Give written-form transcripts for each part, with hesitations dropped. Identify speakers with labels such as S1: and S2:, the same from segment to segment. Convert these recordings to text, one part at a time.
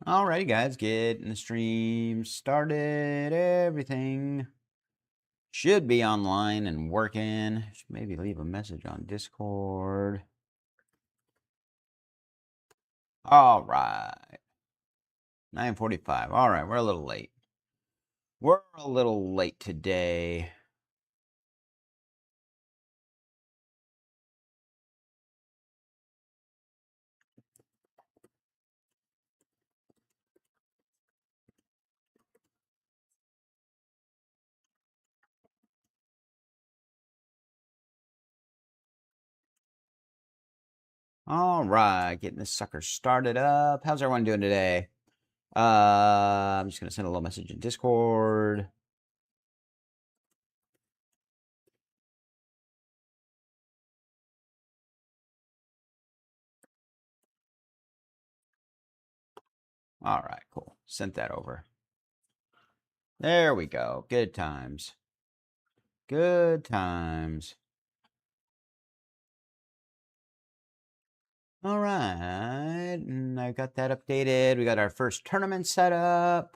S1: Alrighty, guys, getting the stream started. Everything should be online and working. Should maybe leave a message on Discord. All right, 9:45. All right, we're a little late. We're a little late today. All right, getting this sucker started up. How's everyone doing today? I'm just gonna send a little message in Discord. All right, cool. Sent that over. There we go. Good times. Good times. All right, and I got that updated. We got our first tournament set up.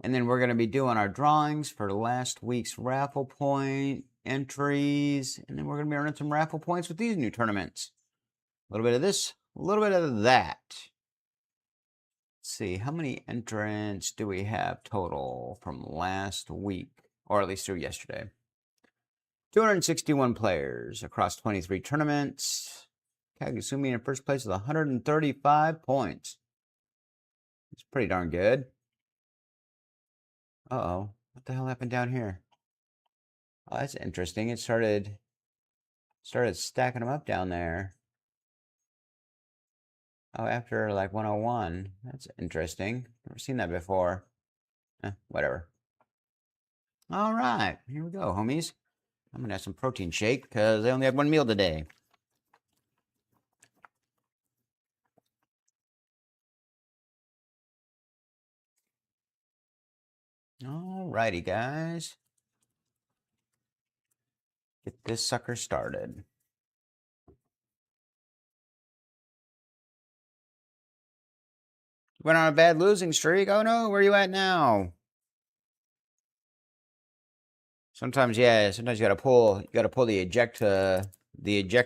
S1: And then we're going to be doing our drawings for last week's raffle point entries. And then we're going to be earning some raffle points with these new tournaments. A little bit of this, a little bit of that. Let's see, how many entrants do we have total from last week? Or at least through yesterday. 261 players across 23 tournaments. Kagasumi in first place with 135 points. It's pretty darn good. Uh-oh. What the hell happened down here? Oh, that's interesting. It started stacking them up down there. Oh, after like 101. That's interesting. Never seen that before. Whatever. All right. Here we go, homies. I'm going to have some protein shake because I only had one meal today. All righty, guys. Get this sucker started. Went on a bad losing streak. Oh no, where are you at now? Sometimes, yeah, sometimes you gotta pull the eject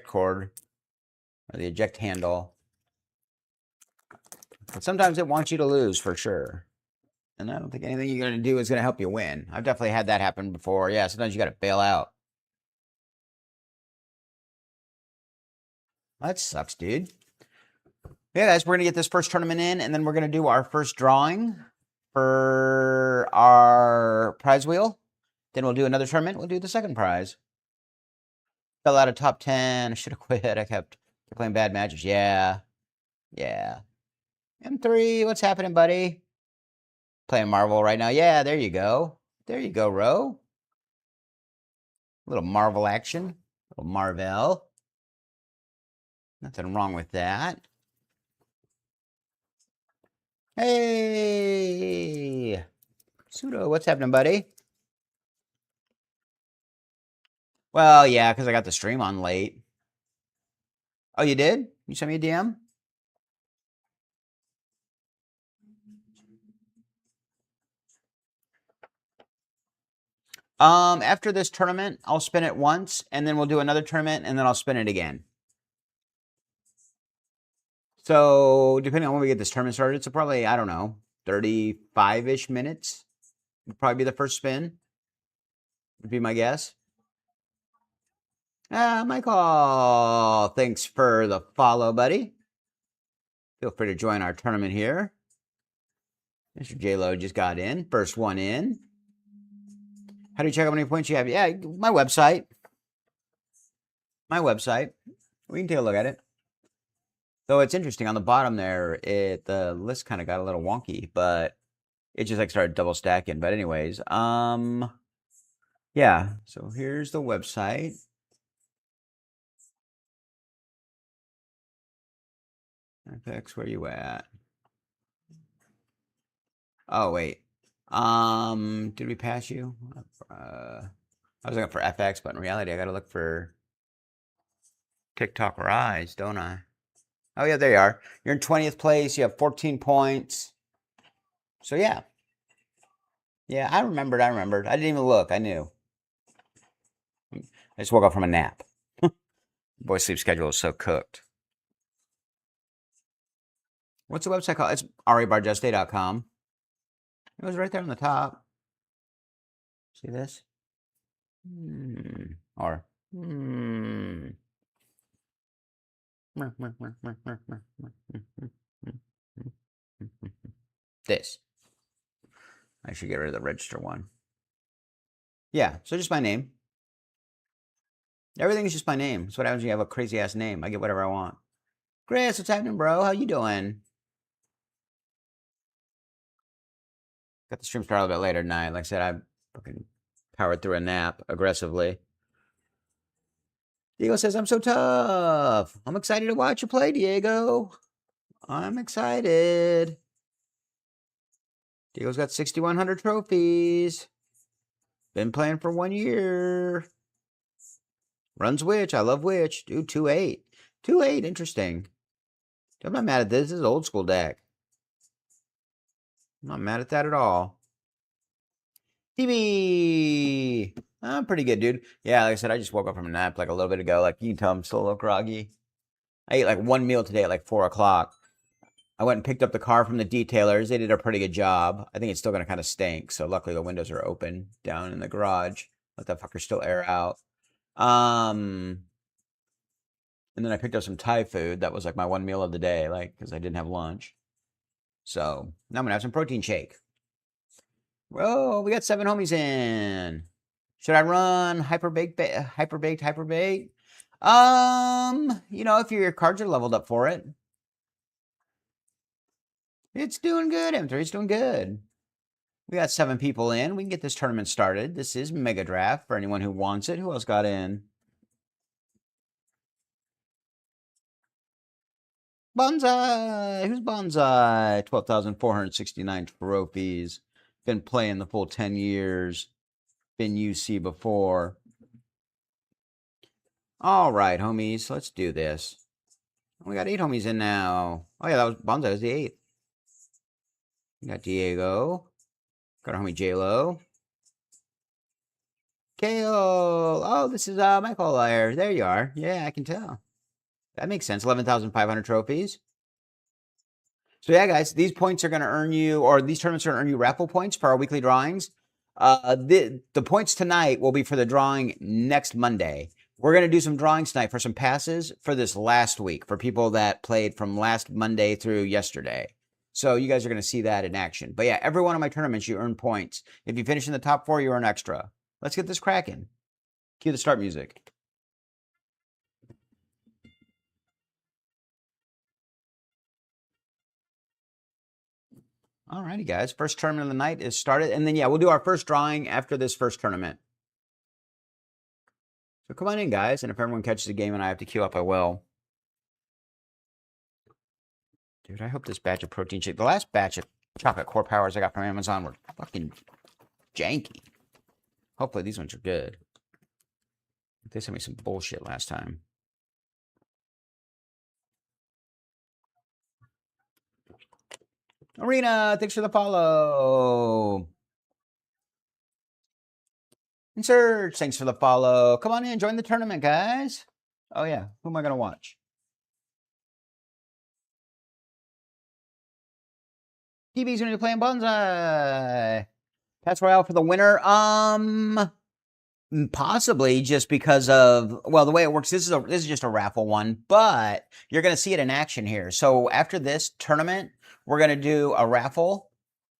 S1: cord or the eject handle. But sometimes it wants you to lose for sure. And I don't think anything you're gonna do is gonna help you win. I've definitely had that happen before. Yeah, sometimes you gotta bail out. That sucks, dude. Yeah, guys, we're gonna get this first tournament in, and then we're gonna do our first drawing for our prize wheel. Then we'll do another tournament. We'll do the second prize. Fell out of top 10. I should have quit. I kept playing bad matches. Yeah. Yeah. M3, what's happening, buddy? Playing Marvel right now. Yeah, there you go. There you go, Ro. A little Marvel action. A little Marvel. Nothing wrong with that. Hey! Pseudo, what's happening, buddy? Well, yeah, because I got the stream on late. Oh, you did? You sent me a DM? After this tournament, I'll spin it once, and then we'll do another tournament, and then I'll spin it again. So, depending on when we get this tournament started, so probably, I don't know, 35-ish minutes would probably be the first spin. Would be my guess. Michael, thanks for the follow, buddy. Feel free to join our tournament here. Mr. J-Lo just got in. First one in. How do you check how many points you have? Yeah, my website. My website. We can take a look at it. Though it's interesting, on the bottom there, the list kind of got a little wonky, but it just like started double stacking. But anyways, yeah, so here's the website. FX, where you at? Oh, wait. Did we pass you? I was looking for FX, but in reality, I got to look for TikTok Rise, don't I? Oh, yeah, there you are. You're in 20th place. You have 14 points. So yeah. Yeah, I remembered. I didn't even look. I knew. I just woke up from a nap. Boy's sleep schedule is so cooked. What's the website called? It's aribargeste.com. It was right there on the top. See this? Or this. I should get rid of the register one. Yeah, so just my name. Everything is just my name. That's what happens when you have a crazy ass name. I get whatever I want. Chris, what's happening, bro? How you doing? Got the stream started a little bit later tonight. Like I said, I fucking powered through a nap aggressively. Diego says, I'm so tough. I'm excited to watch you play, Diego. I'm excited. Diego's got 6,100 trophies. Been playing for 1 year. Runs Witch. I love Witch. Dude, 2-8. 2-8, interesting. I'm not mad at this. This is an old school deck. I'm not mad at that at all. TV. I'm pretty good, dude. Yeah, like I said, I just woke up from a nap like a little bit ago. Like, you can tell I'm still a little groggy. I ate like one meal today at like 4 o'clock. I went and picked up the car from the detailers. They did a pretty good job. I think it's still going to kind of stink. So luckily the windows are open down in the garage. Let that fucker still air out. And then I picked up some Thai food. That was like my one meal of the day, like, because I didn't have lunch. So now I'm going to have some protein shake. Whoa, we got 7 homies in. Should I run hyper baked? You know, if your cards are leveled up for it. It's doing good, M3. It's doing good. We got 7 people in. We can get this tournament started. This is Mega Draft for anyone who wants it. Who else got in? Bonsai! Who's Bonsai? 12,469 trophies. Been playing the full 10 years. Been UC before. All right, homies. Let's do this. We got 8 homies in now. Oh, yeah, that was Bonsai. Was the 8th. We got Diego. Got our homie J-Lo. Kale. Oh, this is Michael Liar. There you are. Yeah, I can tell. That makes sense. 11,500 trophies. So yeah, guys, these points are going to earn you, or these tournaments are going to earn you raffle points for our weekly drawings. The points tonight will be for the drawing next Monday. We're going to do some drawings tonight for some passes for this last week for people that played from last Monday through yesterday. So you guys are going to see that in action. But yeah, every one of my tournaments, you earn points. If you finish in the top 4, you earn extra. Let's get this cracking. Cue the start music. Alrighty, guys. First tournament of the night is started. And then, yeah, we'll do our first drawing after this first tournament. So come on in, guys. And if everyone catches the game and I have to queue up, I will. Dude, I hope this batch of protein shake. The last batch of chocolate core powers I got from Amazon were fucking janky. Hopefully these ones are good. They sent me some bullshit last time. Arena, thanks for the follow. Insert, thanks for the follow. Come on in, join the tournament, guys. Oh, yeah. Who am I going to watch? TV's going to be playing Bonsai. Pass Royale for the winner. Possibly just because of, well, the way it works, this is just a raffle one, but you're going to see it in action here. So after this tournament, we're going to do a raffle,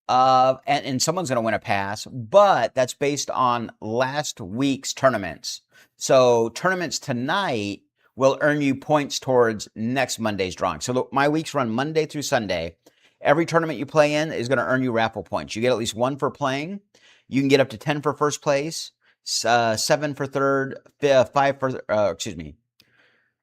S1: and someone's going to win a pass, but that's based on last week's tournaments. So tournaments tonight will earn you points towards next Monday's drawing. So my weeks run Monday through Sunday. Every tournament you play in is going to earn you raffle points. You get at least 1 for playing. You can get up to 10 for first place. 7 for third, 5 for,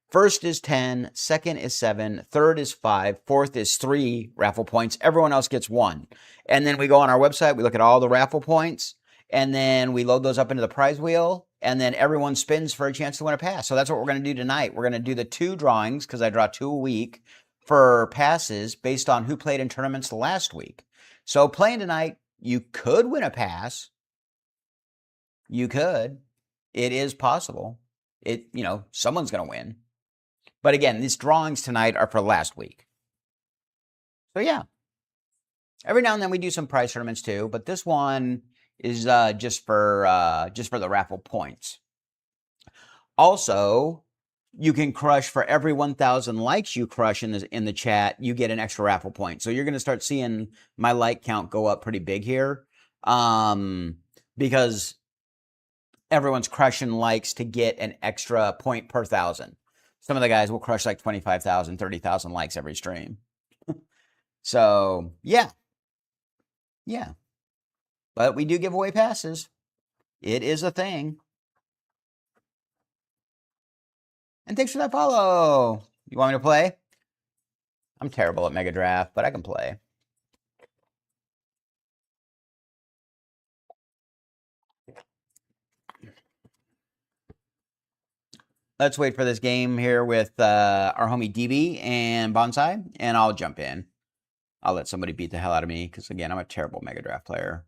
S1: First is 10, second is 7, third is 5, fourth is 3 raffle points. Everyone else gets 1. And then we go on our website, we look at all the raffle points, and then we load those up into the prize wheel, and then everyone spins for a chance to win a pass. So that's what we're going to do tonight. We're going to do the 2 drawings, because I draw 2 a week, for passes based on who played in tournaments last week. So playing tonight, you could win a pass. You could. It is possible. Someone's going to win. But again, these drawings tonight are for last week. So yeah. Every now and then we do some prize tournaments too, but this one is just for the raffle points. Also, you can crush for every 1,000 likes you crush in the chat, you get an extra raffle point. So you're going to start seeing my like count go up pretty big here, because everyone's crushing likes to get an extra point per 1,000. Some of the guys will crush like 25,000, 30,000 likes every stream. So yeah. But we do give away passes. It is a thing. And thanks for that follow. You want me to play? I'm terrible at Mega Draft, but I can play. Let's wait for this game here with our homie DB and Bonsai, and I'll jump in. I'll let somebody beat the hell out of me, because again, I'm a terrible Mega Draft player.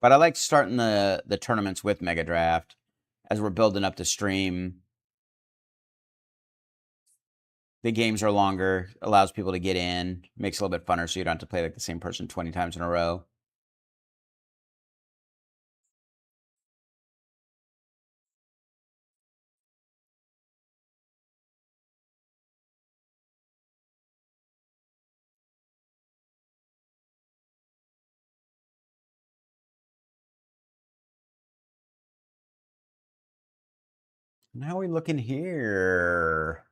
S1: But I like starting the tournaments with Mega Draft as we're building up the stream. The games are longer, allows people to get in, makes it a little bit funner so you don't have to play like the same person 20 times in a row. And how are we looking here?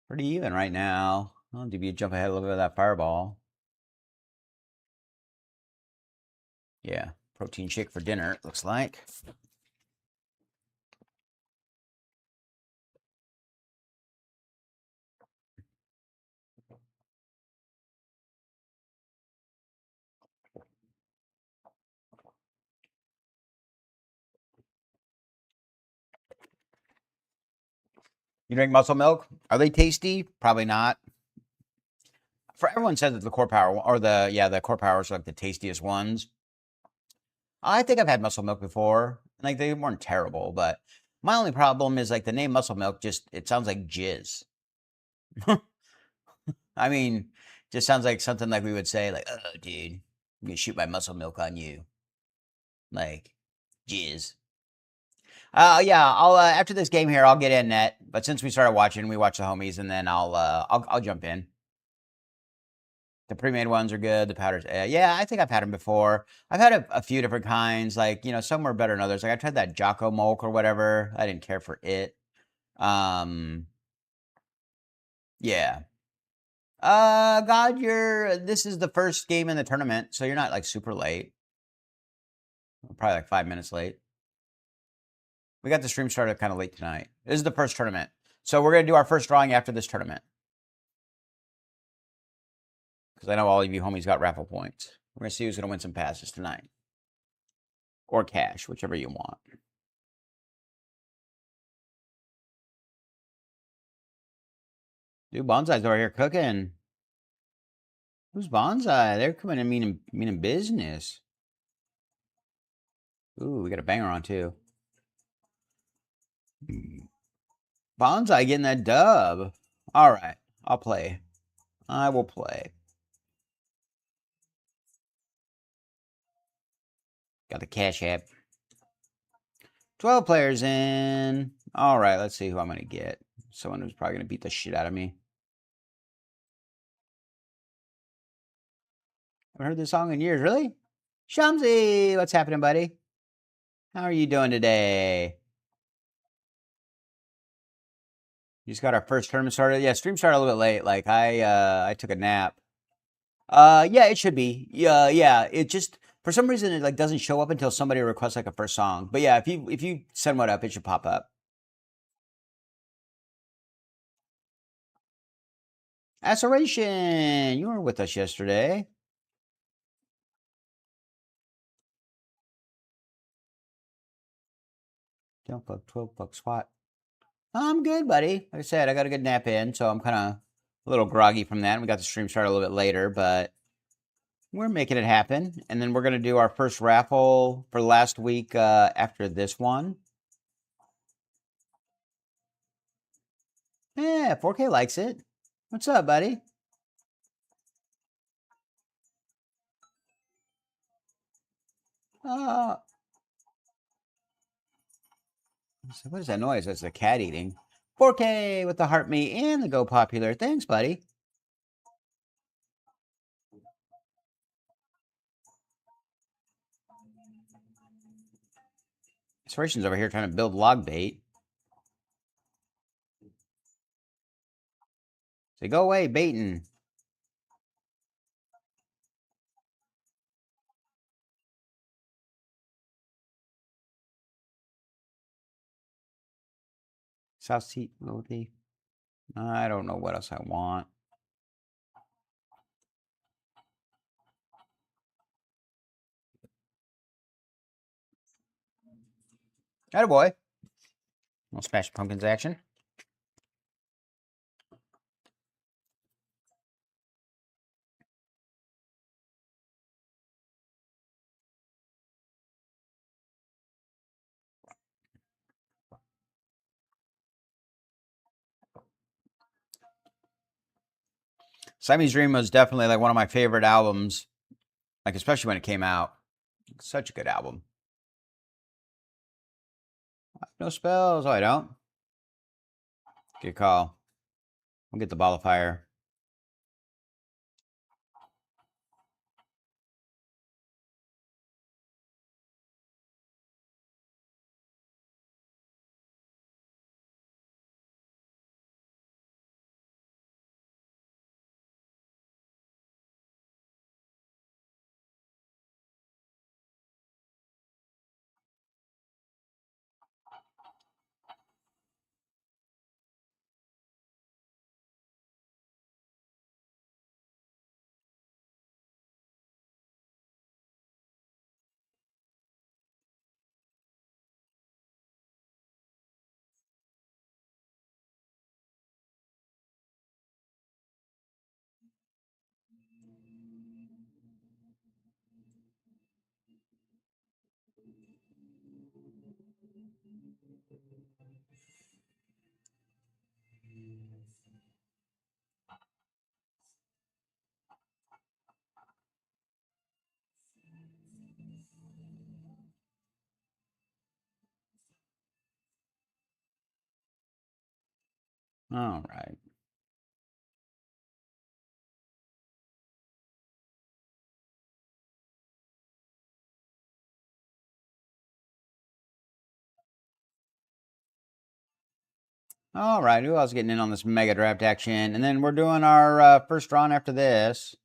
S1: Pretty even right now. Well, DB jump ahead a little bit of that fireball. Yeah, protein shake for dinner, it looks like. You drink muscle milk? Are they tasty? Probably not. For everyone says that the core power or the core powers are like the tastiest ones. I think I've had muscle milk before. Like they weren't terrible, but my only problem is like the name muscle milk it sounds like jizz. I mean, just sounds like something like we would say like, "Oh, dude, I'm gonna shoot my muscle milk on you." Like jizz. Yeah, I'll after this game here, I'll get in net. But since we started watching, we watch the homies, and then I'll jump in. The pre-made ones are good. The powders, yeah, I think I've had them before. I've had a few different kinds. Like some were better than others. Like I tried that Jocko Molk or whatever. I didn't care for it. Yeah. God, this is the first game in the tournament, so you're not like super late. Probably like 5 minutes late. We got the stream started kind of late tonight. This is the first tournament. So we're going to do our first drawing after this tournament. Because I know all of you homies got raffle points. We're going to see who's going to win some passes tonight. Or cash, whichever you want. Dude, Bonsai's over here cooking. Who's Bonsai? They're coming and meaning business. Ooh, we got a banger on too. Bonsai getting that dub. All right, I'll play. I will play. Got the cash app. 12 players in. All right, let's see who I'm going to get. Someone who's probably going to beat the shit out of me. I haven't heard this song in years. Really? Shamsi, what's happening, buddy? How are you doing today? You just got our first tournament started. Yeah, stream started a little bit late. Like I took a nap. Yeah, it should be. Yeah. It just for some reason it like doesn't show up until somebody requests like a first song. But yeah, if you send one up, it should pop up. Aspiration, you were with us yesterday. $12 $12 spot. I'm good, buddy. Like I said, I got a good nap in, so I'm kind of a little groggy from that. We got the stream started a little bit later, but we're making it happen. And then we're going to do our first raffle for last week after this one. Yeah, 4K likes it. What's up, buddy? Uh, so what is that noise? That's the cat eating. 4K with the heart meat and the Go Popular. Thanks, buddy. Inspiration's over here trying to build log bait. Say, go away, baiting. South Seat, Lodi. I don't know what else I want. Attaboy. Little Smash Pumpkins action. Siamese Dream was definitely like one of my favorite albums, like especially when it came out. Such a good album. No spells. Oh, I don't. Good call. We'll get the ball of fire. All right. All right. Who else getting in on this mega draft action? And then we're doing our first drawn after this.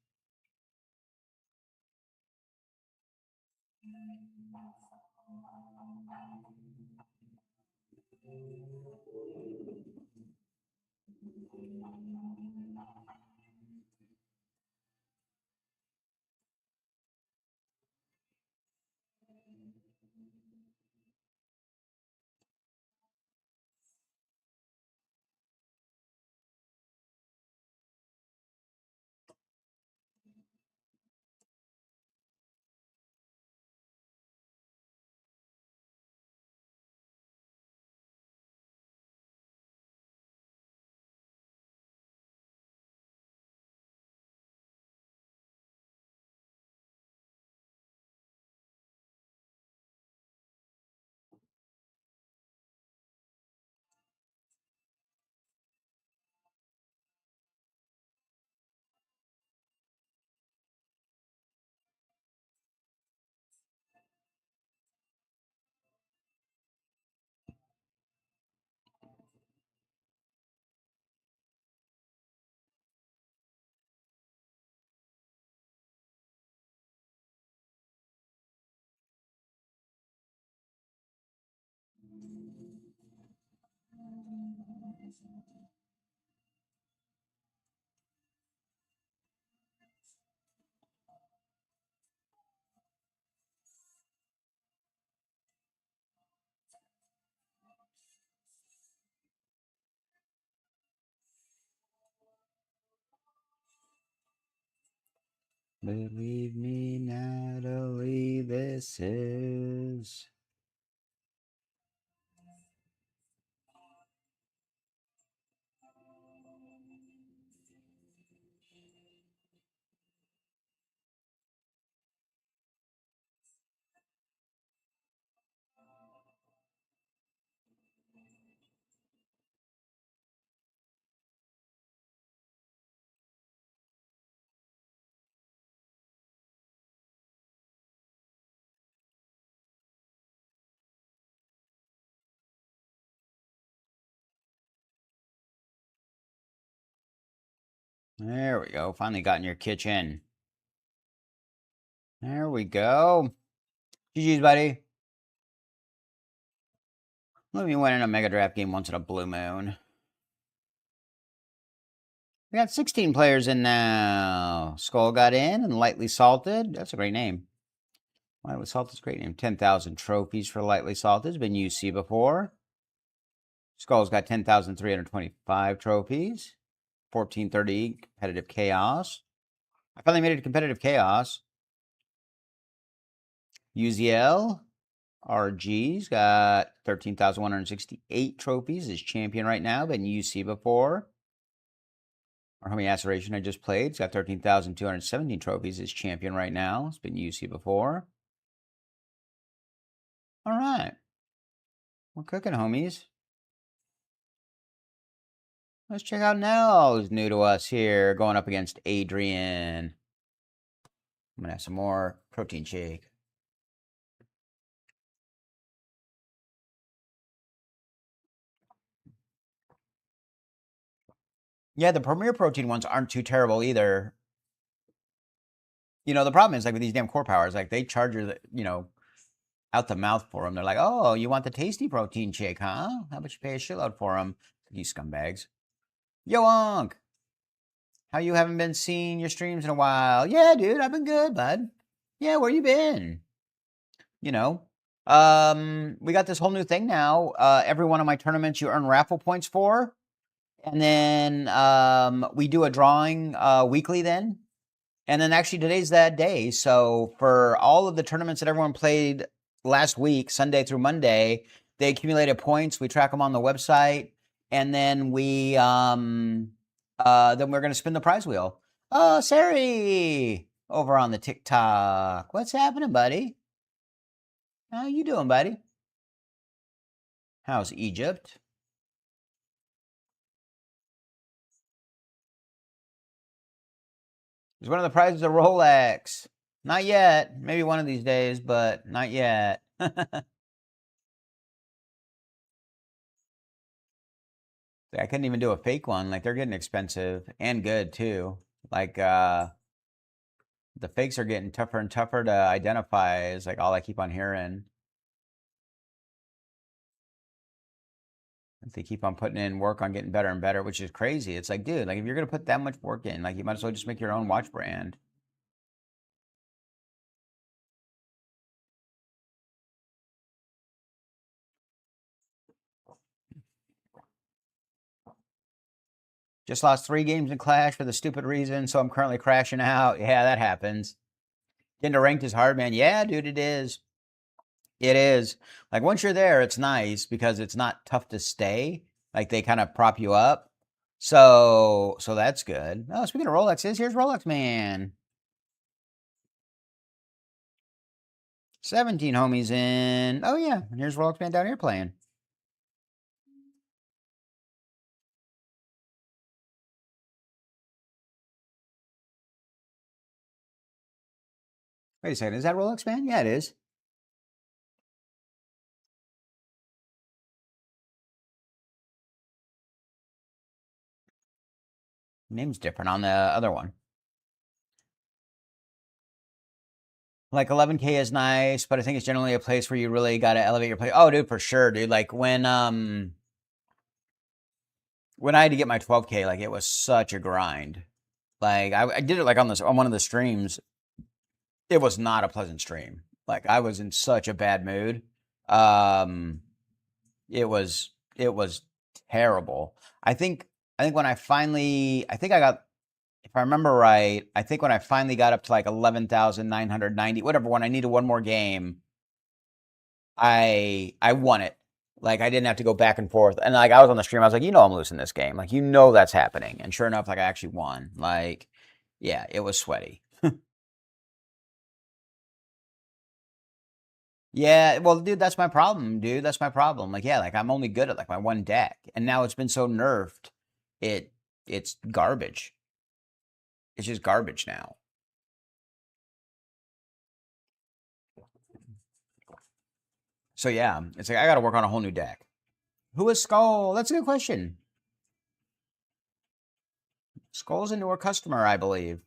S1: Believe me, Natalie, this is... There we go. Finally got in your kitchen. There we go. GG's, buddy. Let me win in a Mega Draft game once in a blue moon. We got 16 players in now. Skull got in and Lightly Salted. That's a great name. Lightly Salted's a great name. 10,000 trophies for Lightly Salted. It's been UC before. Skull's got 10,325 trophies. 1430 competitive chaos. I finally made it to competitive chaos. UZL RG's got 13,168 trophies. Is champion right now. Been UC before. Our homie Aspiration I just played. It's got 13,217 trophies. Is champion right now. It's been UC before. All right. We're cooking, homies. Let's check out Nell, who's new to us here, going up against Adrian. I'm going to have some more protein shake. Yeah, the Premier Protein ones aren't too terrible either. You know, the problem is, like, with these damn core powers, like, they charge you, out the mouth for them. They're like, oh, you want the tasty protein shake, huh? How about you pay a shitload for them? You scumbags. Yo, Unc! How you haven't been seeing your streams in a while? Yeah, dude, I've been good, bud. Yeah, where you been? We got this whole new thing now. Every one of my tournaments you earn raffle points for. And then we do a drawing weekly then. And then actually today's that day. So for all of the tournaments that everyone played last week, Sunday through Monday, they accumulated points. We track them on the website. And then then we're going to spin the prize wheel. Oh, Sari, over on the TikTok. What's happening, buddy? How you doing, buddy? How's Egypt? Is one of the prizes a Rolex? Not yet. Maybe one of these days, but not yet. I couldn't even do a fake one. Like, they're getting expensive and good too. Like, the fakes are getting tougher and tougher to identify, is like all I keep on hearing. They keep on putting in work on getting better and better, which is crazy. It's like, dude, like, if you're gonna put that much work in, like, you might as well just make your own watch brand. Just lost 3 games in Clash for the stupid reason, so I'm currently crashing out. Yeah, that happens. Getting to ranked is hard, man. Yeah, dude, it is. It is. Like, once you're there, it's nice because it's not tough to stay. Like, they kind of prop you up. So that's good. Oh, speaking of Rolexes, here's Rolex Man. 17 homies in. Oh, yeah. And here's Rolex Man down here playing. Wait a second. Is that Rolex Man? Yeah, it is. Name's different on the other one. Like 11K is nice, but I think it's generally a place where you really got to elevate your play. Oh, dude, for sure, dude. Like when I had to get my 12K, like it was such a grind. Like I did it like on one of the streams. It was not a pleasant stream. Like I was in such a bad mood. It was terrible. I think when I finally, I think I got, if if I remember right, I think when I finally got up to like 11,990, whatever, when I needed one more game, I won it. Like I didn't have to go back and forth. And like I was on the stream, I was like, I'm losing this game. Like that's happening. And sure enough, like I actually won. Like, yeah, it was sweaty. Yeah, well, dude, that's my problem, dude. That's my problem. Like, yeah, like I'm only good at like my one deck, and now it's been so nerfed, it's garbage. It's just garbage now. So yeah, it's like I got to work on a whole new deck. Who is Skull? That's a good question. Skull's a newer customer, I believe.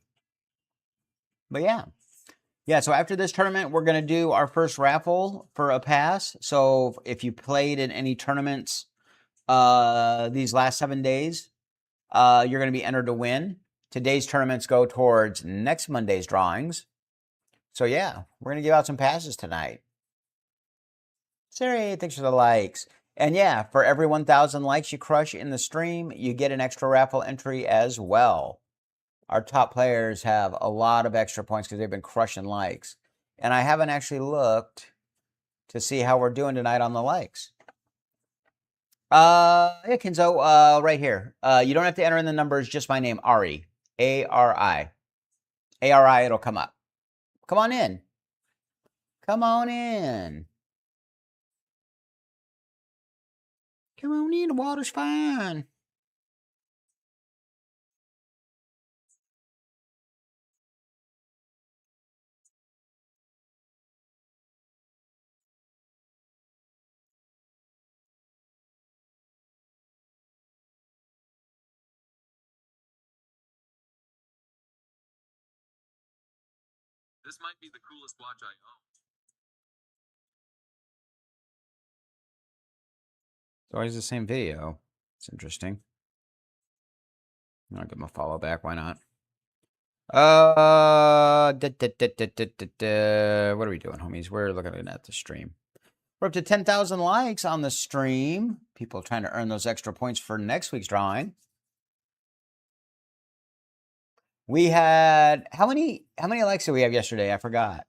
S1: But yeah. Yeah, so after this tournament, we're going to do our first raffle for a pass. So if you played in any tournaments these last 7 days, you're going to be entered to win. Today's tournaments go towards next Monday's drawings. So yeah, we're going to give out some passes tonight. Siri, thanks for the likes. And yeah, for every 1,000 likes you crush in the stream, you get an extra raffle entry as well. Our top players have a lot of extra points because they've been crushing likes. And I haven't actually looked to see how we're doing tonight on the likes. Yeah, Kenzo, right here. You don't have to enter in the numbers, just my name, Ari. A-R-I. A-R-I, it'll come up. Come on in. Come on in. Come on in, the water's fine.
S2: This might be the coolest watch I own.
S1: It's always the same video. It's interesting. I'll give him a follow back. Why not? What are we doing, homies? We're looking at the stream. We're up to 10,000 likes on the stream. People trying to earn those extra points for next week's drawing. We had how many likes did we have yesterday? I forgot.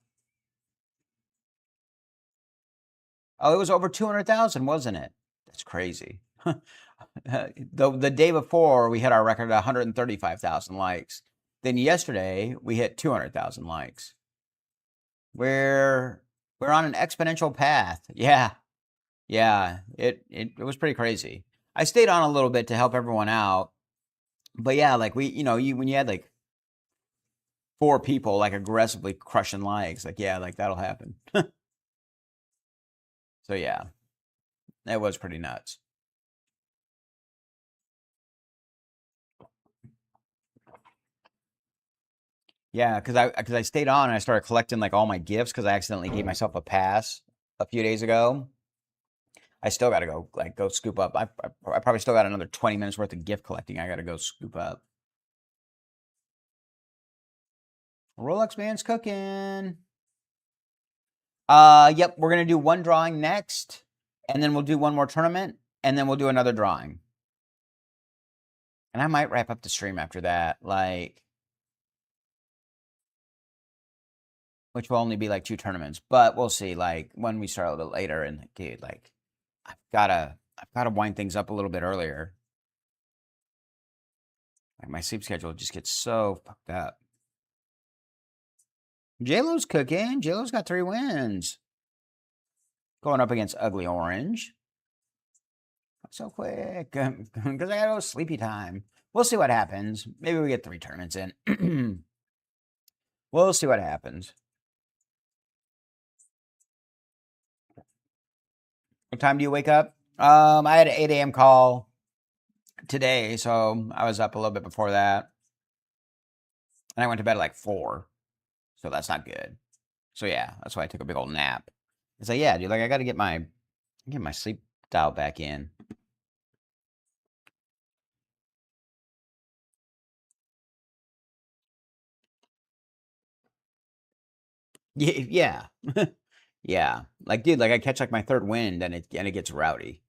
S1: Oh, it was over 200,000, wasn't it? That's crazy. The day before we hit our record at 135,000 likes. Then yesterday we hit 200,000 likes. We're on an exponential path. Yeah. Yeah, it was pretty crazy. I stayed on a little bit to help everyone out. But yeah, like when you had like 4 people like aggressively crushing likes, like yeah, like that'll happen. So yeah. That was pretty nuts. Yeah, because I stayed on and I started collecting like all my gifts because I accidentally gave myself a pass a few days ago. I still got to go scoop up. I probably still got another 20 minutes worth of gift collecting I got to go scoop up. Rolex man's cooking. Yep, we're gonna do one drawing next, and then we'll do one more tournament, and then we'll do another drawing. And I might wrap up the stream after that, like, which will only be like 2 tournaments, but we'll see. Like when we start a little bit later, and dude, like, I've gotta wind things up a little bit earlier. Like my sleep schedule just gets so fucked up. JLo's cooking. JLo's got 3 wins. Going up against Ugly Orange. Not so quick. Because I gotta go sleepy time. We'll see what happens. Maybe we get 3 tournaments in. We'll see what happens. What time do you wake up? I had an 8 a.m. call today, so I was up a little bit before that. And I went to bed at like 4. So that's not good. So yeah, that's why I took a big old nap. It's like, yeah, dude, like I gotta get my sleep dial back in. Yeah. Yeah. Like, dude, like I catch like my 3rd wind and it gets rowdy.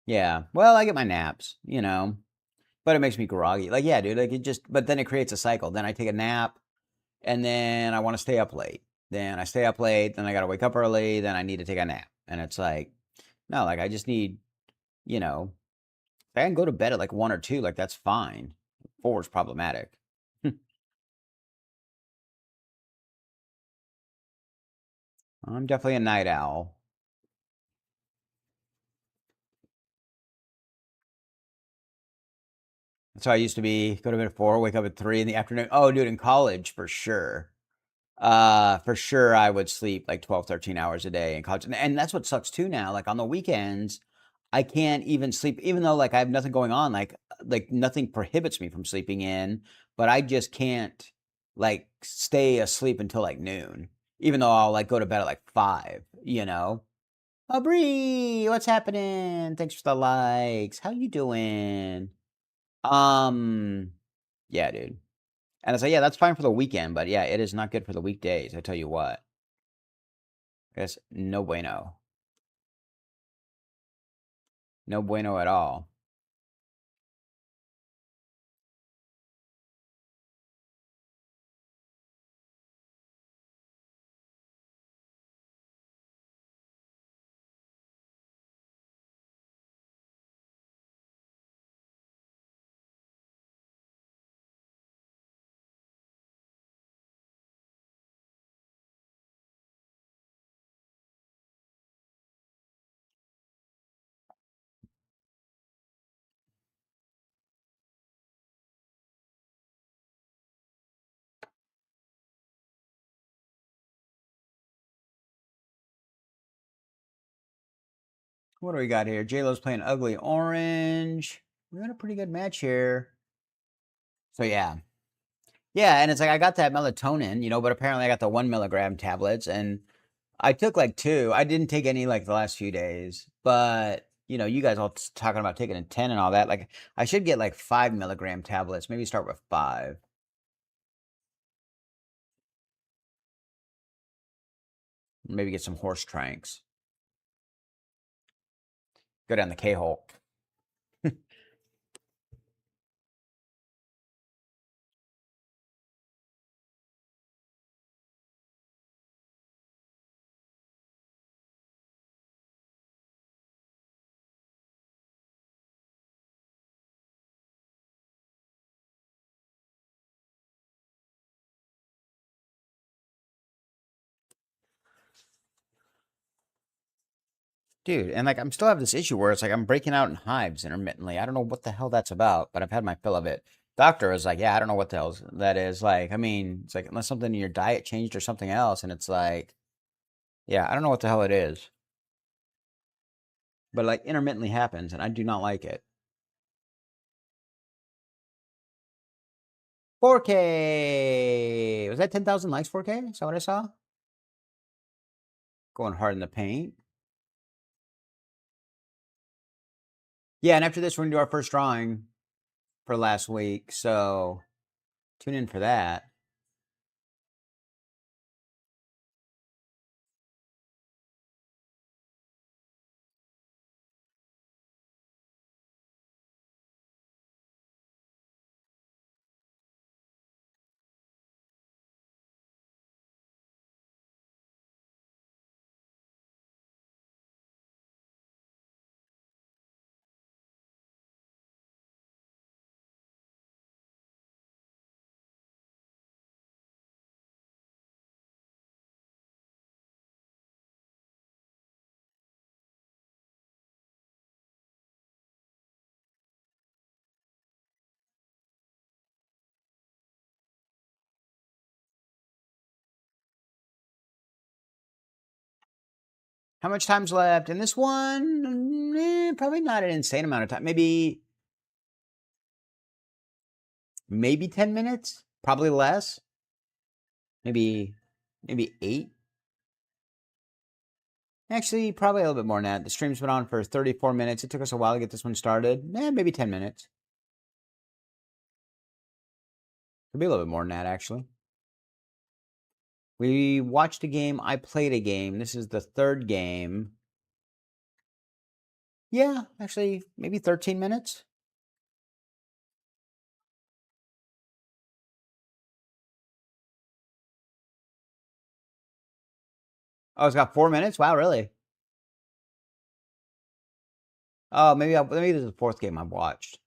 S1: Yeah. Well, I get my naps, but it makes me groggy. Like, yeah, dude, like it just, but then it creates a cycle. Then I take a nap and then I want to stay up late. Then I stay up late, then I got to wake up early, then I need to take a nap. And it's like, no, like I just need, you know, I can go to bed at like 1 or 2, like that's fine. 4 is problematic. I'm definitely a night owl. That's how I used to be. Go to bed at 4, wake up at 3 in the afternoon. Oh, dude, in college for sure. For sure I would sleep like 12, 13 hours a day in college. And that's what sucks too now. Like on the weekends, I can't even sleep, even though like I have nothing going on. Like nothing prohibits me from sleeping in, but I just can't like stay asleep until like noon. Even though I'll like go to bed at like 5, you know? Oh, Bree, what's happening? Thanks for the likes. How you doing? Um, yeah, dude. And I say, yeah, that's fine for the weekend, but yeah, it is not good for the weekdays. I tell you what. It's no bueno. No bueno at all. What do we got here? J-Lo's playing ugly orange. We got a pretty good match here. So yeah. Yeah, and it's like I got that melatonin, but apparently I got the 1 milligram tablets and I took like 2. I didn't take any like the last few days, but you guys all talking about taking a 10 and all that. Like I should get like 5 milligram tablets. Maybe start with 5. Maybe get some horse tranks. Go down the K-hole. Dude, and like I'm still have this issue where it's like I'm breaking out in hives intermittently. I don't know what the hell that's about, but I've had my fill of it. Doctor was like, yeah, I don't know what the hell that is. Like, I mean, it's like unless something in your diet changed or something else, and it's like, yeah, I don't know what the hell it is. But like intermittently happens, and I do not like it. 4K! Was that 10,000 likes, 4K? Is that what I saw? Going hard in the paint. Yeah, and after this, we're gonna do our first drawing for last week, so tune in for that. How much time's left in this one? Probably not an insane amount of time. Maybe 10 minutes. Probably less. Maybe 8. Actually, probably a little bit more than that. The stream's been on for 34 minutes. It took us a while to get this one started. Maybe 10 minutes. Could be a little bit more than that, actually. We watched a game. I played a game. This is the 3rd game. Yeah, actually, maybe 13 minutes. Oh, it's got 4 minutes. Wow, really? Oh, maybe this is the fourth game I've watched.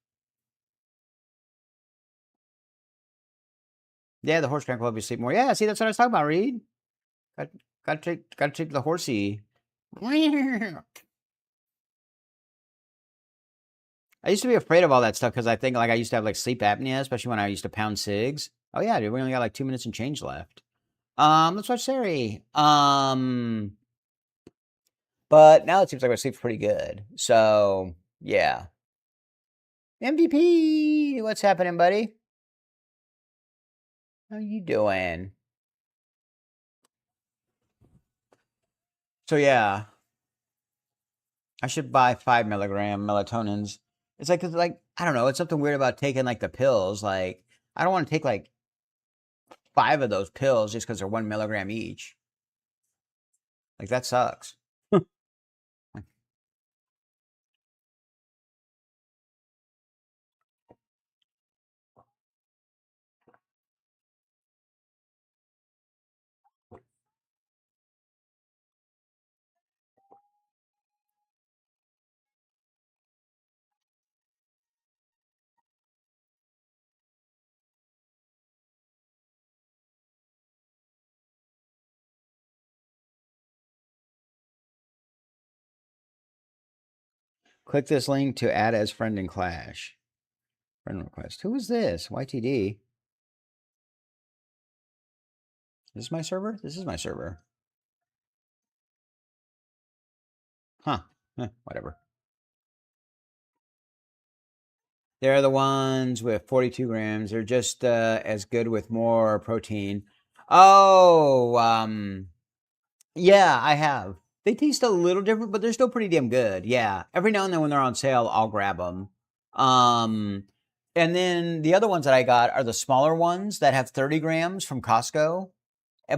S1: Yeah, the horse crank will help you sleep more. Yeah, see, that's what I was talking about, Reed. Got, gotta take the horsey. I used to be afraid of all that stuff because I think like I used to have like sleep apnea, especially when I used to pound cigs. Oh yeah, dude, we only got like 2 minutes and change left. Let's watch Sari. But now it seems like my sleep's pretty good. So yeah. MVP, what's happening, buddy? How you doing? So yeah, I should buy 5 milligram melatonins. It's like I don't know. It's something weird about taking like the pills. Like I don't want to take like 5 of those pills just because they're 1 milligram each. Like that sucks. Click this link to add as friend in Clash. Friend request. Who is this? YTD. Is this my server? This is my server. Huh. Whatever. They're the ones with 42 grams. They're just as good with more protein. Oh, yeah, I have. They taste a little different, but they're still pretty damn good. Yeah. Every now and then when they're on sale, I'll grab them. Um, and then the other ones that I got are the smaller ones that have 30 grams from Costco,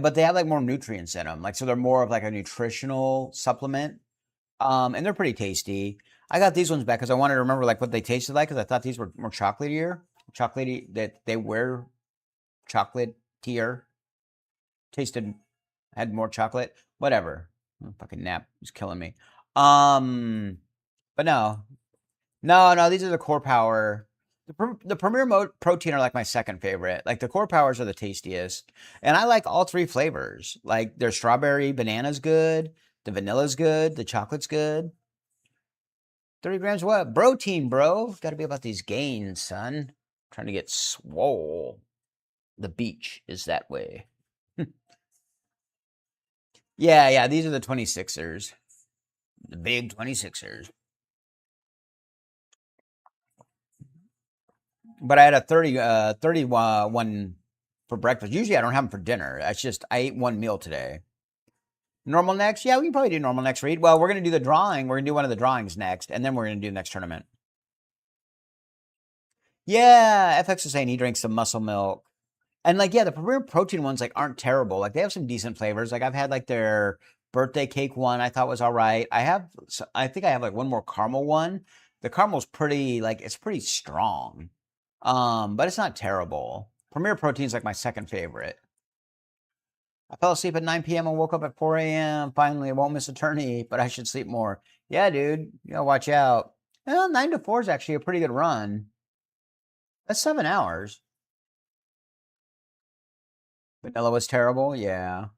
S1: but they have like more nutrients in them. Like, so they're more of like a nutritional supplement. And they're pretty tasty. I got these ones back because I wanted to remember like what they tasted like because I thought these were more chocolatey, that they were chocolatier, tasted, had more chocolate. Whatever. Fucking nap is killing me. But no. These are the core power. The premier protein are like my second favorite. Like the core powers are the tastiest, and I like all three flavors. Like their strawberry banana's good, the vanilla's good, the chocolate's good. 30 grams what? Protein, bro. Got to be about these gains, son. Trying to get swole. The beach is that way. Yeah. These are the 26ers. The big 26ers. But I had a 31 for breakfast. Usually I don't have them for dinner. It's just I ate one meal today. Normal next? Yeah, we can probably do normal next, Read. Well, we're going to do the drawing. We're going to do one of the drawings next, and then we're going to do the next tournament. Yeah, FX is saying he drinks some muscle milk. And like, yeah, the Premier Protein ones like aren't terrible. Like they have some decent flavors. Like I've had like their birthday cake one I thought was all right. I think I have like one more caramel one. The caramel's pretty like it's pretty strong. But it's not terrible. Premier Protein's like my second favorite. I fell asleep at 9 p.m. and woke up at 4 a.m. Finally, I won't miss a tourney, but I should sleep more. Yeah, dude, you gotta watch out. Well, 9 to 4 is actually a pretty good run. That's 7 hours. Vanilla was terrible. Yeah.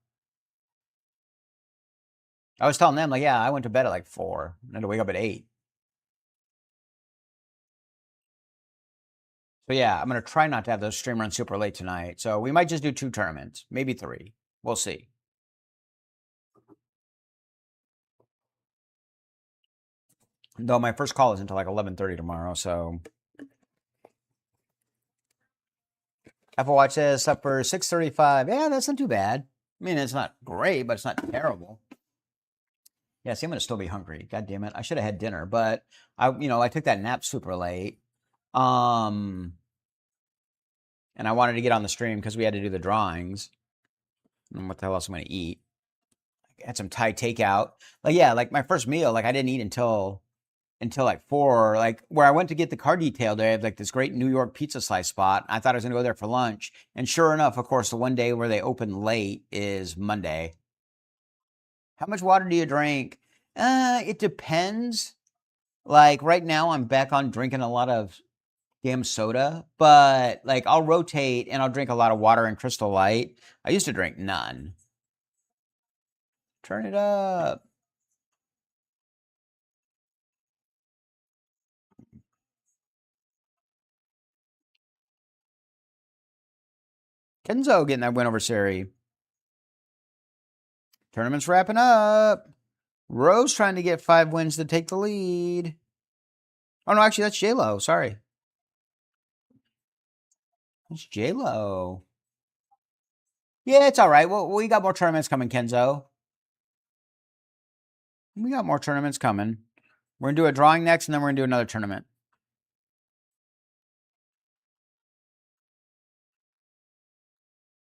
S1: I was telling them, like, yeah, I went to bed at like 4 and had to wake up at 8. So yeah, I'm gonna try not to have those stream run super late tonight. So we might just do 2 tournaments, maybe 3. We'll see. Though my first call is until like 11:30 tomorrow, so Apple Watch says up for 6:35. Yeah, that's not too bad. I mean, it's not great, but it's not terrible. Yeah, see, I'm gonna still be hungry. God damn it. I should have had dinner, but I took that nap super late. Um, and I wanted to get on the stream because we had to do the drawings. And what the hell else am I gonna eat? I had some Thai takeout. Like, yeah, like my first meal, like I didn't eat until like 4. Like where I went to get the car detailed, they have like this great New York pizza slice spot. I thought I was gonna go there for lunch. And sure enough, of course, the one day where they open late is Monday. How much water do you drink? It depends. Like right now, I'm back on drinking a lot of damn soda, but like I'll rotate and I'll drink a lot of water and Crystal Light. I used to drink none. Turn it up. Kenzo getting that win over Sari. Tournament's wrapping up. Rose trying to get 5 wins to take the lead. Oh, no, actually, that's J-Lo. Sorry. It's J-Lo. Yeah, it's all right. Well, we got more tournaments coming, Kenzo. We got more tournaments coming. We're going to do a drawing next, and then we're going to do another tournament.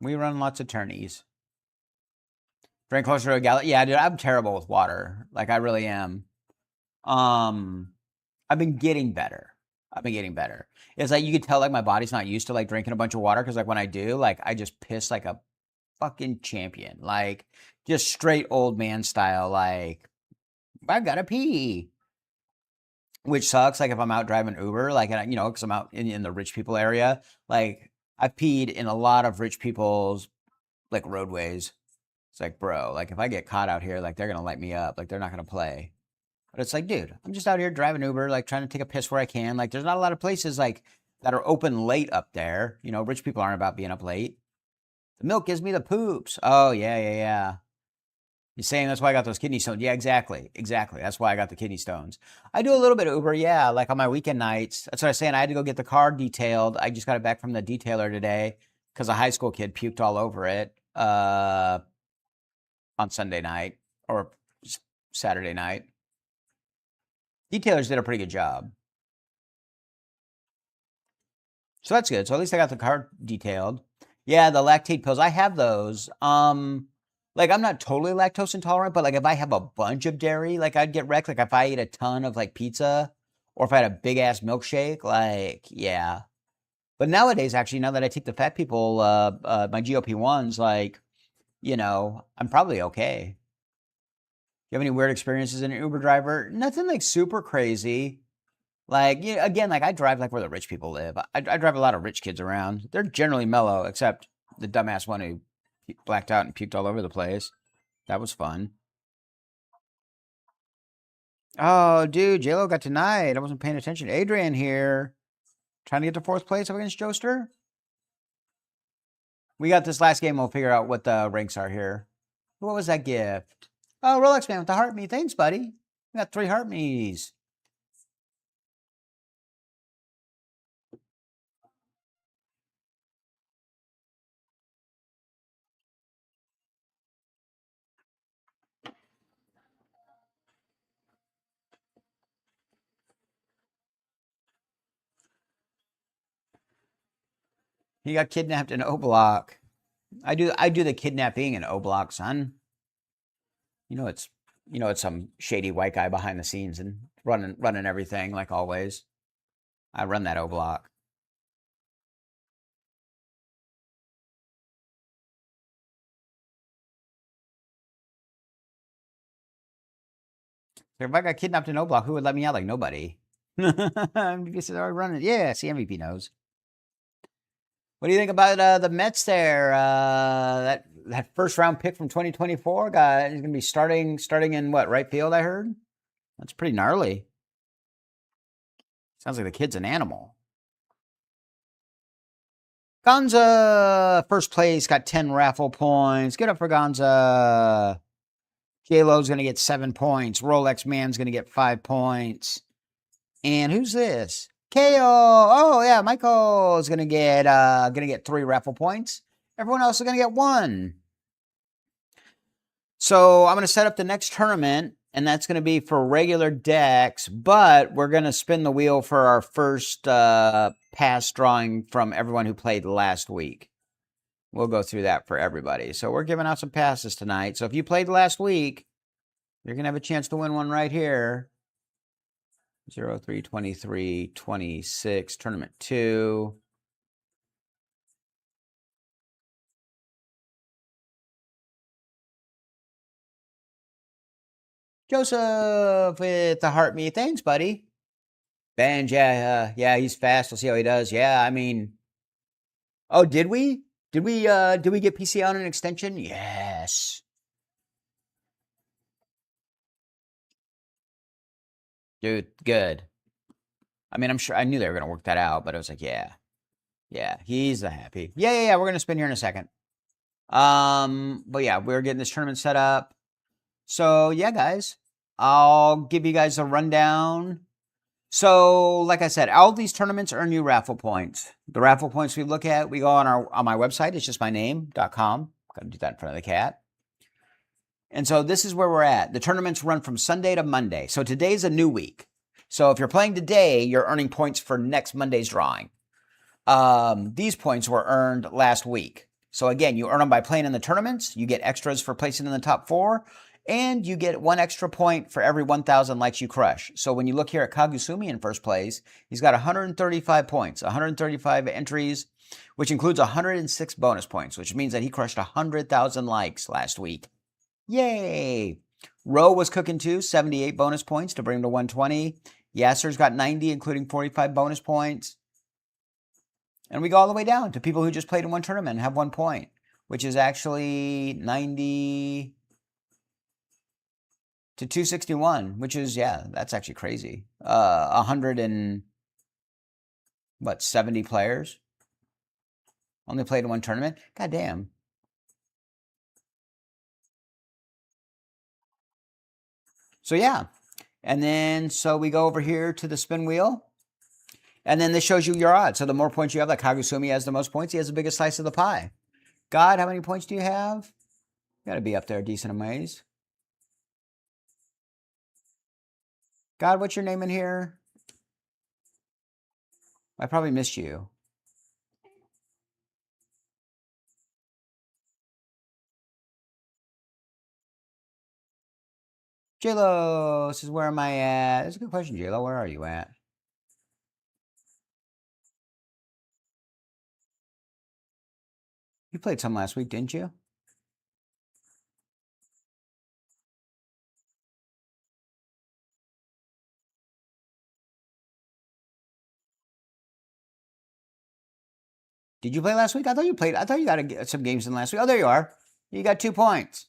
S1: We run lots of tourneys. Drink closer to a gallon. Yeah, dude, I'm terrible with water. Like, I really am. I've been getting better. It's like you could tell like my body's not used to like drinking a bunch of water because like when I do, like I just piss like a fucking champion. Like just straight old man style, like I gotta pee. Which sucks. Like if I'm out driving Uber, like and because I'm out in the rich people area, like I've peed in a lot of rich people's like roadways. It's like, bro, like if I get caught out here, like they're gonna light me up. Like they're not gonna play. But it's like, dude, I'm just out here driving Uber, like trying to take a piss where I can. Like, there's not a lot of places like that are open late up there. You know, rich people aren't about being up late. The milk gives me the poops. Oh, yeah. You're saying that's why I got those kidney stones. Yeah, exactly. That's why I got the kidney stones. I do a little bit of Uber, yeah, like on my weekend nights. That's what I was saying. I had to go get the car detailed. I just got it back from the detailer today because a high school kid puked all over it on Sunday night or Saturday night. Detailers did a pretty good job. So that's good. So at least I got the car detailed. Yeah, the lactate pills. I have those. Like I'm not totally lactose intolerant, but like if I have a bunch of dairy, like I'd get wrecked. Like if I ate a ton of like pizza or if I had a big ass milkshake, like yeah. But nowadays, actually, now that I take the fat people, my GLP-1s, like, I'm probably okay. You have any weird experiences in an Uber driver? Nothing like super crazy. Like, again, like I drive like where the rich people live. I drive a lot of rich kids around. They're generally mellow, except the dumbass one who blacked out and puked all over the place. That was fun. Oh, dude, JLo got denied. I wasn't paying attention. Adrian here, trying to get to 4th place up against Joester. We got this last game. We'll figure out what the ranks are here. What was that gift? Oh, Rolex man with the heart me. Thanks, buddy. We got 3 heart me's. He got kidnapped in O Block. I do the kidnapping in O Block, son. You know it's some shady white guy behind the scenes and running everything like always. I run that O Block. If I got kidnapped in O Block, who would let me out? Like nobody. MVP says, "Are we running?" Yeah, see, MVP knows. What do you think about the Mets there? That first round pick from 2024 guy is going to be starting in what, right field? I heard that's pretty gnarly. Sounds like the kid's an animal. Gonza, first place, got 10 raffle points. Get up for Gonza. J-Lo's going to get 7 points. Rolex Man's going to get 5 points. And who's this? KO. Oh, yeah, Michael's going to get 3 raffle points. Everyone else is going to get 1. So I'm going to set up the next tournament, and that's going to be for regular decks, but we're going to spin the wheel for our first pass drawing from everyone who played last week. We'll go through that for everybody. So we're giving out some passes tonight. So if you played last week, you're going to have a chance to win one right here. 03, 23, 26, tournament 2. Joseph with the heart me. Thanks, buddy. Benj, yeah, he's fast. We'll see how he does. Yeah, I mean, oh, did we? Did we get PC on an extension? Yes. Dude, good. I mean, I'm sure I knew they were going to work that out, but I was like, yeah. Yeah, he's the happy. Yeah. We're going to spin here in a second. But yeah, we're getting this tournament set up. So yeah, guys, I'll give you guys a rundown. So, like I said, all these tournaments earn you raffle points. The raffle points we look at, we go on my website. It's just my name.com. Got to do that in front of the cat. And so this is where we're at. The tournaments run from Sunday to Monday. So today's a new week. So if you're playing today, you're earning points for next Monday's drawing. These points were earned last week. So again, you earn them by playing in the tournaments. You get extras for placing in the top 4. And you get 1 extra point for every 1,000 likes you crush. So when you look here at Kagusumi in first place, he's got 135 points, 135 entries, which includes 106 bonus points, which means that he crushed 100,000 likes last week. Yay! Roe was cooking too, 78 bonus points to bring him to 120. Yasser's got 90, including 45 bonus points. And we go all the way down to people who just played in one tournament and have 1 point, which is actually 90 to 261, which is, yeah, that's actually crazy. 170 players only played in one tournament. God damn. So yeah, and then so we go over here to the spin wheel, and then this shows you your odds. So the more points you have, like Kagusumi has the most points, he has the biggest slice of the pie. God, how many points do you have? You got to be up there, decent amaze. God, what's your name in here? I probably missed you. J-Lo says, where am I at? That's a good question, J-Lo. Where are you at? You played some last week, didn't you? Did you play last week? I thought you played. I thought you got some games in last week. Oh, there you are. You got 2 points.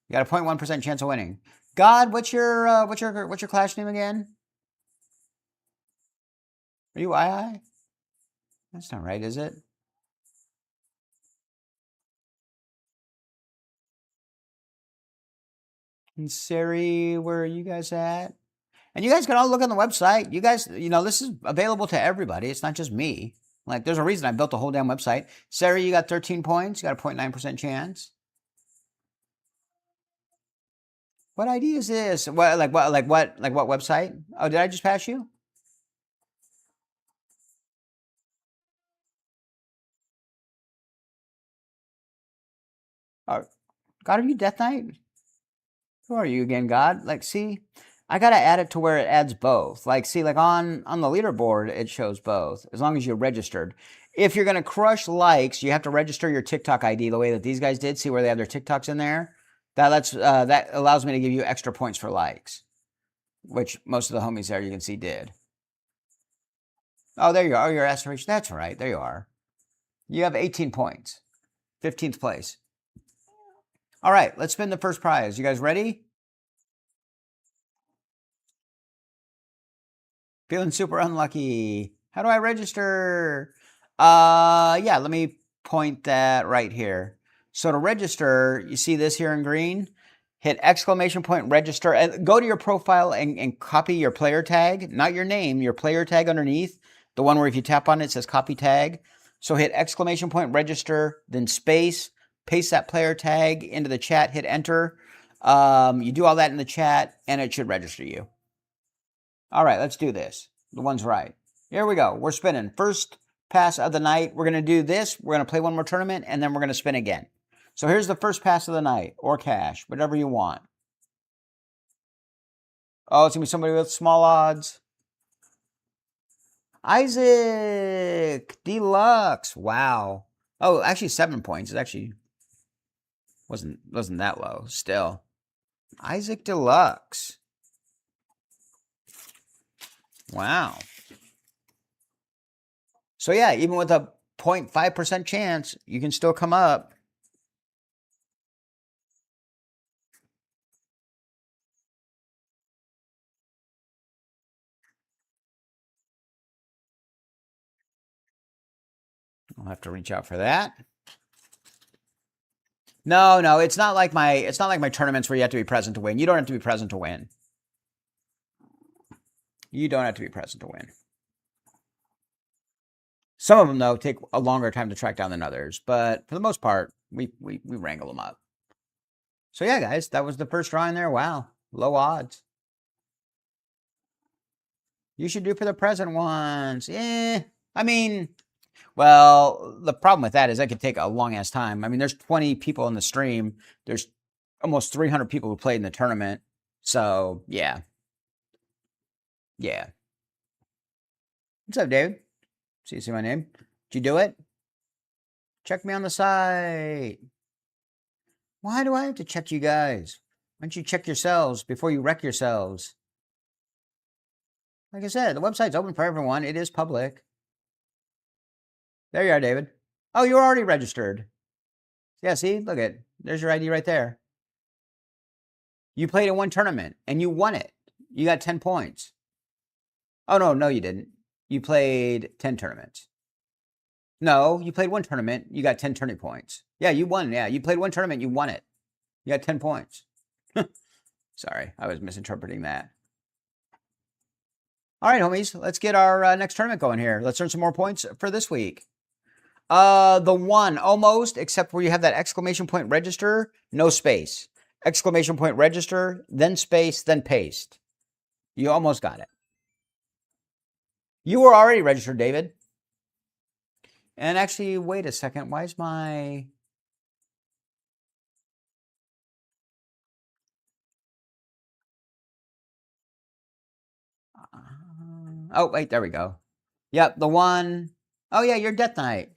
S1: You got a 0.1% chance of winning. God, what's your clash name again? Are you II? That's not right, is it? And Siri, where are you guys at? And you guys can all look on the website. You guys, this is available to everybody. It's not just me. Like, there's a reason I built the whole damn website. Sari, you got 13 points. You got a 0.9% chance. What ID is this? What website? Oh, did I just pass you? Oh, God, are you Death Knight? Who are you again, God? Like, see, I gotta add it to where it adds both. Like, see, like on the leaderboard, it shows both as long as you're registered. If you're gonna crush likes, you have to register your TikTok ID the way that these guys did. See where they have their TikToks in there. That allows me to give you extra points for likes, which most of the homies there you can see did. Oh, there you are. Oh, your aspiration. That's right. There you are. You have 18 points. 15th place. All right, let's spin the first prize. You guys ready? Feeling super unlucky. How do I register? Yeah, let me point that right here. So to register, you see this here in green? Hit exclamation point register and go to your profile and copy your player tag, not your name, your player tag underneath. The one where if you tap on it, it says copy tag. So hit exclamation point register, then space, paste that player tag into the chat, hit enter. You do all that in the chat and it should register you. All right, let's do this. The one's right. Here we go. We're spinning. First pass of the night. We're going to do this. We're going to play one more tournament, and then we're going to spin again. So here's the first pass of the night, or cash, whatever you want. Oh, it's going to be somebody with small odds. Isaac Deluxe. Wow. Oh, actually 7 points. It actually wasn't that low still. Isaac Deluxe. Wow. So yeah, even with a 0.5% chance, you can still come up. I'll have to reach out for that. No, it's not like my tournaments where you have to be present to win. You don't have to be present to win. You don't have to be present to win. Some of them though take a longer time to track down than others, but for the most part, we wrangle them up. So yeah, guys, that was the first drawing there. Wow, low odds. You should do for the present ones. I mean, well, the problem with that is that could take a long ass time. I mean, there's 20 people in the stream. There's almost 300 people who played in the tournament. So yeah. Yeah. What's up, David? See my name? Did you do it? Check me on the site. Why do I have to check you guys? Why don't you check yourselves before you wreck yourselves? Like I said, the website's open for everyone. It is public. There you are, David. Oh, you're already registered. Yeah, see? Look at there's your ID right there. You played in one tournament and you won it. You got 10 points. Oh, no, you didn't. You played 10 tournaments. No, you played one tournament. You got 10 tourney points. Yeah, you won. Yeah, you played one tournament. You won it. You got 10 points. Sorry, I was misinterpreting that. All right, homies, let's get our next tournament going here. Let's earn some more points for this week. The one, almost, except where you have that exclamation point register, no space. Exclamation point register, then space, then paste. You almost got it. You were already registered, David. And actually, wait a second. Why is my... Oh, wait, there we go. Yep, the one... Oh, yeah, you're Death Knight.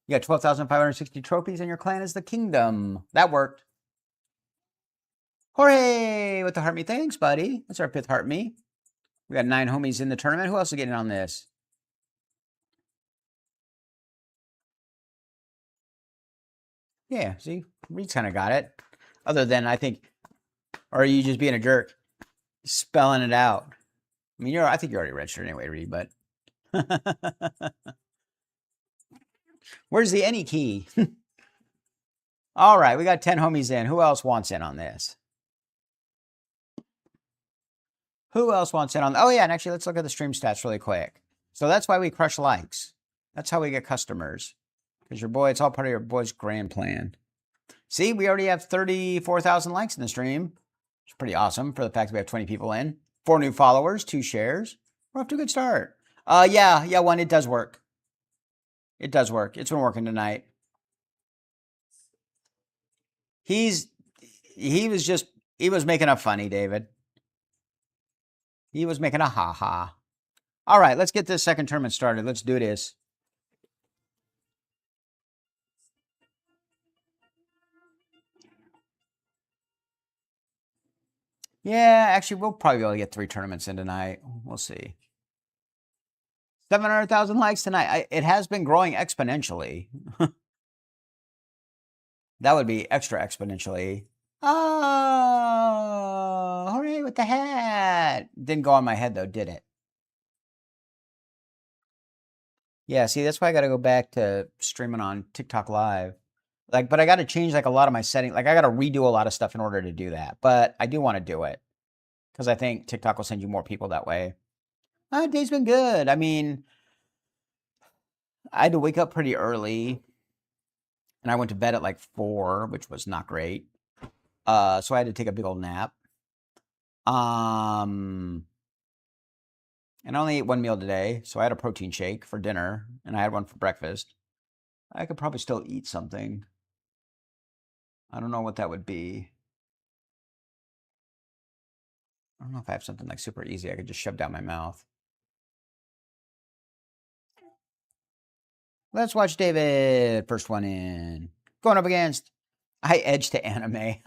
S1: You got 12,560 trophies, and your clan is the Kingdom. That worked. Jorge with the heart me. Thanks, buddy. That's our 5th heart me. We got 9 homies in the tournament. Who else is getting on this? Yeah, see? Reed's kind of got it. Other than, I think... Or are you just being a jerk? Spelling it out. I mean, I think you're already registered anyway, Reed, but... Where's the any key? All right, we got 10 homies in. Who else wants in on this? Who else wants in on... Oh, yeah, and actually, let's look at the stream stats really quick. So that's why we crush likes. That's how we get customers. Because your boy, it's all part of your boy's grand plan. See, we already have 34,000 likes in the stream. It's pretty awesome for the fact that we have 20 people in. 4 new followers, 2 shares. We're off to a good start. Yeah, one, it does work. It does work. It's been working tonight. He was making a funny, David. He was making a ha-ha. All right, let's get this second tournament started. Let's do this. Yeah, actually, we'll probably be able to get 3 tournaments in tonight. We'll see. 700,000 likes tonight. It has been growing exponentially. That would be extra exponentially. Oh, hooray with the hat. Didn't go on my head, though, did it? Yeah, see, that's why I got to go back to streaming on TikTok Live. But I got to change, a lot of my settings. I got to redo a lot of stuff in order to do that. But I do want to do it. Because I think TikTok will send you more people that way. Day's been good. I mean, I had to wake up pretty early. And I went to bed at 4, which was not great. So I had to take a big old nap. And I only ate 1 meal today. So I had a protein shake for dinner. And I had one for breakfast. I could probably still eat something. I don't know what that would be. I don't know if I have something super easy I could just shove down my mouth. Let's watch David. First one in. Going up against... I edge to anime.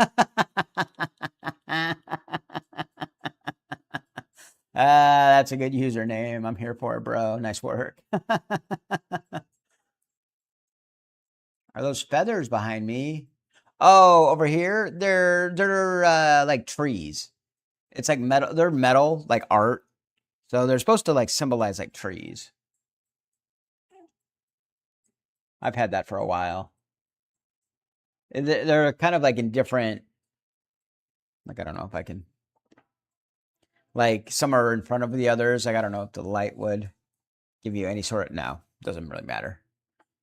S1: That's a good username. I'm here for it, bro. Nice work. Are those feathers behind me? Oh, over here, they're like trees. It's like metal. They're metal, like art. So they're supposed to like symbolize like trees. I've had that for a while. They're kind of like in different. Like I don't know if I can. Like some are in front of the others. Like I don't know if the light would give you any sort of. No, doesn't really matter.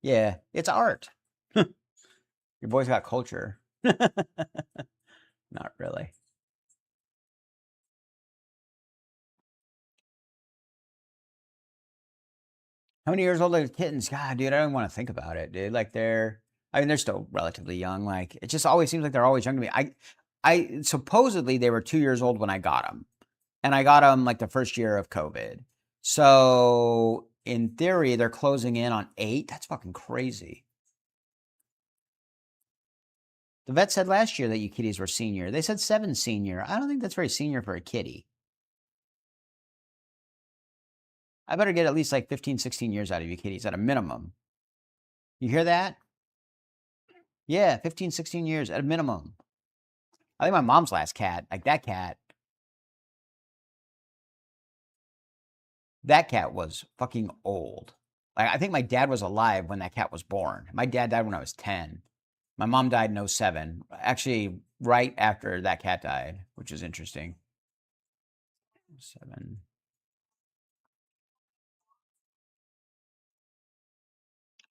S1: Yeah, it's art. Your boy's got culture. Not really. How many years old are the kittens? God, dude, I don't want to think about it, dude. Like I mean, they're still relatively young. Like it just always seems like they're always young to me. I supposedly they were 2 years old when I got them, and I got them like the first year of COVID. So in theory, they're closing in on 8. That's fucking crazy. The vet said last year that you kitties were senior. They said 7 senior. I don't think that's very senior for a kitty. I better get at least like 15, 16 years out of you kitties at a minimum. You hear that? Yeah, 15, 16 years at a minimum. I think my mom's last cat, like that cat was fucking old. Like I think my dad was alive when that cat was born. My dad died when I was 10. My mom died in 07. Actually, right after that cat died, which is interesting. 7.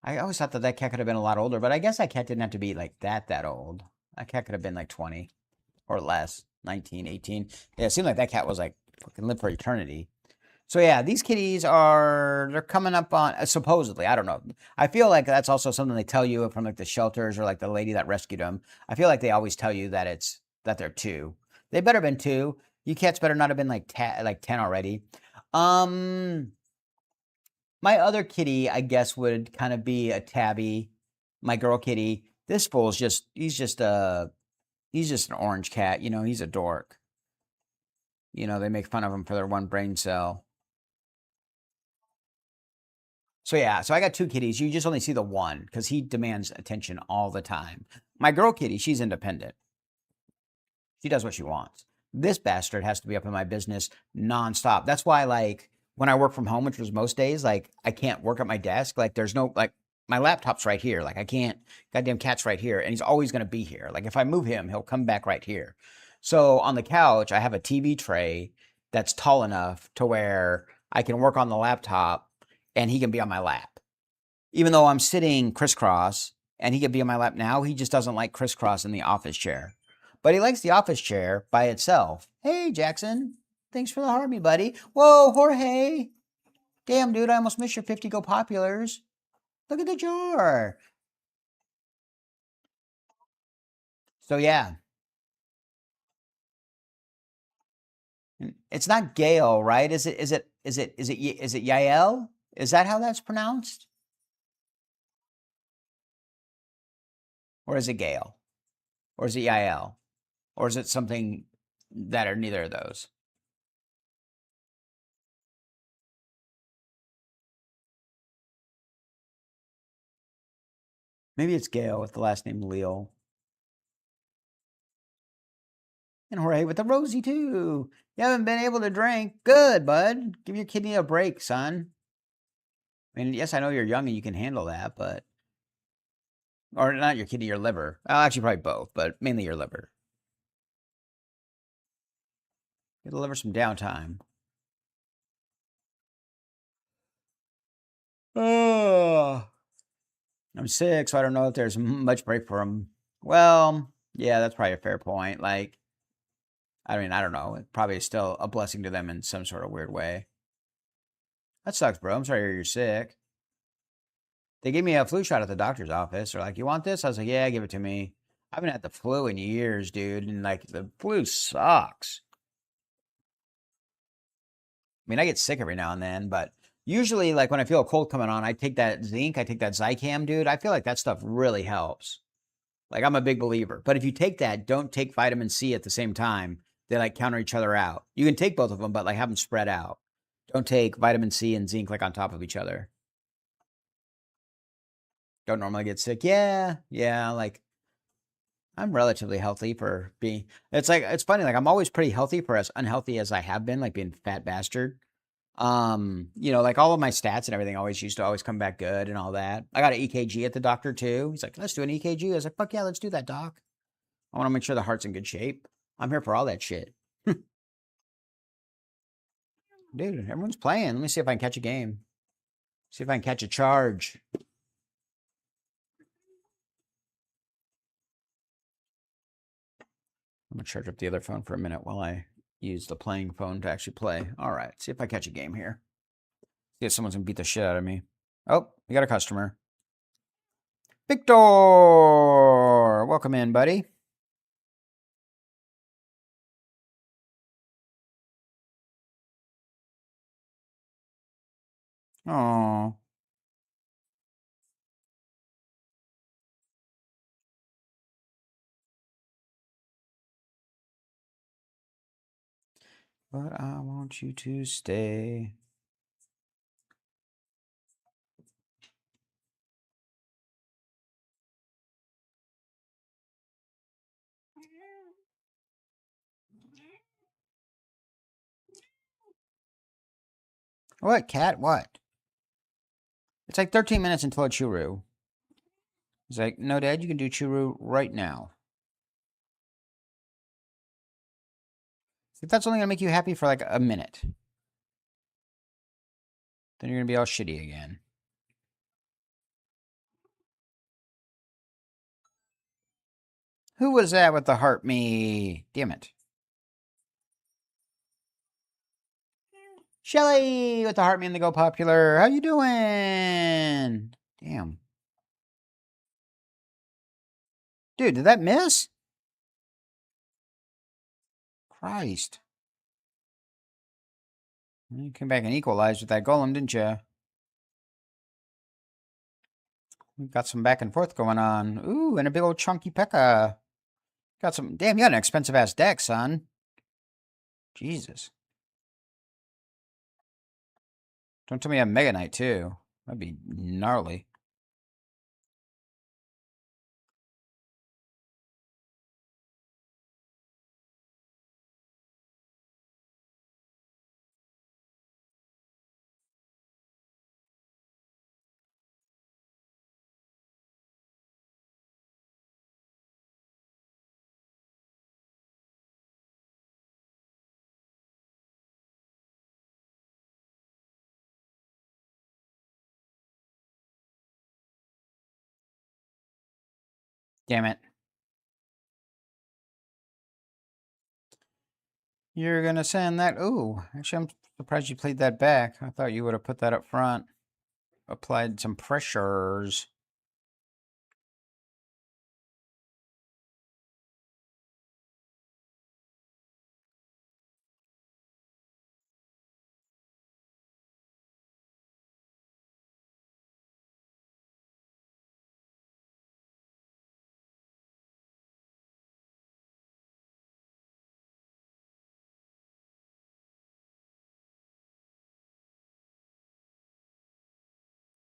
S1: I always thought that cat could have been a lot older, but I guess that cat didn't have to be like that old. That cat could have been like 20 or less, 19, 18. Yeah, it seemed like that cat was like fucking live for eternity. So yeah, these kitties they're coming up on supposedly. I don't know. I feel like that's also something they tell you from like the shelters or like the lady that rescued them. I feel like they always tell you that they're 2. They better have been 2. You cats better not have been like 10 already. My other kitty, I guess, would kind of be a tabby. My girl kitty. This fool's he's just an orange cat. You know, he's a dork. You know, they make fun of him for their one brain cell. So yeah, so I got 2 kitties. You just only see the one because he demands attention all the time. My girl kitty, she's independent. She does what she wants. This bastard has to be up in my business nonstop. That's why, like, when I work from home, which was most days, like, I can't work at my desk. Like, there's no, like, my laptop's right here. Like, I can't, goddamn cat's right here. And he's always going to be here. Like, if I move him, he'll come back right here. So on the couch, I have a TV tray that's tall enough to where I can work on the laptop and he can be on my lap. Even though I'm sitting crisscross and he can be on my lap now, he just doesn't like crisscross in the office chair. But he likes the office chair by itself. Hey, Jackson. Thanks for the Harvey, buddy. Whoa, Jorge. Damn, dude, I almost missed your 50 Go Populars. Look at the jar. So, yeah. It's not Gail, right? Is it Yael? Is that how that's pronounced? Or is it Gail? Or is it Yael? Or is it something that are neither of those? Maybe it's Gail with the last name Leal. And Jorge with the Rosie, too. You haven't been able to drink. Good, bud. Give your kidney a break, son. I mean, yes, I know you're young and you can handle that, but. Or not your kidney, your liver. Actually, probably both, but mainly your liver. Give the liver some downtime. Oh. I'm sick, so I don't know if there's much break for him. Well, yeah, that's probably a fair point. Like, I mean, I don't know. It probably is still a blessing to them in some sort of weird way. That sucks, bro. I'm sorry you're sick. They gave me a flu shot at the doctor's office. They're like, "You want this?" I was like, "Yeah, give it to me." I haven't had the flu in years, dude, and like the flu sucks. I mean, I get sick every now and then, but usually, like when I feel a cold coming on, I take that zinc, I take that Zicam, dude. I feel like that stuff really helps. Like I'm a big believer. But if you take that, don't take vitamin C at the same time They like counter each other out. You can take both of them, but like have them spread out. Don't take vitamin C and zinc like on top of each other. Don't normally get sick. Yeah, like I'm relatively healthy for being. It's like it's funny. Like I'm always pretty healthy for as unhealthy as I have been, like being a fat bastard. Like all of my stats and everything always used to always come back good and all that. I got an EKG at the doctor too. He's like, let's do an EKG. I was like, fuck yeah, let's do that, doc. I want to make sure the heart's in good shape. I'm here for all that shit. Dude, everyone's playing. Let me see if I can catch a game. See if I can catch a charge. I'm going to charge up the other phone for a minute while I use the playing phone to actually play. All right, see if I catch a game here. See if someone's going to beat the shit out of me. Oh, we got a customer. Victor! Welcome in, buddy. Oh. But I want you to stay. What, cat? What? It's like 13 minutes until a churu. He's like, no, Dad, you can do churu right now. If that's only going to make you happy for like a minute, then you're going to be all shitty again. Who was that with the heart me? Damn it. Shelly with the heart me and the go popular. How you doing? Damn. Dude, did that miss? Christ. You came back and equalized with that golem, didn't you? We got some back and forth going on. Ooh, and a big old chunky P.E.K.K.A. Got some. Damn, you got an expensive ass deck, son. Jesus. Don't tell me you have Mega Knight, too. That'd be gnarly. Damn it. You're gonna send that. Ooh, actually, I'm surprised you played that back. I thought you would have put that up front. Applied some pressures.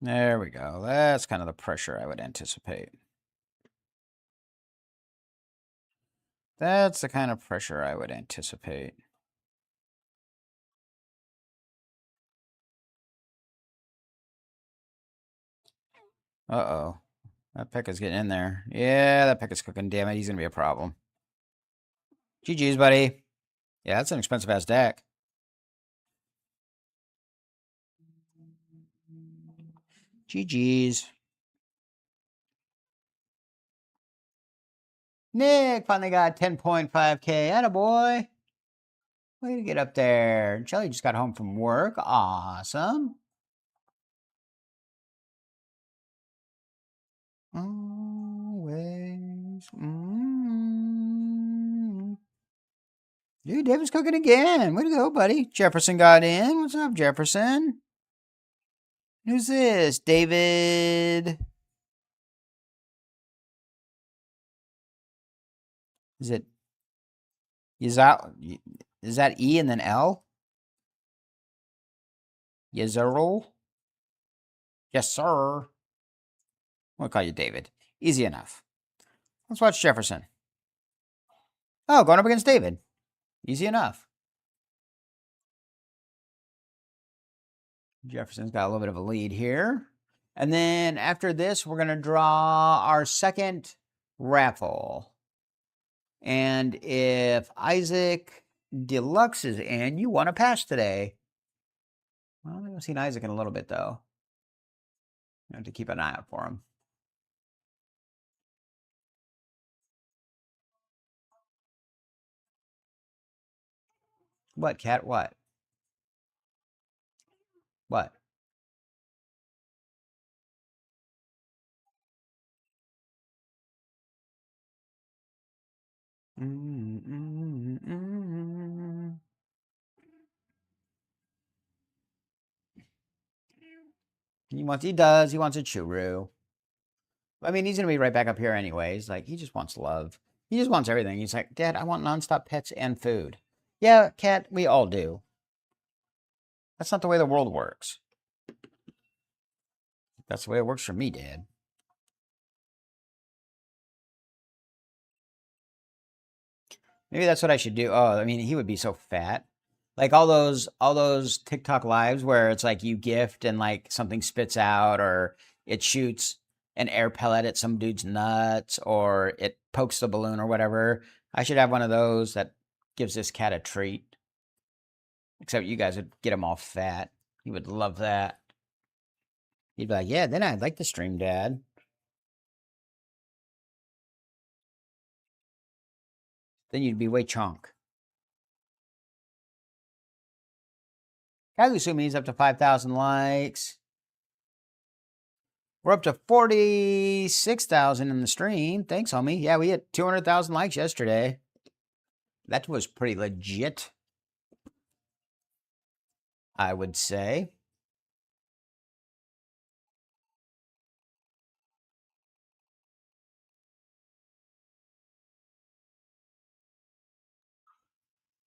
S1: There we go. That's kind of the pressure I would anticipate. That's the kind of pressure I would anticipate. Uh-oh. That P.E.K.K.A.'s getting in there. Yeah, that P.E.K.K.A.'s cooking. Damn it, he's going to be a problem. GG's, buddy. Yeah, that's an expensive-ass deck. GG's. Nick finally got 10.5K. Attaboy. Way to get up there. Shelly just got home from work. Awesome. Always. Dude, David's cooking again. Way to go, buddy. Jefferson got in. What's up, Jefferson? Who's this? David. Is it Is that E and then L? Yezerl? Yes, sir. We'll call you David. Easy enough. Let's watch Jefferson. Oh, going up against David. Easy enough. Jefferson's got a little bit of a lead here. And then after this, we're going to draw our second raffle. And if Isaac Deluxe is in, you want to pass today. Well, I haven't seen Isaac in a little bit, though. I have to keep an eye out for him. What, Cat? What? What? He does. He wants a churu. I mean, he's going to be right back up here anyways. Like, he just wants love. He just wants everything. He's like, Dad, I want nonstop pets and food. Yeah, Cat, we all do. That's not the way the world works. That's the way it works for me, Dad. Maybe that's what I should do. Oh, I mean, he would be so fat. Like all those TikTok lives where it's like you gift and like something spits out or it shoots an air pellet at some dude's nuts or it pokes the balloon or whatever. I should have one of those that gives this cat a treat. Except you guys would get him all fat. He would love that. He'd be like, yeah, then I'd like to stream, Dad. Then you'd be way chonk. Kagusumi's up to 5,000 likes. We're up to 46,000 in the stream. Thanks, homie. Yeah, we hit 200,000 likes yesterday. That was pretty legit, I would say.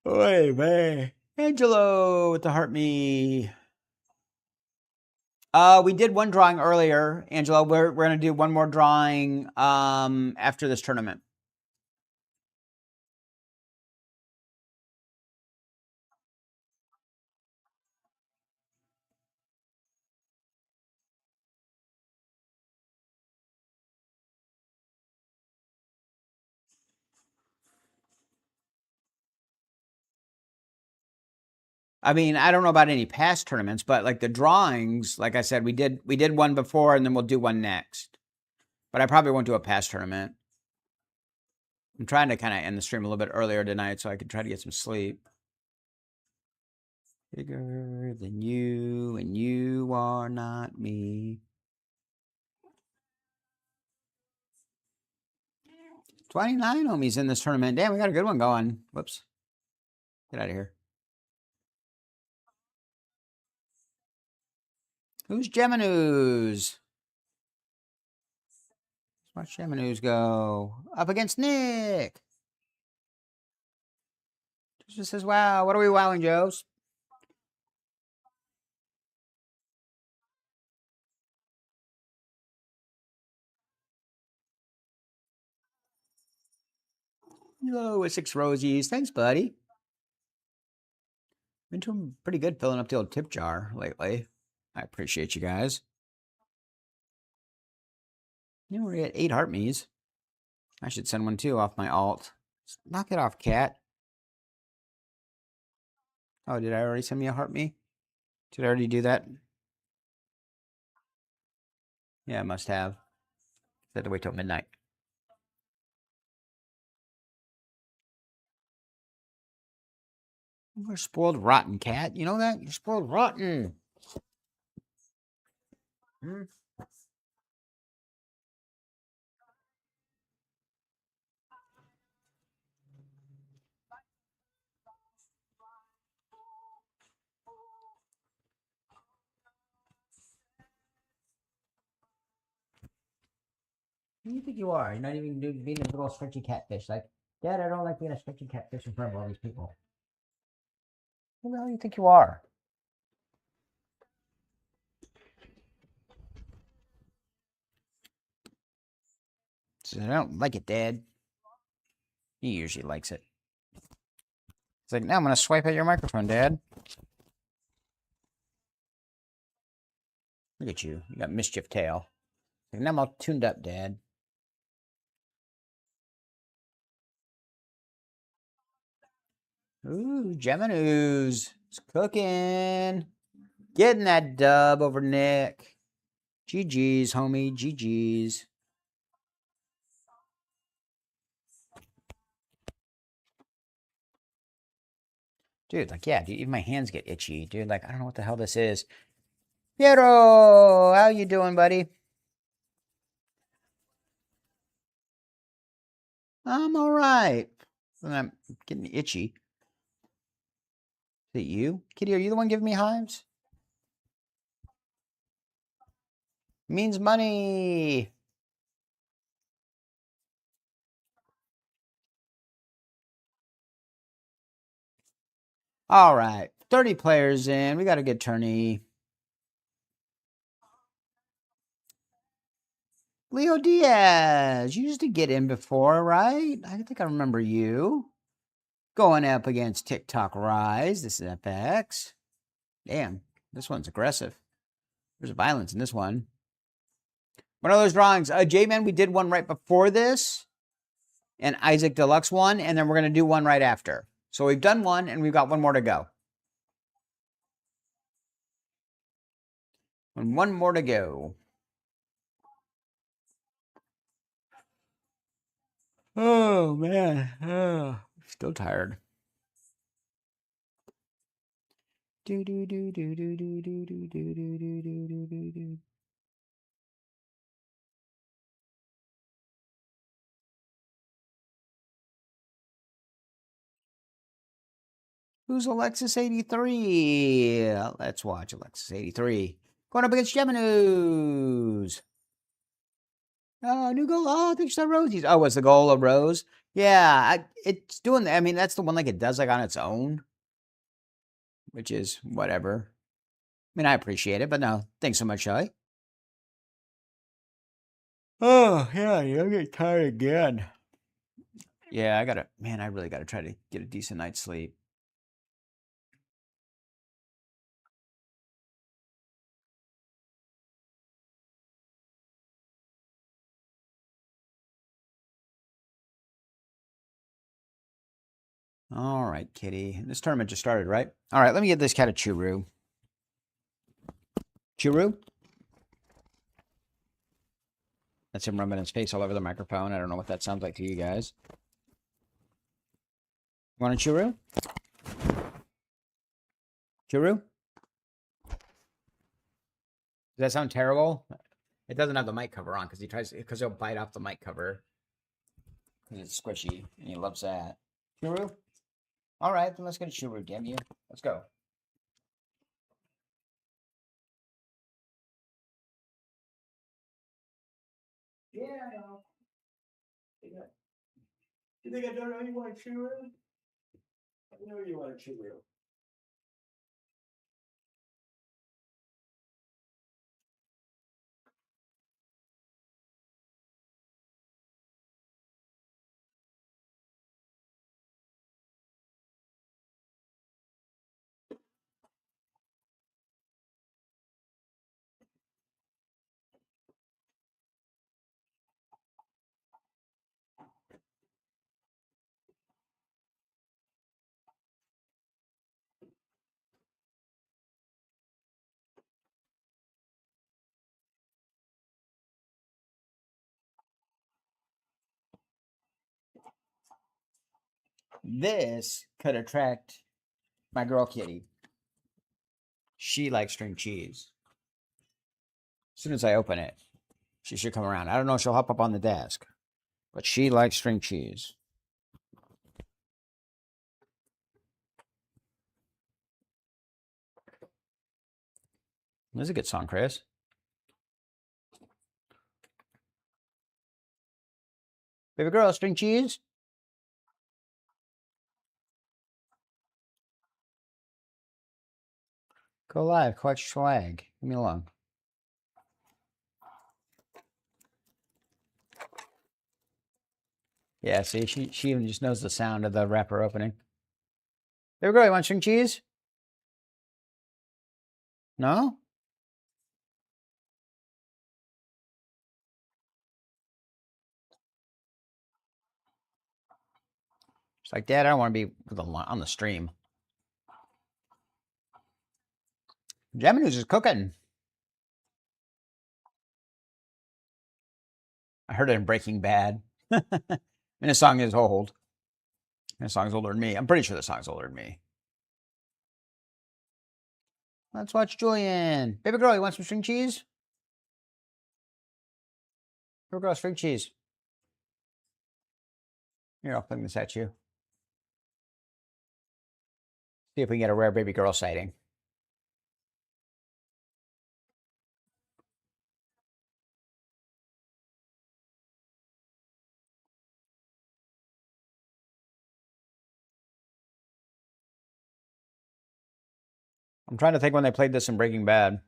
S1: Oy vey. Angelo with the heart me. We did one drawing earlier, Angelo. We're gonna do one more drawing after this tournament. I mean, I don't know about any past tournaments, but like the drawings, like I said, we did one before and then we'll do one next. But I probably won't do a past tournament. I'm trying to kind of end the stream a little bit earlier tonight so I can try to get some sleep. Bigger than you, and you are not me. 29 homies in this tournament. Damn, we got a good one going. Whoops. Get out of here. Who's Geminoos? Let's watch Geminoos go. Up against Nick. Just says, wow. What are we wowing, Joes? Hello, with 6 rosies. Thanks, buddy. Been doing pretty good filling up the old tip jar lately. I appreciate you guys. We're at 8 heart me's. I should send one too off my alt. Knock it off, cat. Oh, did I already send me a heart me? Did I already do that? Yeah, I must have. I had to wait till midnight. You're spoiled rotten, cat. You know that? You're spoiled rotten. Hmm? Who do you think you are? You're not even being a little stretchy catfish. Like, Dad, I don't like being a stretching catfish in front of all these people. Who the hell do you think you are? Says, I don't like it, Dad. He usually likes it. It's like, now I'm going to swipe at your microphone, Dad. Look at you. You got mischief tail. Like, now I'm all tuned up, Dad. Ooh, Geminoos. It's cooking. Getting that dub over Nick. GG's, homie. GG's. Dude, like, yeah, dude, even my hands get itchy. Dude, like, I don't know what the hell this is. Piero, how you doing, buddy? I'm all right. I'm getting itchy. Is it you? Kitty, are you the one giving me hives? Means money. All right. 30 players in. We got a good tourney. Leo Diaz. You used to get in before, right? I think I remember you. Going up against TikTok Rise. This is FX. Damn. This one's aggressive. There's violence in this one. One of those drawings. J-Man, we did one right before this. And Isaac Deluxe one. And then we're going to do one right after. So we've done one and we've got one more to go. And one more to go. Oh, man. Oh, still tired. Do do do do do do do do do do do do do do. Who's Alexis 83? Let's watch Alexis 83. Going up against Geminoos. Oh, new goal. Oh, thanks to Rosies. Oh, was the goal of Rose? Yeah, it's doing. I mean, that's the one like it does like on its own, which is whatever. I mean, I appreciate it, but no, thanks so much, Shelly. Oh yeah, you'll get tired again. Yeah, I really gotta try to get a decent night's sleep. All right, kitty. This tournament just started, right? All right, let me get this cat a churu. Churu? That's him rubbing his face all over the microphone. I don't know what that sounds like to you guys. Want a churu? Churu? Does that sound terrible? It doesn't have the mic cover on because he'll bite off the mic cover. Because it's squishy and he loves that. Churu? All right, then let's get a churu, damn you. Let's go. Yeah, I know. You think I don't know you want a churu? I know you want a churu. This could attract my girl Kitty. She likes string cheese. As soon as I open it, she should come around. I don't know if she'll hop up on the desk, but she likes string cheese. That's a good song, Chris. Baby girl, string cheese? Go live, collect swag. Leave me alone. Yeah, see, she even just knows the sound of the wrapper opening. There we go. You want string cheese? No? It's like, Dad, I don't want to be on the stream. Gemini's is cooking. I heard it in Breaking Bad. And the song is old. And the song's older than me. I'm pretty sure the song's older than me. Let's watch Julian. Baby girl, you want some string cheese? Baby girl, string cheese. Here, I'll fling this at you. See if we can get a rare baby girl sighting. I'm trying to think when they played this in Breaking Bad.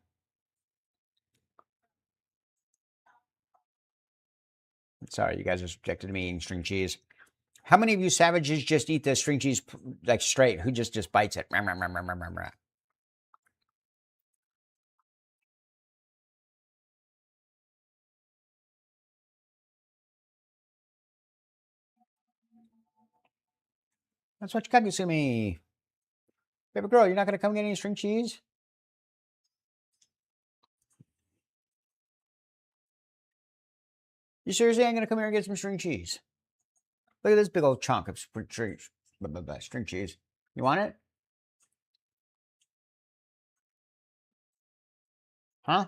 S1: Sorry, you guys are subjected to me eating string cheese. How many of you savages just eat the string cheese like straight? Who just bites it? That's what you got to me. Baby girl, you're not going to come get any string cheese? You seriously ain't going to come here and get some string cheese? Look at this big old chunk of string cheese. You want it? Huh?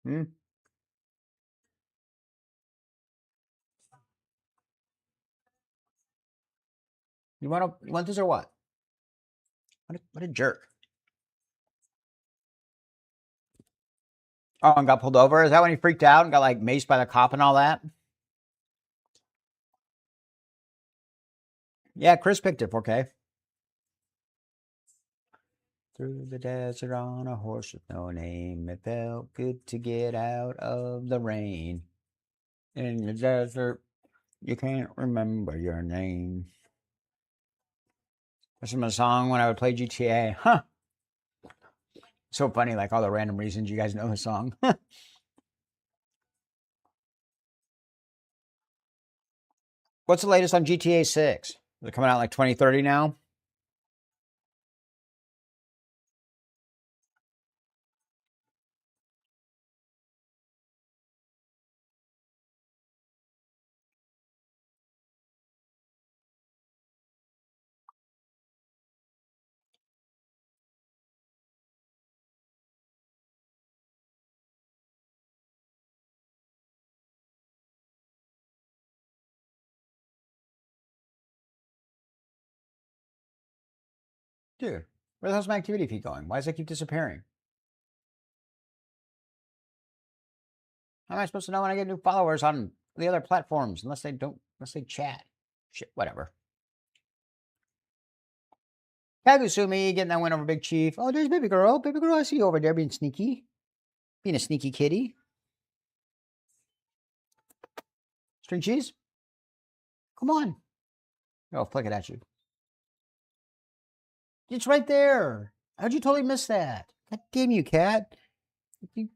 S1: Hmm? You want this or what? What a jerk. Oh, and got pulled over? Is that when he freaked out and got like maced by the cop and all that? Yeah, Chris picked it, 4K. Through the desert on a horse with no name. It felt good to get out of the rain. In the desert, you can't remember your name. This is my song when I would play GTA. Huh. So funny, like all the random reasons you guys know the song. What's the latest on GTA 6? Is it coming out like 2030 now? Dude, where the hell's my activity feed going? Why does it keep disappearing? How am I supposed to know when I get new followers on the other platforms unless they chat? Shit, whatever. Kagusumi getting that win over Big Chief. Oh, there's baby girl. Baby girl, I see you over there being sneaky. Being a sneaky kitty. String cheese? Come on. Oh, flick it at you. It's right there. How'd you totally miss that? God damn you, cat. You're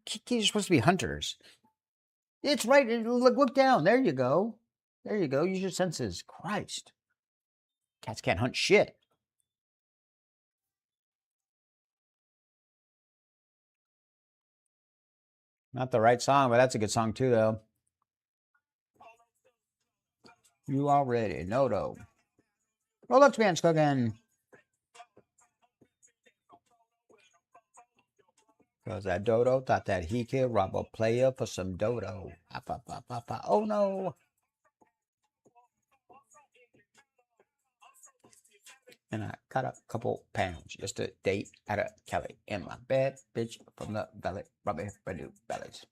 S1: supposed to be hunters. It's right. Look down. There you go. There you go. Use your senses. Christ. Cats can't hunt shit. Not the right song, but that's a good song too, though. You already know, though. Roll up to man's cooking. Cause that dodo thought that he could rob a player for some dodo. Oh no. And I got a couple pounds just a date at a Kelly in my bed, bitch from the valley, Robbie Badu bellies.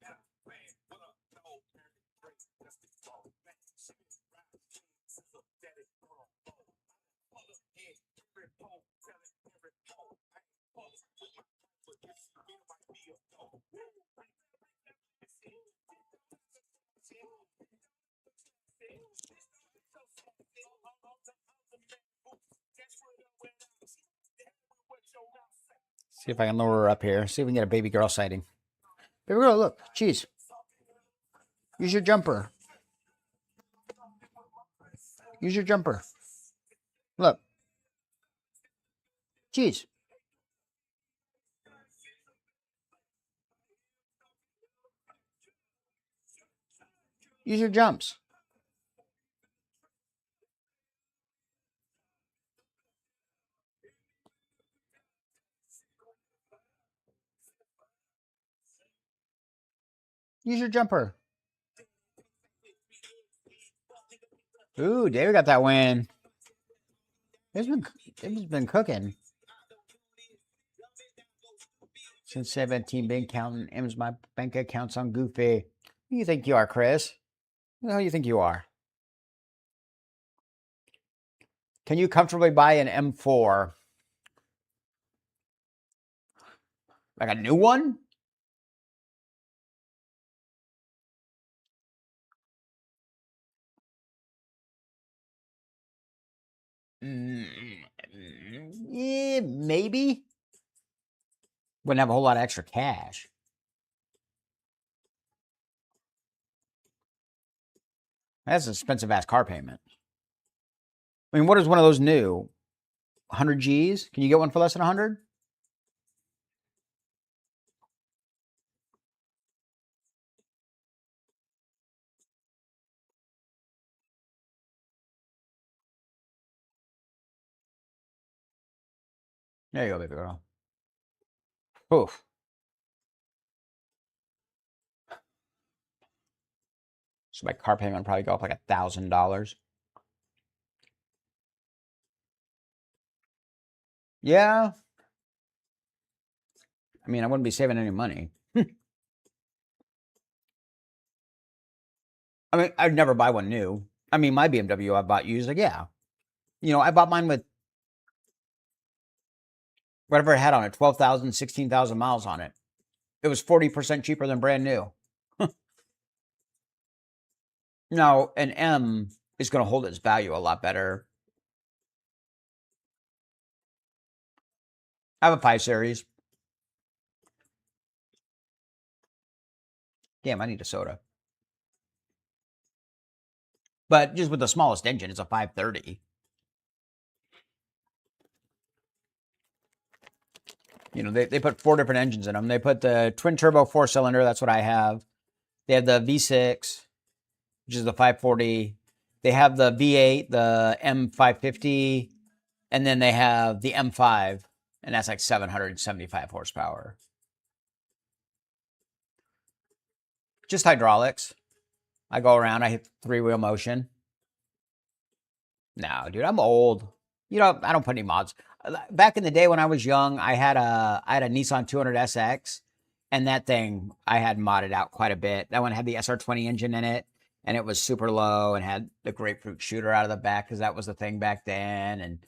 S1: See if I can lower her up here. See if we can get a baby girl sighting. Baby girl, look. Cheese. Use your jumper. Use your jumper. Look. Cheese. Use your jumps. Use your jumper. Ooh, David got that win. It's been cooking. Since 17, been counting. M's my bank account's on Goofy. Who you think you are, Chris? Who the hell you think you are? Can you comfortably buy an M4? Like a new one? Yeah, maybe. Wouldn't have a whole lot of extra cash. That's an expensive ass car payment. I mean, what is one of those new? 100 G's? Can you get one for less than 100? There you go, baby girl. Oof. So my car payment would probably go up like $1,000. Yeah. I mean, I wouldn't be saving any money. I mean, I'd never buy one new. I mean, my BMW I bought used. Like, yeah. You know, I bought mine with whatever it had on it, 12,000, 16,000 miles on it. It was 40% cheaper than brand new. Now, an M is going to hold its value a lot better. I have a 5 Series. Damn, I need a soda. But just with the smallest engine, it's a 530. You know, they put 4 different engines in them. They put the twin turbo 4-cylinder. That's what I have. They have the V6, which is the 540. They have the V8, the M550. And then they have the M5. And that's like 775 horsepower. Just hydraulics. I go around, I hit 3-wheel motion. No, dude, I'm old. You know, I don't put any mods. Back in the day when I was young, I had a Nissan 200SX, and that thing I had modded out quite a bit. That one had the SR20 engine in it, and it was super low and had the grapefruit shooter out of the back because that was the thing back then, and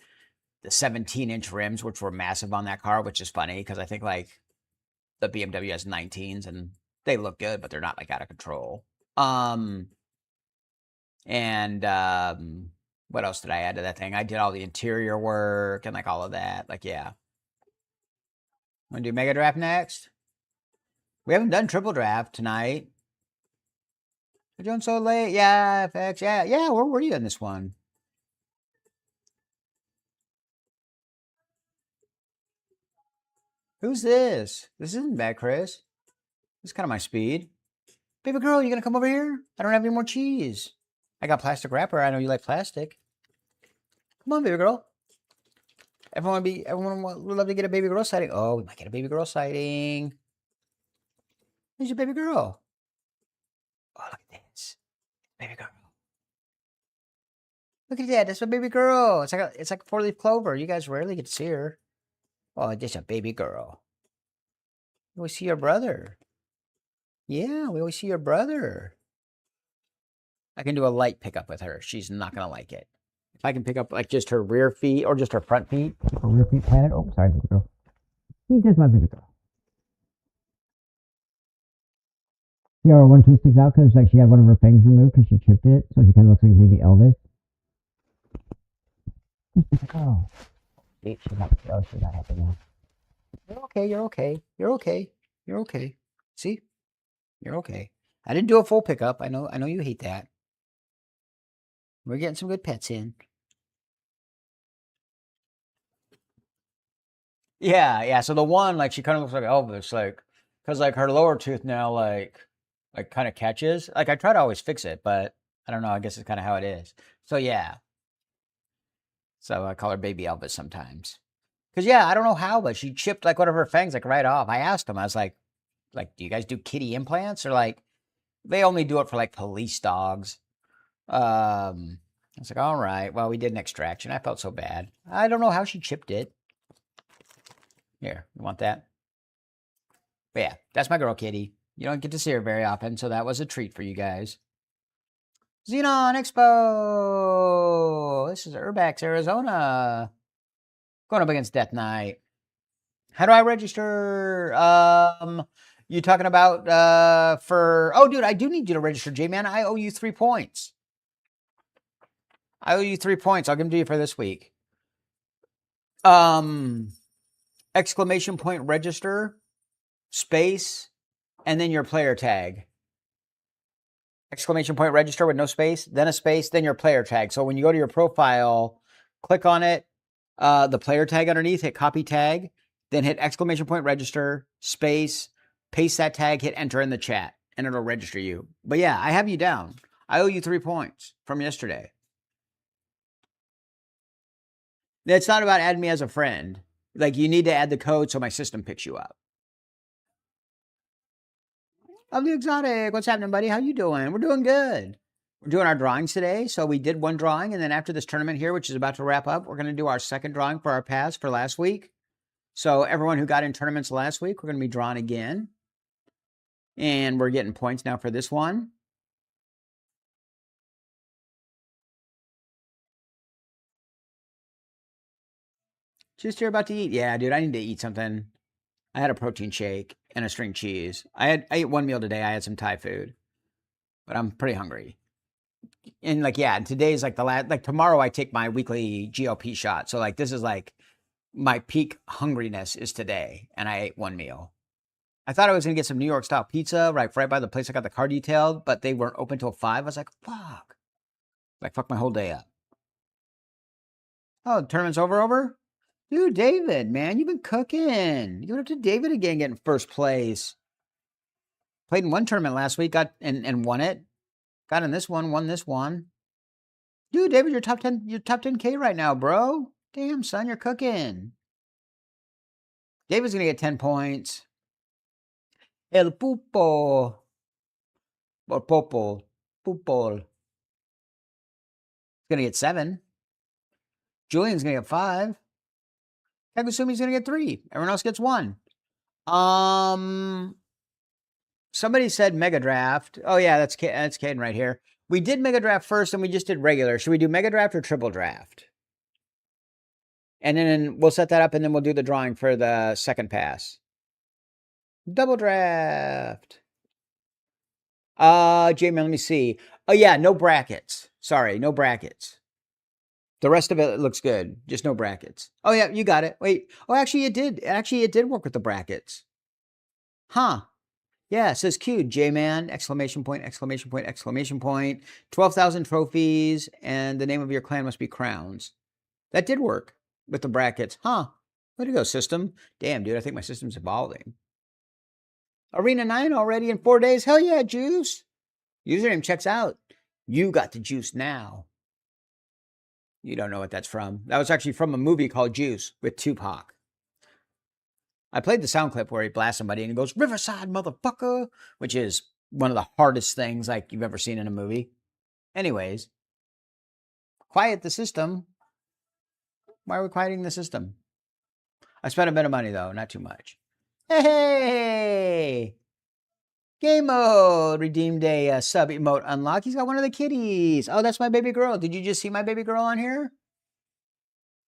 S1: the 17-inch rims, which were massive on that car, which is funny because I think like the BMW has 19s and they look good, but they're not like out of control. And what else did I add to that thing? I did all the interior work and like all of that. Like, yeah. Want to do Mega Draft next? We haven't done Triple Draft tonight. We're doing so late. Yeah, FX. Yeah. Where were you in this one? Who's this? This isn't bad, Chris. This is kind of my speed. Baby girl, you gonna come over here? I don't have any more cheese. I got plastic wrapper. I know you like plastic. Come on, baby girl. Everyone would love to get a baby girl sighting. Oh, we might get a baby girl sighting. Who's your baby girl? Oh, look at this. Baby girl. Look at that. That's my baby girl. It's like a 4-leaf clover. You guys rarely get to see her. Oh, just a baby girl. We always see your brother. Yeah, we always see your brother. I can do a light pickup with her. She's not going to like it. If I can pick up like just her rear feet or just her front feet. Her rear feet planted. Oh, sorry, baby girl. She's just my baby girl. See how her one tooth sticks out because like she had one of her fangs removed because she chipped it, so she kind of looks like baby Elvis. Baby girl. She's not happy now. You're okay. You're okay. You're okay. You're okay. See? You're okay. I didn't do a full pickup. I know you hate that. We're getting some good pets in. Yeah, yeah. So the one, like, she kind of looks like Elvis, like, because like her lower tooth now, like kind of catches. Like I try to always fix it, but I don't know. I guess it's kind of how it is. So yeah. So I call her Baby Elvis sometimes. Cause yeah, I don't know how, but she chipped like one of her fangs like right off. I asked him, I was like, do you guys do kitty implants or like they only do it for like police dogs? I was like, all right, well, we did an extraction. I felt so bad. I don't know how she chipped it. Here, you want that? But yeah, that's my girl Kitty. You don't get to see her very often, so that was a treat for you guys. Xenon Expo! This is Urbex, Arizona. Going up against Death Knight. How do I register? You talking about for oh dude, I do need you to register, J-Man. I owe you 3 points. I owe you 3 points. I'll give them to you for this week. Exclamation point register, space, and then your player tag. Exclamation point register with no space, then a space, then your player tag. So when you go to your profile, click on it, the player tag underneath, hit copy tag, then hit exclamation point register, space, paste that tag, hit enter in the chat, and it'll register you. But yeah, I have you down. I owe you 3 points from yesterday. It's not about adding me as a friend. Like you need to add the code so my system picks you up. Of the exotic, what's happening, buddy? How you doing? We're doing good. We're doing our drawings today. So we did one drawing, and then after this tournament here, which is about to wrap up, we're going to do our second drawing for our pass for last week. So everyone who got in tournaments last week, we're going to be drawn again. And we're getting points now for this one. Just you're about to eat. Yeah, dude, I need to eat something. I had a protein shake and a string cheese. I ate one meal today. I had some Thai food, but I'm pretty hungry. And like, yeah, today's like the last, like tomorrow I take my weekly GLP shot. So like, this is like my peak hungriness is today. And I ate one meal. I thought I was going to get some New York style pizza right by the place I got the car detailed, but they weren't open till 5. I was like, fuck. Like, fuck my whole day up. Oh, the tournament's over? Dude, David, man, you've been cooking. You went up to David again, getting first place. Played in one tournament last week, got and won it. Got in this one, won this one. Dude, David, you're top 10K right now, bro. Damn, son, you're cooking. David's gonna get 10 points. El Pupo. Or Popo. Pupol. He's gonna get 7. Julian's gonna get 5. Kagusumi's gonna get 3. Everyone else gets 1. Somebody said Mega Draft. Oh yeah, that's Caden right here. We did Mega Draft first, and we just did regular. Should we do Mega Draft or Triple Draft? And then we'll set that up, and then we'll do the drawing for the second pass. Double Draft. Jamie, let me see. Oh yeah, no brackets. Sorry, no brackets. The rest of it looks good. Just no brackets. Oh yeah, you got it. Wait. Oh, actually it did. Actually, it did work with the brackets. Huh. Yeah, it says queued, J-Man, exclamation point, exclamation point, exclamation point. 12,000 trophies, and the name of your clan must be Crowns. That did work with the brackets. Huh. Way to go, system. Damn, dude, I think my system's evolving. Arena 9 already in 4 days. Hell yeah, Juice. Username checks out. You got the juice now. You don't know what that's from. That was actually from a movie called Juice with Tupac. I played the sound clip where he blasts somebody and he goes, Riverside, motherfucker, which is one of the hardest things like you've ever seen in a movie. Anyways, quiet the system. Why are we quieting the system? I spent a bit of money though, not too much. Hey! Game mode! Redeemed a sub emote unlock. He's got one of the kitties. Oh, that's my baby girl. Did you just see my baby girl on here?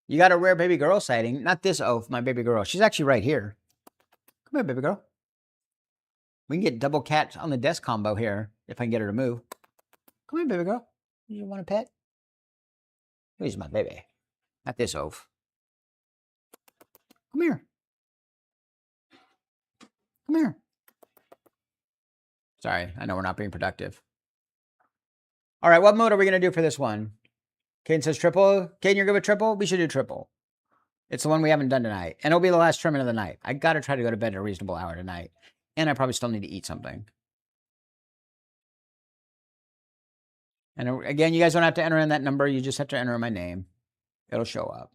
S1: You got a rare baby girl sighting. Not this oaf, my baby girl. She's actually right here. Come here, baby girl. We can get double cat on the desk combo here if I can get her to move. Come here, baby girl. You want a pet? Who's my baby? Not this oaf. Come here. Come here. Sorry, I know we're not being productive. All right, what mode are we going to do for this one? Caden says triple. Caden, you're good with triple? We should do triple. It's the one we haven't done tonight. And it'll be the last tournament of the night. I got to try to go to bed at a reasonable hour tonight. And I probably still need to eat something. And again, you guys don't have to enter in that number. You just have to enter in my name. It'll show up.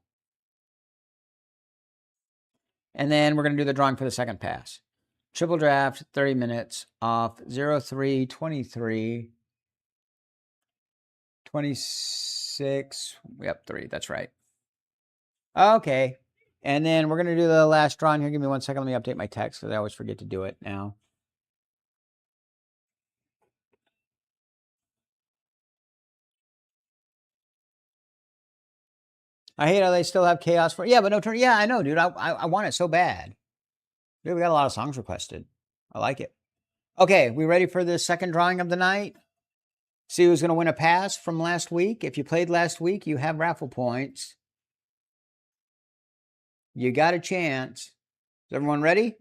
S1: And then we're going to do the drawing for the second pass. Triple draft, 30 minutes off 03, 23, 26. Yep, 3. That's right. Okay. And then we're going to do the last drawing here. Give me 1 second. Let me update my text because I always forget to do it now. I hate how they still have chaos for. Yeah, but no turn. Yeah, I know, dude. I want it so bad. Dude, we got a lot of songs requested. I like it. Okay, we ready for the second drawing of the night? See who's going to win a pass from last week. If you played last week, you have raffle points. You got a chance. Is everyone ready?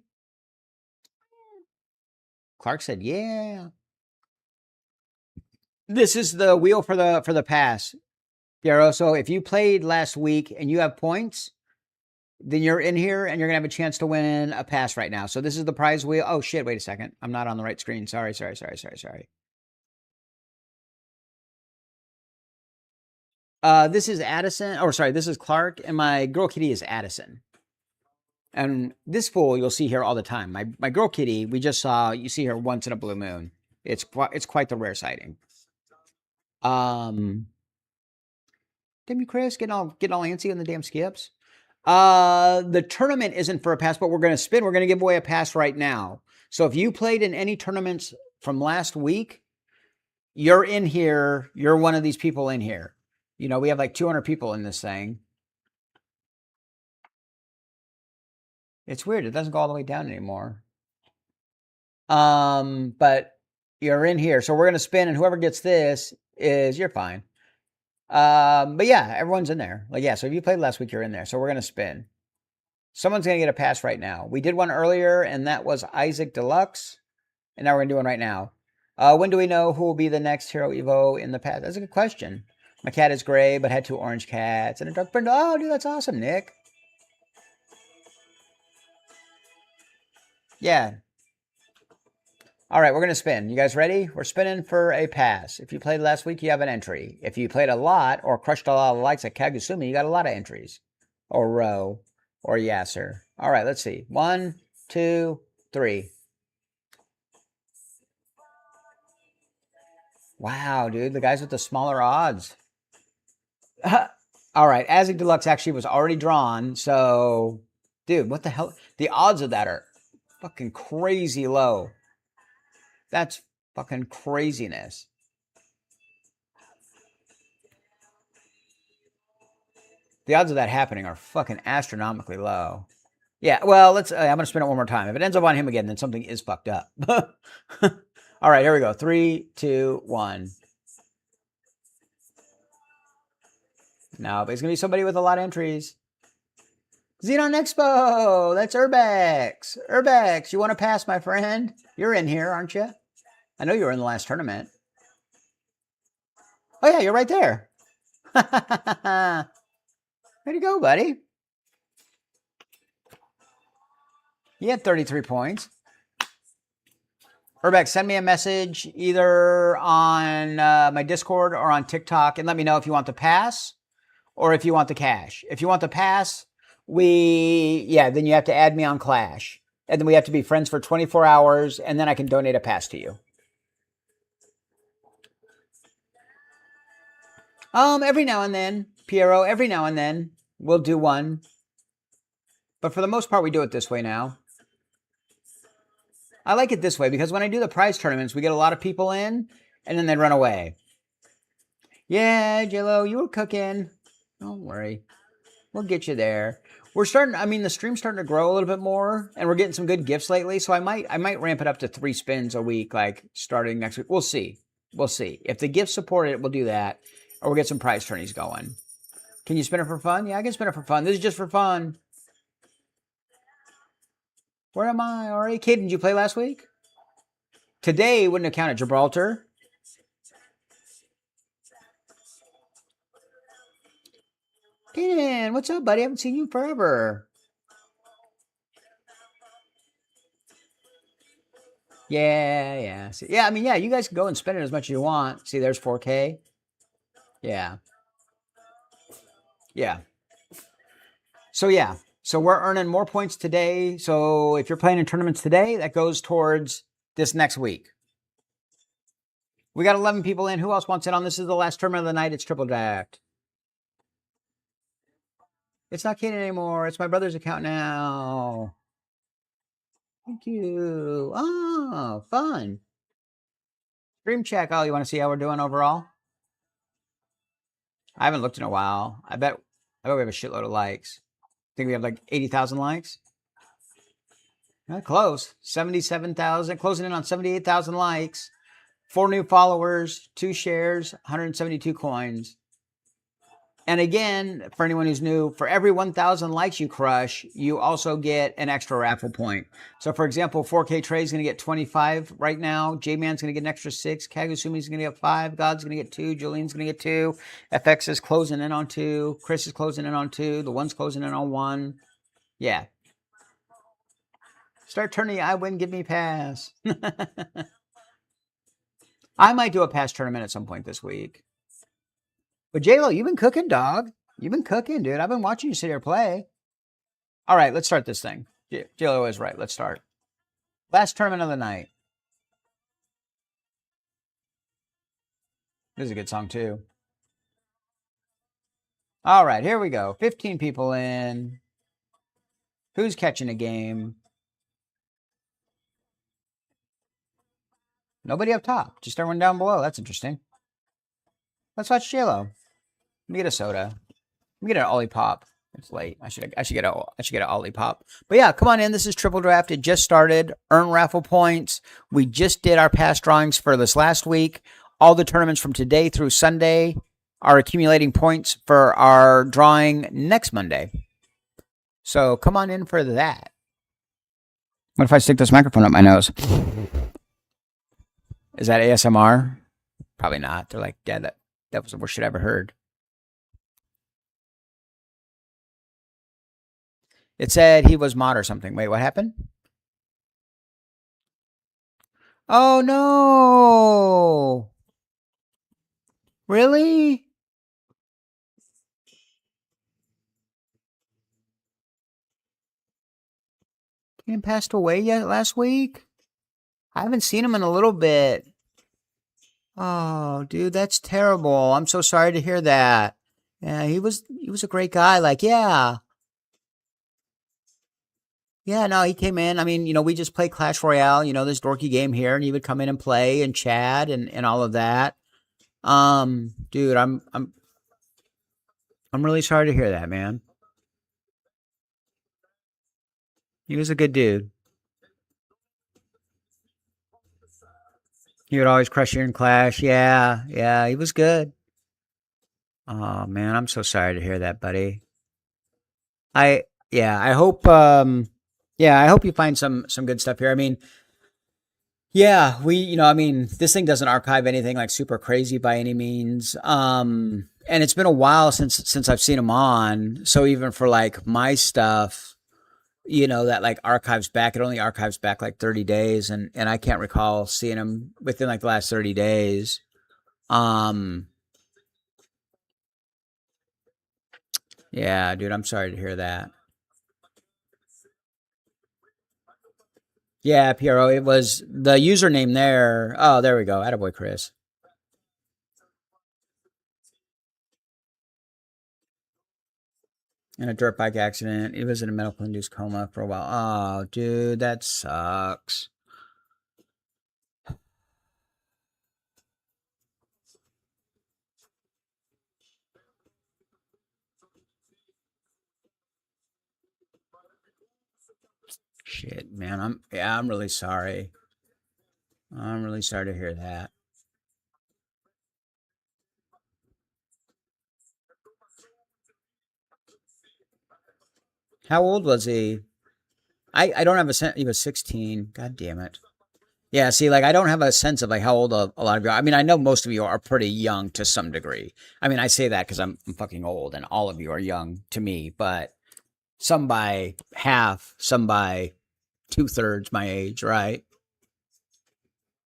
S1: Clark said, yeah. This is the wheel for the pass, Piero. So if you played last week and you have points, then you're in here and you're going to have a chance to win a pass right now. So this is the prize wheel. Oh, shit. Wait a second. I'm not on the right screen. Sorry. This is Addison. Or sorry, this is Clark. And my girl kitty is Addison. And this fool you'll see here all the time. My girl kitty, we just saw, you see her once in a blue moon. It's quite the rare sighting. Damn you, Chris, getting all antsy on the damn skips. The tournament isn't for a pass, but we're going to spin. We're going to give away a pass right now. So if you played in any tournaments from last week, you're in here. You're one of these people in here. You know, we have like 200 people in this thing. It's weird. It doesn't go all the way down anymore. But you're in here. So we're going to spin, and whoever gets this you're fine. But yeah, everyone's in there. Like, yeah, so if you played last week, you're in there. So we're going to spin. Someone's going to get a pass right now. We did one earlier, and that was Isaac Deluxe. And now we're going to do one right now. When do we know who will be the next Hero Evo in the pass? That's a good question. My cat is gray, but had 2 orange cats and a dark brindle. Oh, dude, that's awesome, Nick. Yeah. All right, we're going to spin. You guys ready? We're spinning for a pass. If you played last week, you have an entry. If you played a lot or crushed a lot of likes at Kagusumi, you got a lot of entries. Or Row. Or Yasser. All right, let's see. 1, 2, 3. Wow, dude. The guys with the smaller odds. All right, Isaac Deluxe actually was already drawn. So, dude, what the hell? The odds of that are fucking crazy low. That's fucking craziness. The odds of that happening are fucking astronomically low. Yeah, well, I'm going to spin it one more time. If it ends up on him again, then something is fucked up. All right, here we go. 3, 2, 1. No, but it's going to be somebody with a lot of entries. Xenon Expo! That's Urbex! Urbex, you want to pass, my friend? You're in here, aren't you? I know you were in the last tournament. Oh, yeah, you're right there. Way to go, buddy. You had 33 points. Urbex, send me a message either on my Discord or on TikTok and let me know if you want the pass or if you want the cash. If you want the pass, then you have to add me on Clash. And then we have to be friends for 24 hours, and then I can donate a pass to you. Every now and then, Piero, every now and then, we'll do one. But for the most part, we do it this way now. I like it this way because when I do the prize tournaments, we get a lot of people in, and then they run away. Yeah, Jello, you were cooking. Don't worry. We'll get you there. We're starting, the stream's starting to grow a little bit more, and we're getting some good gifts lately, so I might ramp it up to 3 spins a week, like, starting next week. We'll see. We'll see. If the gifts support it, we'll do that, or we'll get some prize tourneys going. Can you spin it for fun? Yeah, I can spin it for fun. This is just for fun. Where am I? All right, Kate, did you play last week? Today wouldn't have counted. Gibraltar. Dan, what's up, buddy? I haven't seen you forever. Yeah. See, yeah, I mean, yeah, you guys can go and spend it as much as you want. See, there's 4K. Yeah. Yeah. So, yeah. So we're earning more points today. So if you're playing in tournaments today, that goes towards this next week. We got 11 people in. Who else wants in on this? Is the last tournament of the night. It's triple draft. It's not Kate anymore. It's my brother's account now. Thank you. Oh, fun. Stream check. Oh, you want to see how we're doing overall? I haven't looked in a while. I bet we have a shitload of likes. I think we have like 80,000 likes. Close. 77,000. Closing in on 78,000 likes. 4 new followers. 2 shares. 172 coins. And again, for anyone who's new, for every 1,000 likes you crush, you also get an extra raffle point. So, for example, 4K Trey's going to get 25 right now. J-Man's going to get an extra 6. Kagusumi's going to get 5. God's going to get 2. Julian's going to get 2. FX is closing in on 2. Chris is closing in on 2. The one's closing in on 1. Yeah. Start tourney. I win. Give me a pass. I might do a pass tournament at some point this week. But J-Lo, you've been cooking, dog. You've been cooking, dude. I've been watching you sit here play. All right, let's start this thing. J-Lo is right. Let's start. Last tournament of the night. This is a good song, too. All right, here we go. 15 people in. Who's catching a game? Nobody up top. Just everyone down below. That's interesting. Let's watch J-Lo. Let me get a soda. Let me get an Ollie Pop. It's late. I should get an Ollie Pop. But yeah, come on in. This is Triple Draft. It just started. Earn raffle points. We just did our past drawings for this last week. All the tournaments from today through Sunday are accumulating points for our drawing next Monday. So come on in for that. What if I stick this microphone up my nose? Is that ASMR? Probably not. They're like, yeah, that was the worst shit I ever heard. It said he was mod or something. Wait, what happened? Oh no! Really? He passed away yet last week? I haven't seen him in a little bit. Oh, dude, that's terrible. I'm so sorry to hear that. Yeah, he was a great guy. Like, yeah. Yeah, no, he came in. I mean, we just play Clash Royale, this dorky game here, and he would come in and play and chat and all of that. Dude, I'm really sorry to hear that, man. He was a good dude. He would always crush you in Clash. Yeah, he was good. Oh man, I'm so sorry to hear that, buddy. I hope I hope you find some good stuff here. I mean, yeah, I mean, this thing doesn't archive anything like super crazy by any means. And it's been a while since I've seen him on. So even for like my stuff, that like archives back, it only archives back like 30 days and I can't recall seeing him within like the last 30 days. Yeah, dude, I'm sorry to hear that. Yeah, PRO, it was the username there. Oh, there we go. Attaboy, Chris. In a dirt bike accident. He was in a medical induced coma for a while. Oh, dude, that sucks. Shit, man. I'm really sorry. I'm really sorry to hear that. How old was he? I don't have a sense. He was 16. God damn it. Yeah, see, like I don't have a sense of like how old a lot of you are. I mean, I know most of you are pretty young to some degree. I mean, I say that because I'm fucking old, and all of you are young to me. But some by half, some by 2/3 my age, right?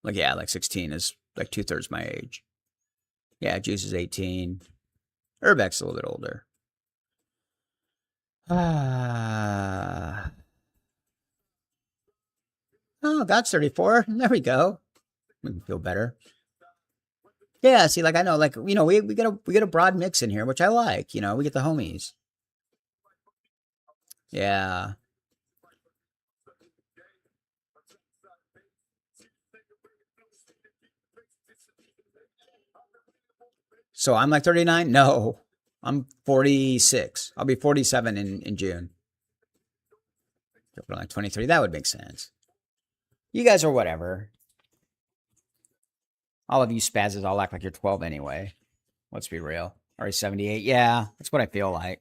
S1: Like yeah, like 16 is like 2/3 my age. Yeah, Juice is 18. Urbex's a little bit older. Ah. Oh, God's 34. There we go. Make me feel better. Yeah, see, like I know, like we get a broad mix in here, which I like. We get the homies. Yeah. So I'm like 39. No, I'm 46. I'll be 47 in June. Like 23. That would make sense. You guys are whatever. All of you spazzes all act like you're 12 anyway. Let's be real. Or 78. Yeah, that's what I feel like.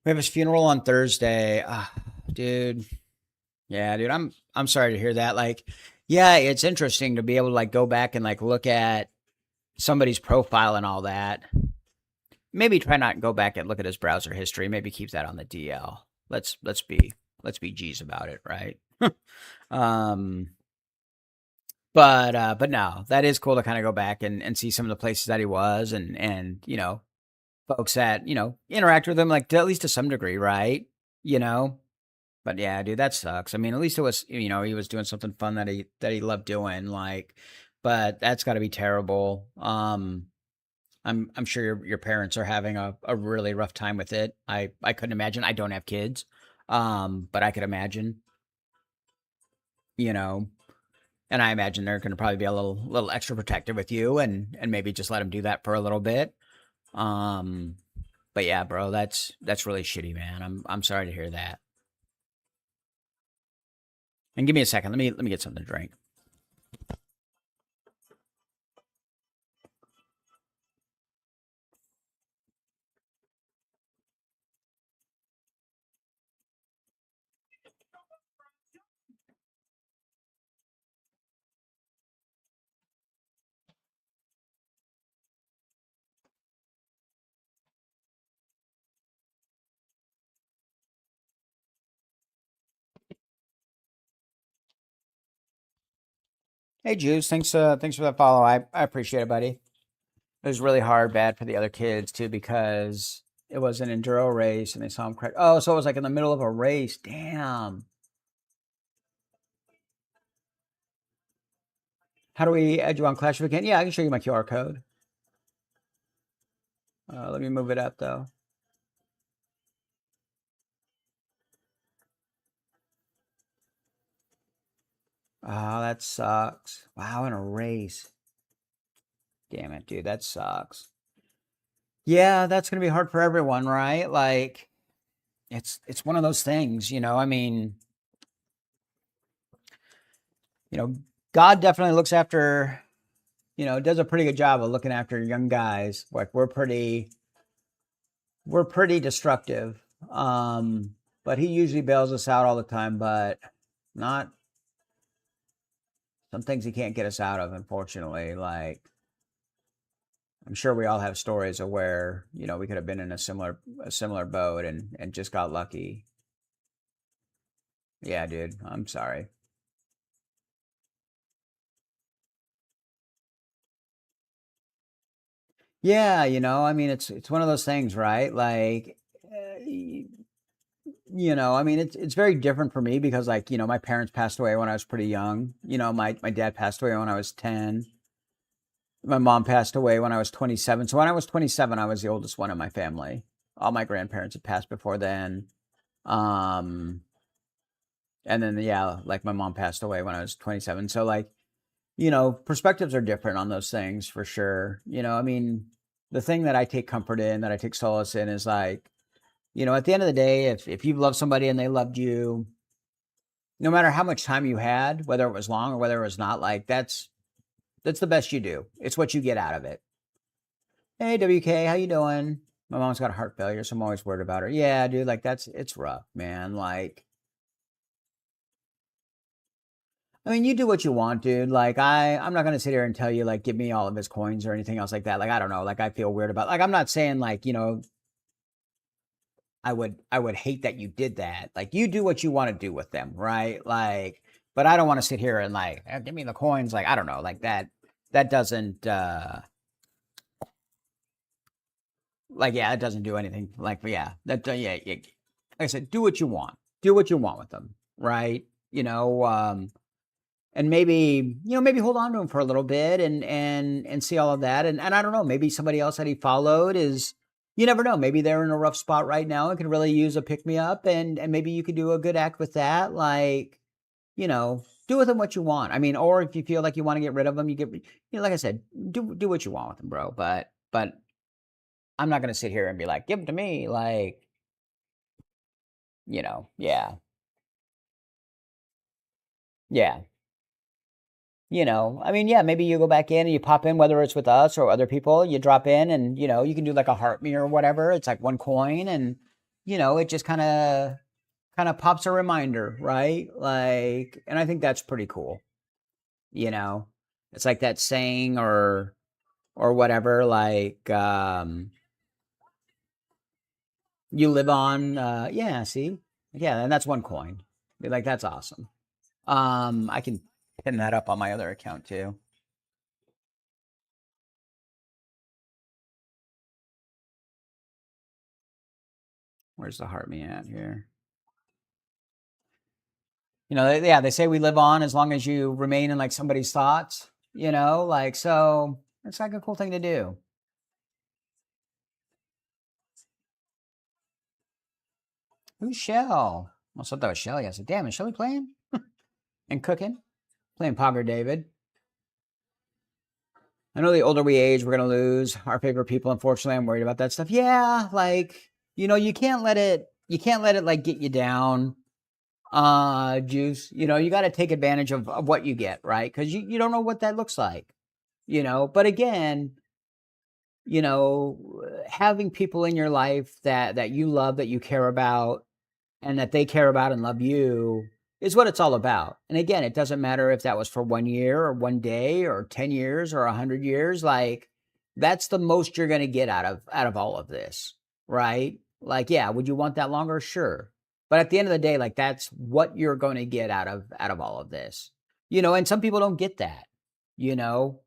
S1: We have his funeral on Thursday. Dude. Yeah, dude. I'm sorry to hear that. Like, yeah, it's interesting to be able to like go back and like look at somebody's profile and all that. Maybe try not go back and look at his browser history. Maybe keep that on the DL. Let's be G's about it, right? um but no, that is cool to kind of go back and see some of the places that he was and folks that, interact with him like to, at least to some degree, right? You know? But yeah, dude, that sucks. I mean, at least it was, he was doing something fun that he loved doing, like, but that's got to be terrible. I'm sure your parents are having a really rough time with it. I couldn't imagine. I don't have kids, but I could imagine, you know, and I imagine they're going to probably be a little extra protective with you, and maybe just let them do that for a little bit. Um, but yeah, bro, that's really shitty, man. I'm sorry to hear that. And give me a second. Let me get something to drink. Hey, Juice, thanks for that follow. I appreciate it, buddy. It was really hard, bad for the other kids too because it was an enduro race and they saw him crash. Oh, so it was like in the middle of a race. Damn. How do we add you on Clash if we can? Yeah, I can show you my QR code. Let me move it up though. Oh, that sucks. Wow, in a race. Damn it, dude, that sucks. Yeah, that's gonna be hard for everyone, right? Like, it's one of those things, I mean, you know, God definitely looks after, does a pretty good job of looking after young guys. Like we're pretty destructive. But he usually bails us out all the time, but not some things he can't get us out of, unfortunately. Like I'm sure we all have stories of where, we could have been in a similar boat and just got lucky. Yeah, dude, I'm sorry. Yeah, I mean it's one of those things, right? Like I mean it's very different for me because like, my parents passed away when I was pretty young. My dad passed away when I was 10. My mom passed away when I was 27. So when I was 27, I was the oldest one in my family. All my grandparents had passed before then. Um, and then yeah, like my mom passed away when I was 27. So like, perspectives are different on those things for sure. I mean, the thing that I take comfort in, that I take solace in is like, at the end of the day, if you've loved somebody and they loved you, no matter how much time you had, whether it was long or whether it was not, like that's the best you do. It's what you get out of it. Hey WK, how you doing? My mom's got heart failure, so I'm always worried about her. Yeah, dude, like it's rough, man. Like, I mean, you do what you want, dude. Like I'm not gonna sit here and tell you like give me all of his coins or anything else like that. Like I don't know. Like I feel weird about. Like I'm not saying like I would hate that you did that. Like you do what you want to do with them, right? Like, but I don't want to sit here and like give me the coins. Like I don't know. Like that doesn't like yeah, it doesn't do anything. Like yeah, that yeah. Like I said, do what you want. Do what you want with them, right? And maybe maybe hold on to him for a little bit and see all of that and I don't know, maybe somebody else that he followed is, you never know, maybe they're in a rough spot right now and could really use a pick me up and maybe you could do a good act with that, like, do with them what you want. I mean, or if you feel like you want to get rid of them, like I said, do what you want with them, bro. But I'm not gonna sit here and be like, give them to me, like, yeah, yeah. I mean, yeah, maybe you go back in and you pop in, whether it's with us or other people, you drop in and, you can do like a heart me or whatever. It's like one coin and, it just kind of pops a reminder, right? Like, and I think that's pretty cool. You know, it's like that saying or whatever, like, you live on, yeah, see? Yeah. And that's one coin. Be like, that's awesome. I can pin that up on my other account too. Where's the heart me at here? Yeah, they say we live on as long as you remain in like somebody's thoughts, like, so it's like a cool thing to do. Who's Shell? I thought that was Shelly. I said, damn, is Shelly playing and cooking? Playing Pogger David. I know the older we age, we're going to lose our favorite people. Unfortunately, I'm worried about that stuff. Yeah, like, you can't let it like get you down, juice. You got to take advantage of what you get, right? Because you don't know what that looks like, but again, having people in your life that you love, that you care about, and that they care about and love you is what it's all about. And again, it doesn't matter if that was for 1 year or 1 day or 10 years or 100 years. Like that's the most you're going to get out of all of this, right? Like, yeah, would you want that longer? Sure. But at the end of the day, like that's what you're going to get out of all of this. And some people don't get that, you know.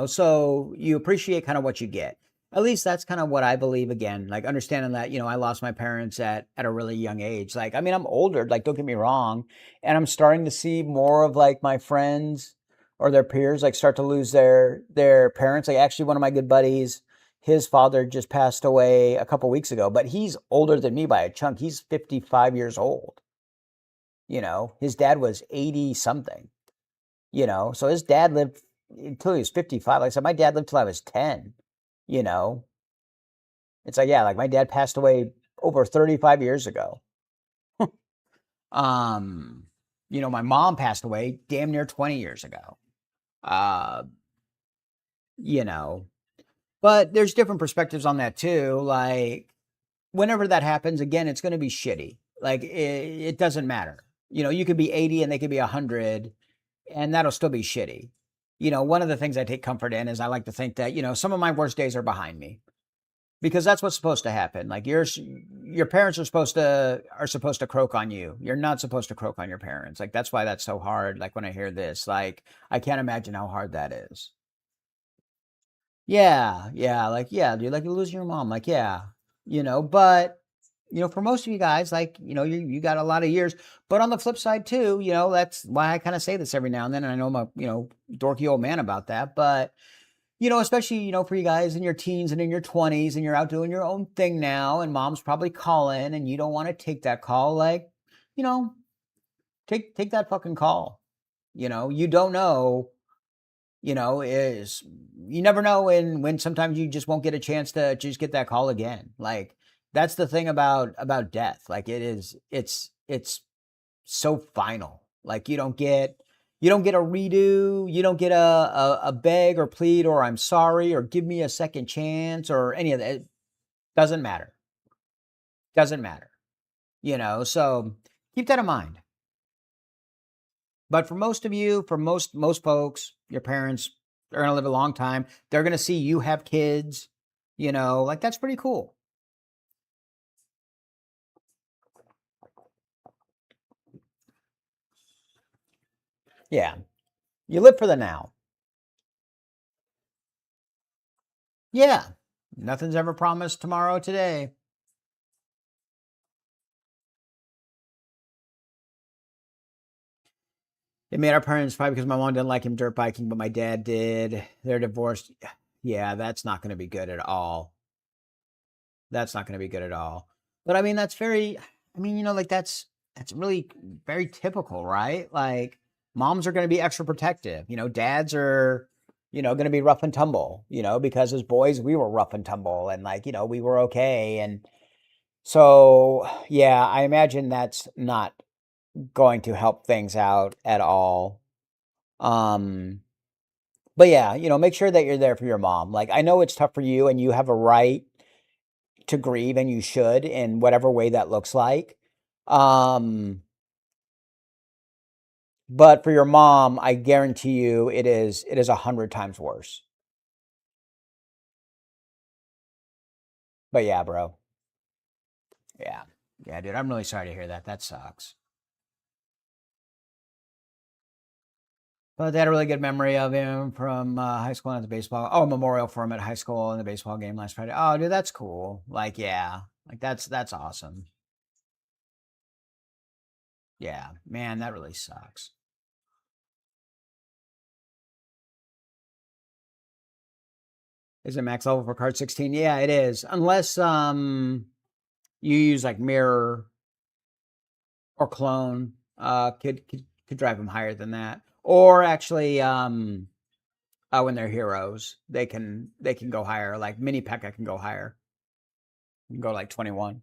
S1: So you appreciate kind of what you get. At least that's kind of what I believe, again, like understanding that, I lost my parents at a really young age. Like, I mean, I'm older, like, don't get me wrong. And I'm starting to see more of like my friends or their peers, like start to lose their parents. Like actually one of my good buddies, his father just passed away a couple weeks ago, but he's older than me by a chunk. He's 55 years old. His dad was 80 something. So his dad lived until he was 55. Like I said, my dad lived till I was 10. You know, it's like, yeah, like my dad passed away over 35 years ago. um, my mom passed away damn near 20 years ago. Uh, you know, but there's different perspectives on that too. Like, whenever that happens, again, it's going to be shitty. Like, it doesn't matter. You could be 80 and they could be 100 and that'll still be shitty. One of the things I take comfort in is I like to think that, some of my worst days are behind me because that's what's supposed to happen. Like your parents are supposed to croak on you. You're not supposed to croak on your parents. Like, that's why that's so hard. Like when I hear this, like, I can't imagine how hard that is. Yeah. Yeah. Like, yeah, dude, like you lose your mom. Like, yeah, but for most of you guys, like, you got a lot of years, but on the flip side too, that's why I kind of say this every now and then. And I know I'm a, dorky old man about that, but, especially, for you guys in your teens and in your 20s and you're out doing your own thing now and mom's probably calling and you don't want to take that call. Like, you know, take that fucking call. You don't know, is you never know when sometimes you just won't get a chance to just get that call again. Like that's the thing about death. Like it's so final. Like you don't get a redo, you don't get a beg or plead or I'm sorry or give me a second chance or any of that. It doesn't matter. Doesn't matter. So keep that in mind. But for most of you, for most folks, your parents are going to live a long time. They're going to see you have kids, like that's pretty cool. Yeah. You live for the now. Yeah. Nothing's ever promised tomorrow today. It made our parents fight because my mom didn't like him dirt biking, but my dad did. They're divorced. Yeah, that's not going to be good at all. That's not going to be good at all. But I mean, that's very, I mean, like that's really very typical, right? Like moms are going to be extra protective. Dads are, going to be rough and tumble, because as boys we were rough and tumble and like, we were okay. And so, yeah, I imagine that's not going to help things out at all. Um, but yeah, make sure that you're there for your mom. Like I know it's tough for you and you have a right to grieve and you should in whatever way that looks like. Um, but for your mom, I guarantee you it is 100 times worse. But yeah, bro. Yeah. Yeah, dude, I'm really sorry to hear that. That sucks. But they had a really good memory of him from high school and the baseball. Oh, memorial for him at high school and the baseball game last Friday. Oh, dude, that's cool. Like, yeah, like that's awesome. Yeah, man, that really sucks. Is it max level for card 16? Yeah, it is. Unless you use like mirror or clone, could drive them higher than that. Or actually, when they're heroes, they can go higher. Like mini P.E.K.K.A can go higher. You can go like 21.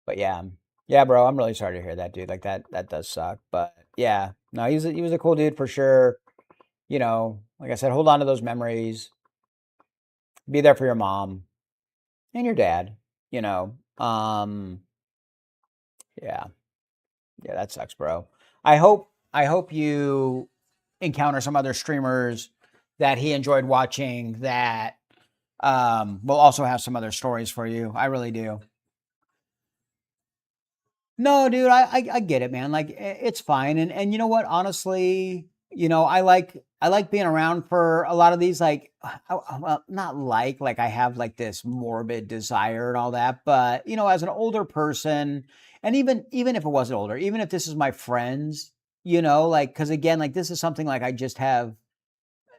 S1: But yeah, yeah, bro, I'm really sorry to hear that, dude. Like that does suck. But yeah, no, he was a cool dude for sure. Like I said, hold on to those memories. Be there for your mom and your dad. You know, yeah, yeah, that sucks, bro. I hope you encounter some other streamers that he enjoyed watching that will also have some other stories for you. I really do. No, dude, I get it, man. Like it's fine. And you know what? Honestly, I like being around for a lot of these. Like, well, not like I have like this morbid desire and all that, but as an older person, and even if it wasn't older, even if this is my friends, like because again, like this is something like I just have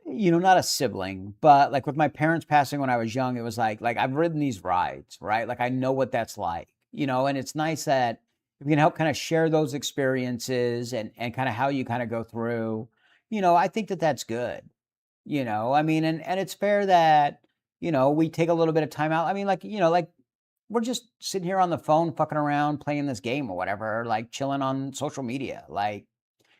S1: not a sibling, but like with my parents passing when I was young, it was like I've ridden these rides, right? Like I know what that's like, and it's nice that we can help kind of share those experiences and kind of how you kind of go through, I think that that's good, I mean, and it's fair that, we take a little bit of time out. I mean, like we're just sitting here on the phone, fucking around, playing this game or whatever, like chilling on social media, like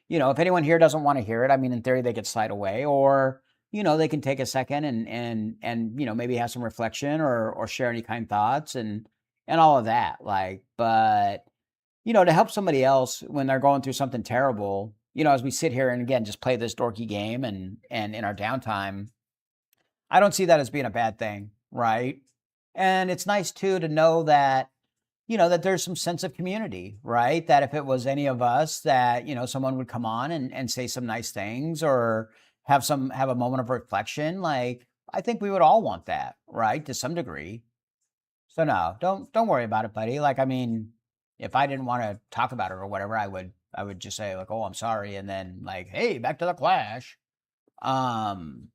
S1: if anyone here doesn't want to hear it, I mean, in theory, they could slide away, or they can take a second and maybe have some reflection or share any kind thoughts and all of that. Like, but to help somebody else when they're going through something terrible, as we sit here and again just play this dorky game and in our downtime, I don't see that as being a bad thing, right? And it's nice too to know that that there's some sense of community, right? That if it was any of us that, someone would come on and say some nice things or have a moment of reflection, like I think we would all want that, right? To some degree. So no, don't worry about it, buddy. Like I mean, if I didn't want to talk about it or whatever, I would just say like, "Oh, I'm sorry," and then like, "Hey, back to the clash." Um,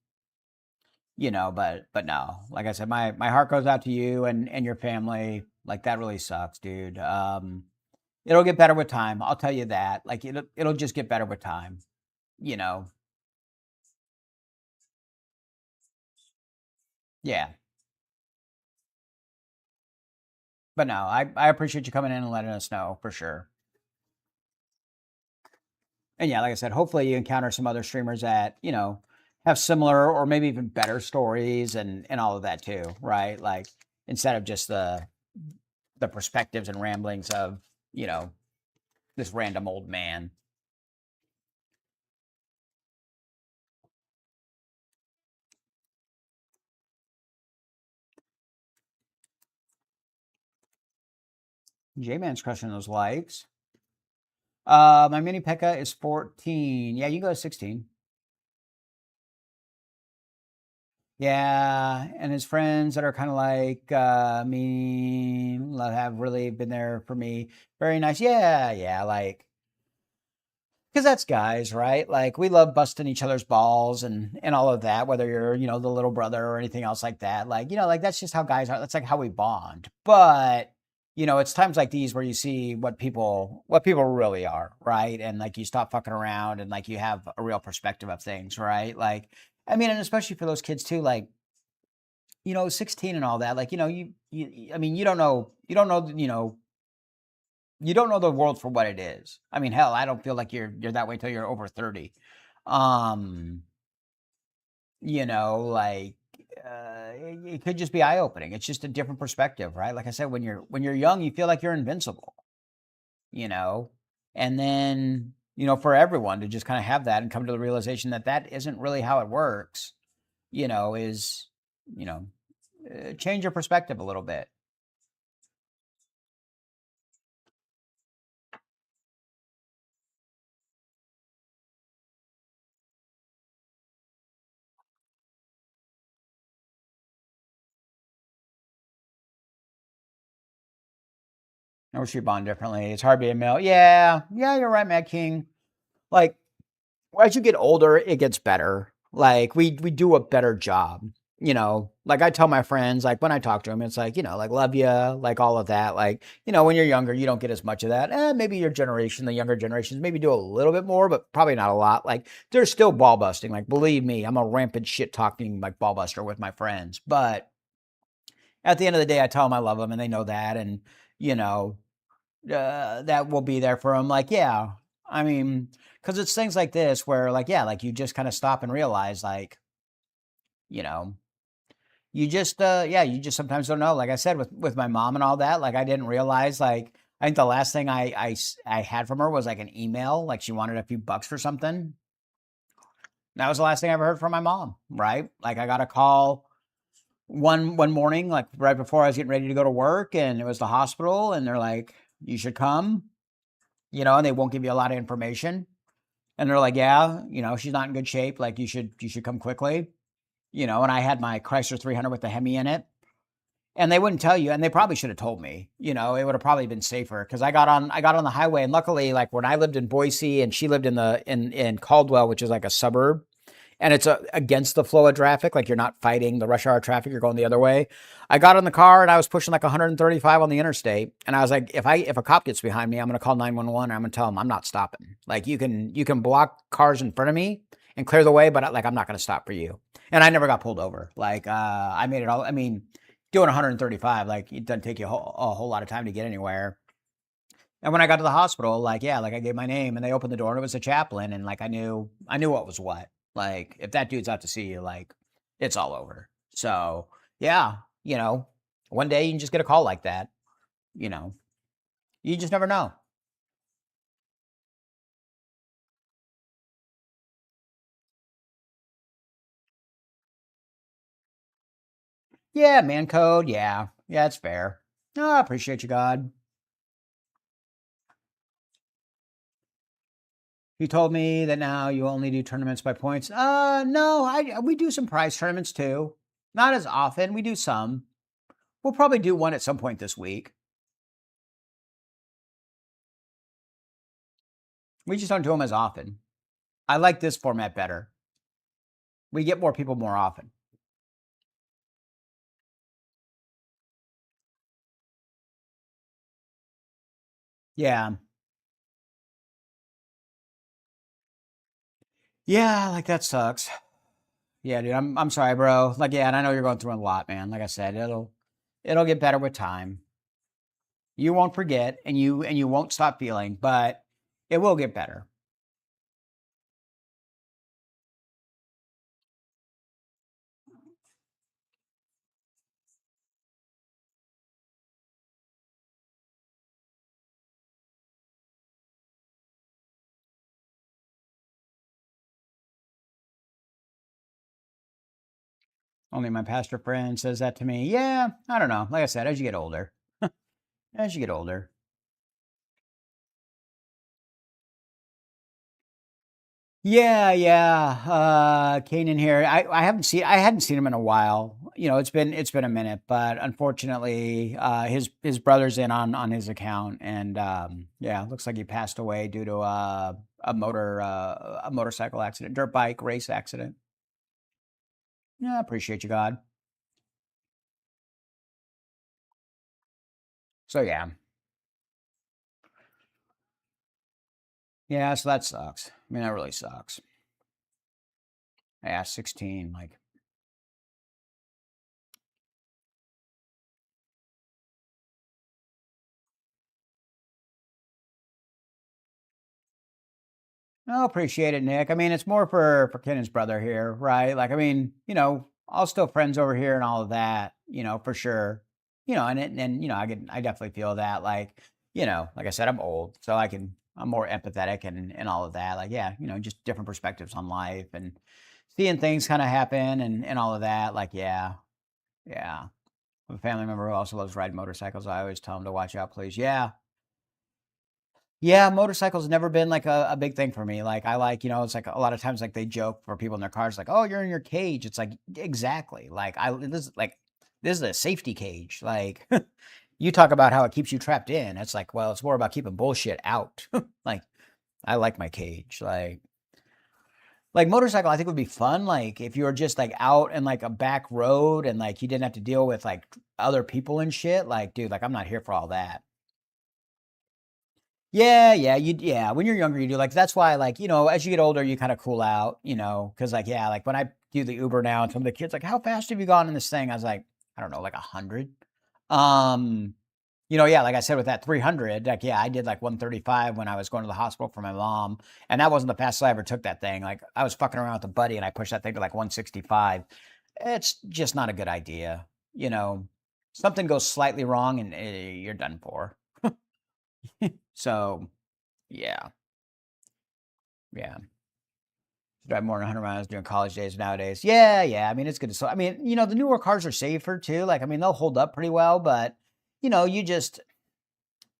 S1: but no. Like I said, my heart goes out to you and your family. Like that really sucks, dude. It'll get better with time. I'll tell you that. Like it'll just get better with time, you know. Yeah. But no, I appreciate you coming in and letting us know for sure. And yeah, like I said, hopefully you encounter some other streamers that, have similar or maybe even better stories and all of that too, right? Like instead of just the perspectives and ramblings of, this random old man. J-Man's crushing those likes. My mini Pekka is 14. Yeah, you go to 16. Yeah, and his friends that are kind of like me have really been there for me. Very nice. Yeah, yeah, like because that's guys, right? Like we love busting each other's balls and all of that. Whether you're the little brother or anything else like that, like like that's just how guys are. That's like how we bond. But it's times like these where you see what people really are, right? And like you stop fucking around and like you have a real perspective of things, right? Like I mean, and especially for those kids too, like 16 and all that, like, I mean, you don't know the world for what it is. I mean, hell, I don't feel like you're that way till you're over 30. Um, like it could just be eye opening. It's just a different perspective, right? Like I said, when you're young, you feel like you're invincible, you know, and then for everyone to just kind of have that and come to the realization that that isn't really how it works, is you know change your perspective a little bit. I wish we bond differently. It's hard being male. Yeah, yeah, you're right, Mad King. Like as you get older, it gets better. Like we do a better job. Like I tell my friends, like when I talk to them, it's like like love you, like all of that. Like when you're younger, you don't get as much of that. Maybe your generation, the younger generations, maybe do a little bit more, but probably not a lot. Like they're still ball busting. Like believe me, I'm a rampant shit talking like ball buster with my friends. But at the end of the day, I tell them I love them, and they know that, and you know that will be there for them. Like, yeah, I mean, because it's things like this where, like, yeah, like you just kind of stop and realize, like, you know, yeah, you just sometimes don't know. Like I said, with my mom and all that, like I didn't realize, like, I think the last thing I had from her was like an email, like she wanted a few bucks for something. That was the last thing I ever heard from my mom, right? Like I got a call one morning, like right before I was getting ready to go to work, and it was the hospital, and they're like, "You should come," and they won't give you a lot of information. And they're like, yeah, she's not in good shape. Like you should come quickly. And I had my Chrysler 300 with the Hemi in it. And they wouldn't tell you, and they probably should have told me. It would have probably been safer because I got on the highway, and luckily, like when I lived in Boise and she lived in Caldwell, which is like a suburb, and it's against the flow of traffic. Like you're not fighting the rush hour traffic. You're going the other way. I got in the car and I was pushing like 135 on the interstate. And I was like, if a cop gets behind me, I'm going to call 911 and I'm going to tell them I'm not stopping. Like you can block cars in front of me and clear the way, but like, I'm not going to stop for you. And I never got pulled over. Like, I made it all, I mean, doing 135, like it doesn't take you a whole lot of time to get anywhere. And when I got to the hospital, like, yeah, like I gave my name and they opened the door and it was a chaplain. And like, I knew what was what. Like, if that dude's out to see you, like, it's all over. So, yeah, one day you can just get a call like that. You know, you just never know. Yeah, man code. Yeah. Yeah, it's fair. No, I appreciate you, God. He told me that now you only do tournaments by points. No, we do some prize tournaments too. Not as often. We do some. We'll probably do one at some point this week. We just don't do them as often. I like this format better. We get more people more often. Yeah. Yeah, like that sucks. Yeah, dude, I'm sorry, bro. Like, yeah, and I know you're going through a lot, man. Like I said, it'll get better with time. You won't forget and you won't stop feeling, but it will get better. Only my pastor friend says that to me. Yeah, I don't know. Like I said, as you get older. As you get older. Yeah. Kanan here. I hadn't seen him in a while. You know, it's been a minute, but unfortunately, his brother's in on his account, and yeah, looks like he passed away due to a motorcycle accident, dirt bike race accident. Yeah, appreciate you, God. So yeah, yeah. So that sucks. I mean, that really sucks. Yeah, 16. Like, I appreciate it, Nick. I mean, it's more for Kennan's brother here, right? Like, I mean, all still friends over here and all of that, for sure. And I definitely feel that, like, like I said, I'm old, so I'm more empathetic and all of that. Like, yeah, just different perspectives on life and seeing things kind of happen and all of that. Like, yeah, yeah. A family member who also loves riding motorcycles. I always tell him to watch out, please. Yeah, yeah, motorcycles never been like a big thing for me. Like I like, it's like a lot of times like they joke for people in their cars, like, oh, you're in your cage. It's like exactly. This is a safety cage. Like you talk about how it keeps you trapped in. It's like, well, it's more about keeping bullshit out. Like I like my cage. Like motorcycle, I think would be fun. Like if you were just like out in like a back road and like you didn't have to deal with like other people and shit. Like, dude, like I'm not here for all that. Yeah, when you're younger, you do like that's why like, as you get older, you kind of cool out, because like yeah, like when I do the Uber now and some of the kids like, how fast have you gone in this thing? I was like, I don't know, like 100. Um, yeah, like I said with that 300, like yeah, I did like 135 when I was going to the hospital for my mom, and that wasn't the fastest I ever took that thing. Like I was fucking around with a buddy and I pushed that thing to like 165. It's just not a good idea, you know. Something goes slightly wrong and you're done for. So, yeah. Yeah. Drive more than 100 miles during college days nowadays. Yeah. I mean, it's good to. So, I mean, the newer cars are safer too. Like, I mean, they'll hold up pretty well, but you know, you just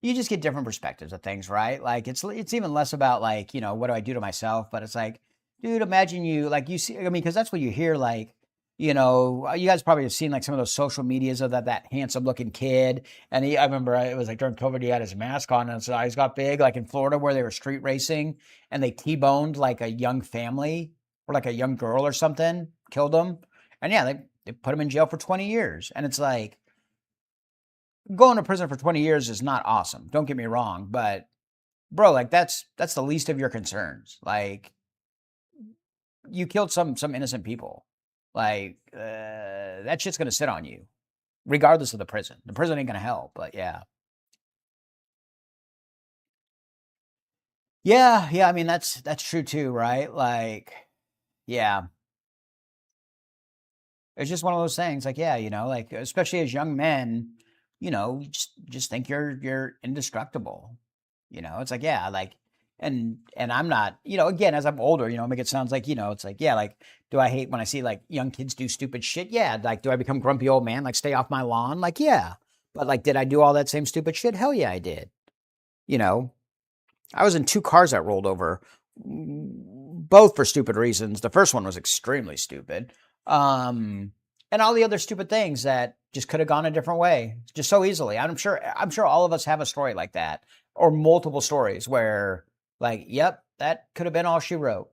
S1: get different perspectives of things, right? Like, it's even less about like, what do I do to myself? But it's like, dude, imagine you like you see. I mean, because that's what you hear. Like, you guys probably have seen like some of those social medias of that handsome looking kid. And I remember it was like during COVID, he had his mask on and his eyes got big, like in Florida where they were street racing and they T-boned like a young family or like a young girl or something, killed them. And yeah, they put him in jail for 20 years. And it's like going to prison for 20 years is not awesome. Don't get me wrong, but bro, like that's the least of your concerns. Like you killed some innocent people. Like that shit's gonna sit on you, regardless of the prison. The prison ain't gonna help. But yeah, yeah. I mean that's true too, right? Like yeah, it's just one of those things. Like yeah, like especially as young men, you just think you're indestructible. It's like yeah, like and I'm not. Again, as I'm older, make it sounds like it's like yeah, like do I hate when I see like young kids do stupid shit? Yeah, like do I become grumpy old man? Like stay off my lawn? Like yeah, but like did I do all that same stupid shit? Hell yeah, I did. You know, I was in two cars that rolled over, both for stupid reasons. The first one was extremely stupid. Um, and all the other stupid things that just could have gone a different way just so easily. I'm sure all of us have a story like that or multiple stories where like, yep, that could have been all she wrote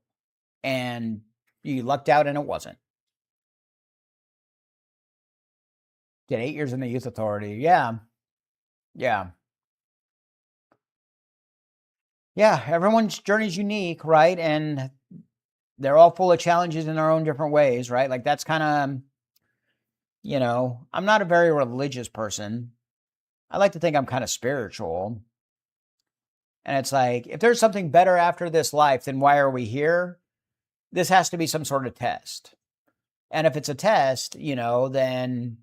S1: and you lucked out and it wasn't. Did 8 years in the youth authority. Yeah. Yeah. Yeah. Everyone's journey is unique, right? And they're all full of challenges in their own different ways, right? Like that's kind of, I'm not a very religious person. I like to think I'm kind of spiritual. And it's like, if there's something better after this life, then why are we here? This has to be some sort of test. And if it's a test, then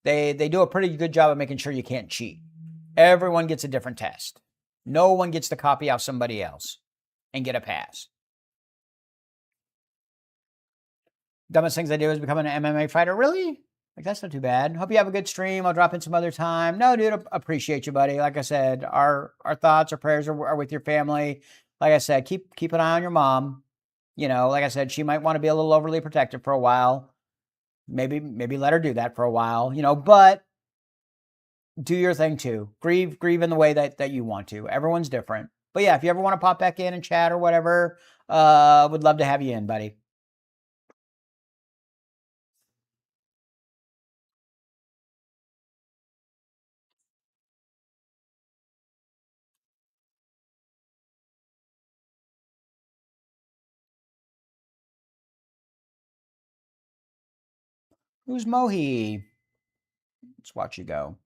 S1: they do a pretty good job of making sure you can't cheat. Everyone gets a different test. No one gets to copy off somebody else and get a pass. Dumbest things I do is become an MMA fighter. Really? Like, that's not too bad. Hope you have a good stream. I'll drop in some other time. No, dude, appreciate you, buddy. Like I said, our thoughts, our prayers are with your family. Like I said, keep an eye on your mom. You know, like I said, she might want to be a little overly protective for a while. Maybe let her do that for a while, you know, but do your thing too. Grieve in the way that you want to. Everyone's different. But yeah, if you ever want to pop back in and chat or whatever, would love to have you in, buddy. Who's Mohi? Let's watch you go.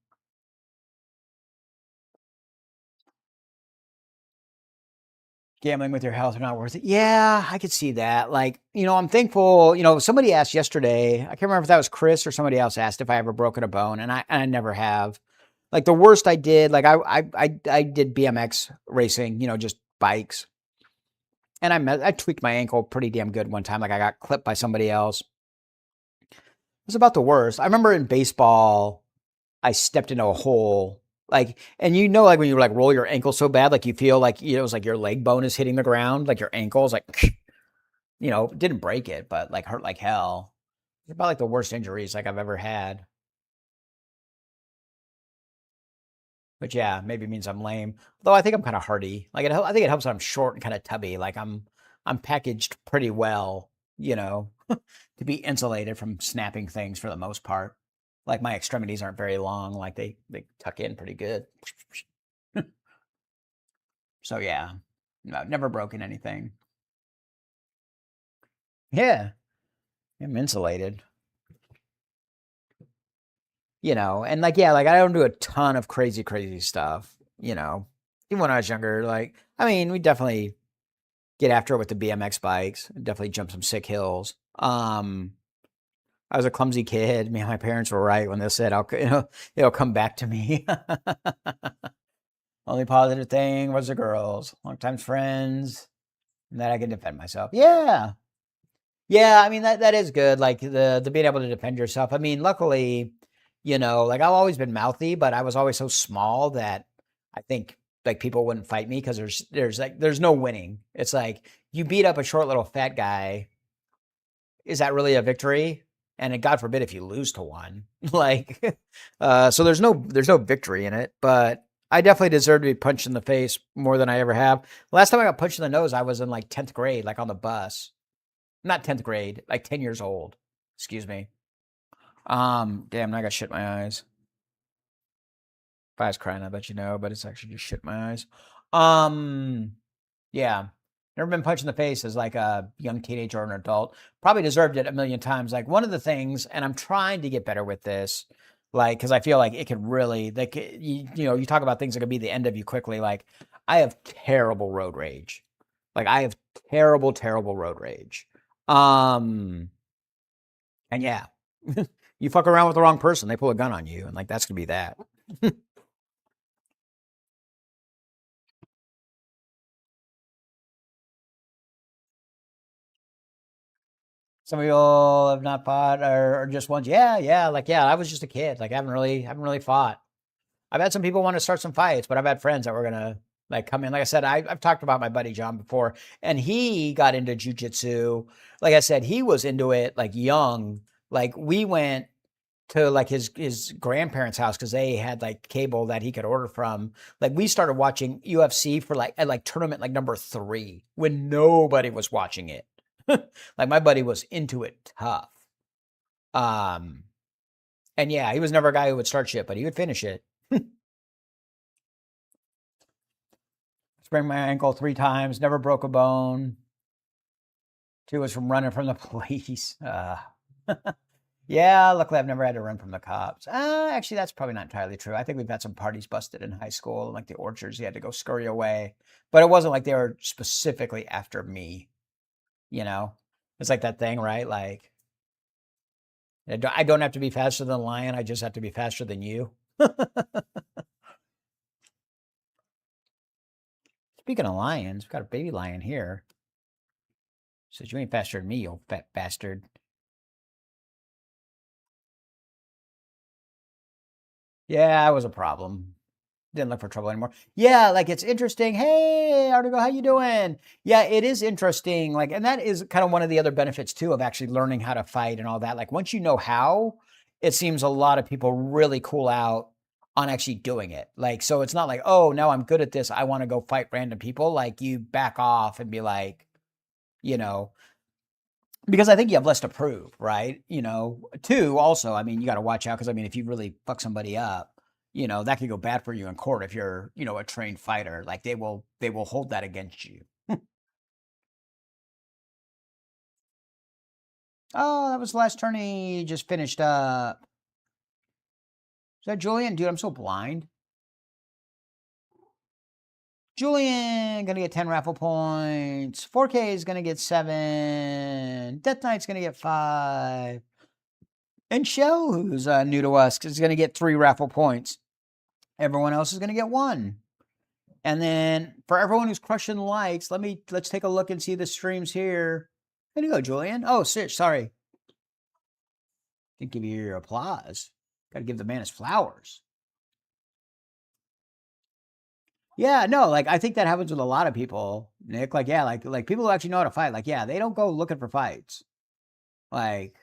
S1: Gambling with your health are not worth it. Yeah, I could see that. Like, you know, I'm thankful. You know, somebody asked yesterday. I can't remember if that was Chris or somebody else asked if I ever broken a bone, and I never have. Like the worst I did, like I did BMX racing. You know, just bikes, and I tweaked my ankle pretty damn good one time. Like I got clipped by somebody else. It was about the worst. I remember in baseball, I stepped into a hole. Like, and you know, like when you like roll your ankle so bad, like you feel like, you know, it's like your leg bone is hitting the ground, like your ankle is like, you know, didn't break it, but like hurt like hell. It's about like the worst injuries like I've ever had. But yeah, maybe it means I'm lame. Though I think I'm kind of hardy. Like I think it helps that I'm short and kind of tubby. Like I'm packaged pretty well, you know, to be insulated from snapping things for the most part. Like my extremities aren't very long. Like they tuck in pretty good. So yeah, no, never broken anything. Yeah, I'm insulated. You know, and like yeah, like I don't do a ton of crazy stuff. You know, even when I was younger, like I mean, we definitely get after it with the BMX bikes. Definitely jump some sick hills. I was a clumsy kid. Me and my parents were right when they said, "I'll, you know, it'll come back to me." Only positive thing was the girls. Longtime friends, and that I can defend myself. Yeah, yeah. I mean that is good. Like the being able to defend yourself. I mean, luckily, you know, like I've always been mouthy, but I was always so small that I think like people wouldn't fight me because there's no winning. It's like you beat up a short little fat guy, is that really a victory? And God forbid if you lose to one. Like, so there's no victory in it. But I definitely deserve to be punched in the face more than I ever have. Last time I got punched in the nose, I was in like 10th grade, like on the bus. Not 10th grade, like 10 years old. Excuse me. Damn, now I got shit in my eyes. If I was crying, I bet you know, but it's actually just shit in my eyes. Um, yeah. Never been punched in the face as like a young teenager or an adult. Probably deserved it a million times. Like one of the things, and I'm trying to get better with this, like, because I feel like it could really, like, you know, you talk about things that could be the end of you quickly. Like, I have terrible road rage. Like, I have terrible road rage. Um, and yeah, you fuck around with the wrong person, they pull a gun on you, and like that's gonna be that. Some of y'all have not fought or just once. Yeah, yeah. Like, yeah, I was just a kid. Like, I haven't really fought. I've had some people want to start some fights, but I've had friends that were gonna like come in. Like I said, I've talked about my buddy John before, and he got into jujitsu. Like I said, he was into it like young. Like we went to like his grandparents' house because they had like cable that he could order from. Like we started watching UFC for like at like tournament like number 3 when nobody was watching it. Like my buddy was into it tough. Um, and yeah, he was never a guy who would start shit, but he would finish it. Sprained my ankle 3 times, never broke a bone. 2 was from running from the police. Yeah, luckily I've never had to run from the cops. Actually, that's probably not entirely true. I think we've had some parties busted in high school, like the orchards. You had to go scurry away, but it wasn't like they were specifically after me. You know, it's like that thing, right? Like I don't have to be faster than a lion. I just have to be faster than you. Speaking of lions, we've got a baby lion here. Says you ain't faster than me, you old fat bastard. Yeah, I was a problem. Didn't look for trouble anymore. Yeah, like it's interesting. Hey, Artigo, how you doing? Yeah, it is interesting. Like, and that is kind of one of the other benefits too of actually learning how to fight and all that. Like once you know how, it seems a lot of people really cool out on actually doing it. Like, so it's not like, oh, now I'm good at this. I want to go fight random people. Like you back off and be like, you know, because I think you have less to prove, right? Two, also, I mean, you got to watch out because I mean, if you really fuck somebody up, that could go bad for you in court if you're, a trained fighter. Like they will hold that against you. Oh, that was the last tourney just finished up. Is that Julian? Dude, I'm so blind. Julian gonna get 10 raffle points. 4K is gonna get 7. Death Knight's gonna get 5. And Shell, who's new to us, is gonna get 3 raffle points. Everyone else is gonna get 1. And then for everyone who's crushing likes, let's take a look and see the streams here. There you go, Julian. Oh, sorry. Didn't give you your applause. Got to give the man his flowers. Yeah, no, like I think that happens with a lot of people, Nick. Like, yeah, like people who actually know how to fight. Like, yeah, they don't go looking for fights. Like,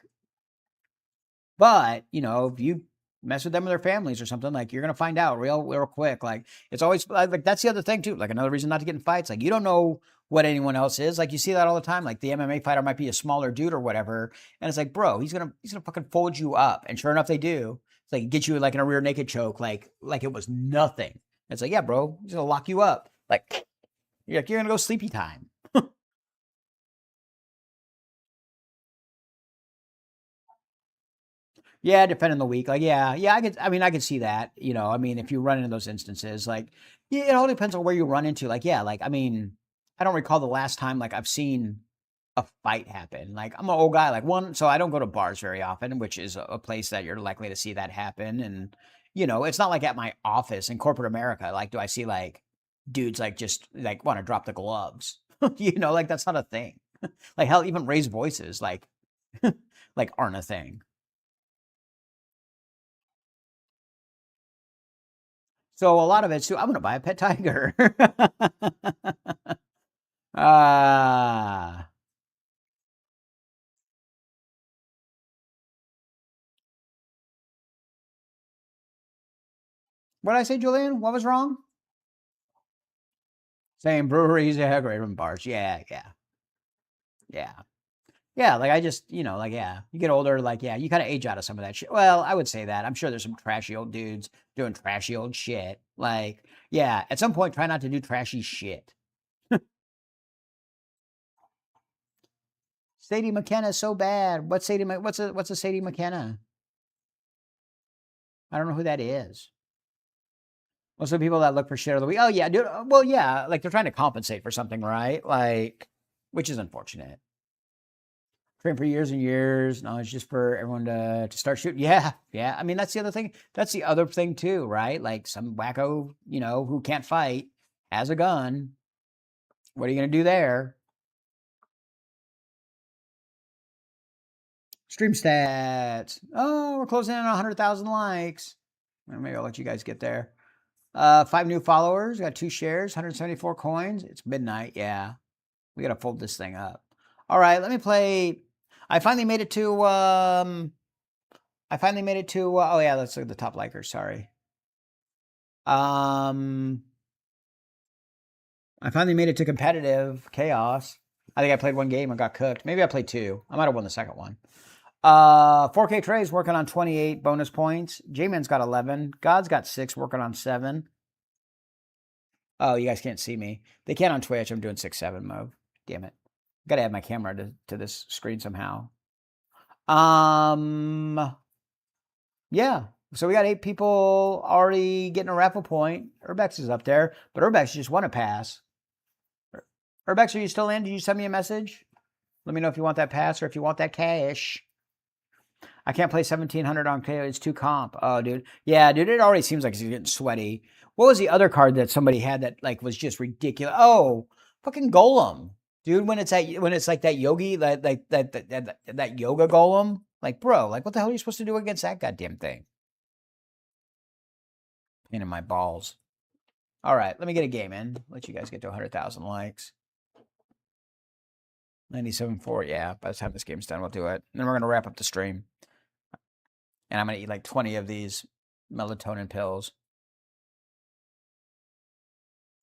S1: but if you mess with them or their families or something, like you're gonna find out real quick. Like it's always like that's the other thing too. Like another reason not to get in fights. Like you don't know what anyone else is. Like you see that all the time. Like the MMA fighter might be a smaller dude or whatever, and it's like, bro, he's gonna fucking fold you up. And sure enough, they do. It's like get you like in a rear naked choke, like it was nothing. It's like, yeah, bro, he's gonna lock you up. Like you're gonna go sleepy time. Yeah, depending on the week. Like, yeah, I could see that. I mean, if you run into those instances, like, yeah, it all depends on where you run into. Like, yeah, like, I mean, I don't recall the last time like I've seen a fight happen. Like, I'm an old guy, like so I don't go to bars very often, which is a place that you're likely to see that happen. And it's not like at my office in corporate America. Like, do I see like dudes like just like want to drop the gloves? Like that's not a thing. Like, hell, even raised voices, like, like aren't a thing. So a lot of it's too, I'm going to buy a pet tiger. Ah. What did I say, Julian? What was wrong? Saying breweries, yeah, great room bars. Yeah, yeah, yeah. Yeah, like I just, like, yeah, you get older, like, yeah, you kind of age out of some of that shit. Well, I would say that. I'm sure there's some trashy old dudes doing trashy old shit. Like, yeah, at some point, try not to do trashy shit. Sadie McKenna is so bad. What's a Sadie McKenna? I don't know who that is. Well, some people that look for shit of the week. Oh yeah, dude. Well, yeah, like they're trying to compensate for something, right? Like, which is unfortunate. Train for years and years. No, it's just for everyone to start shooting. Yeah, yeah. I mean, that's the other thing. That's the other thing too, right? Like some wacko, who can't fight has a gun. What are you gonna do there? Stream stats. Oh, we're closing in on 100,000 likes. Well, maybe I'll let you guys get there. 5 new followers. Got 2 shares. 174 coins. It's midnight. Yeah, we gotta fold this thing up. All right, let me play. I finally made it to. Oh yeah, let's look at the top likers. Sorry. I finally made it to competitive chaos. I think I played 1 game and got cooked. Maybe I played 2. I might have won the second one. 4K Trey's working on 28 bonus points. J-Man's got 11. God's got 6, working on 7. Oh, you guys can't see me. They can on Twitch. I'm doing 6-7 mode. Damn it. Got to add my camera to this screen somehow. Yeah. So we got 8 people already getting a raffle point. Urbex is up there, but Urbex just won a pass. Urbex, are you still in? Did you send me a message? Let me know if you want that pass or if you want that cash. I can't play 1700 on KO. It's too comp. Oh, dude. Yeah, dude. It already seems like he's getting sweaty. What was the other card that somebody had that like was just ridiculous? Oh, fucking Golem, dude. When it's like that yogi, that yoga Golem. Like, bro, like what the hell are you supposed to do against that goddamn thing? Pain in my balls. All right, let me get a game in. Let you guys get to 100,000 likes. 97.4, yeah. By the time this game's done, we'll do it. And then we're going to wrap up the stream. And I'm going to eat like 20 of these melatonin pills.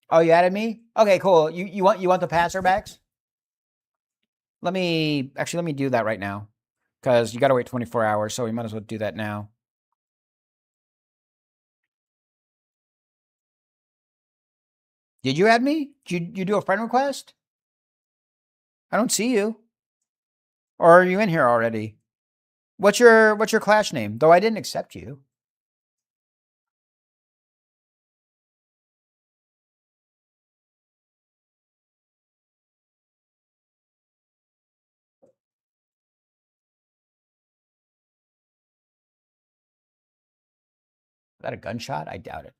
S1: Oh, you added me? Okay, cool. You want the passer backs? Let me do that right now. Because you got to wait 24 hours, so we might as well do that now. Did you add me? Did you do a friend request? I don't see you. Or are you in here already? What's your Clash name? Though I didn't accept you. Is that a gunshot? I doubt it.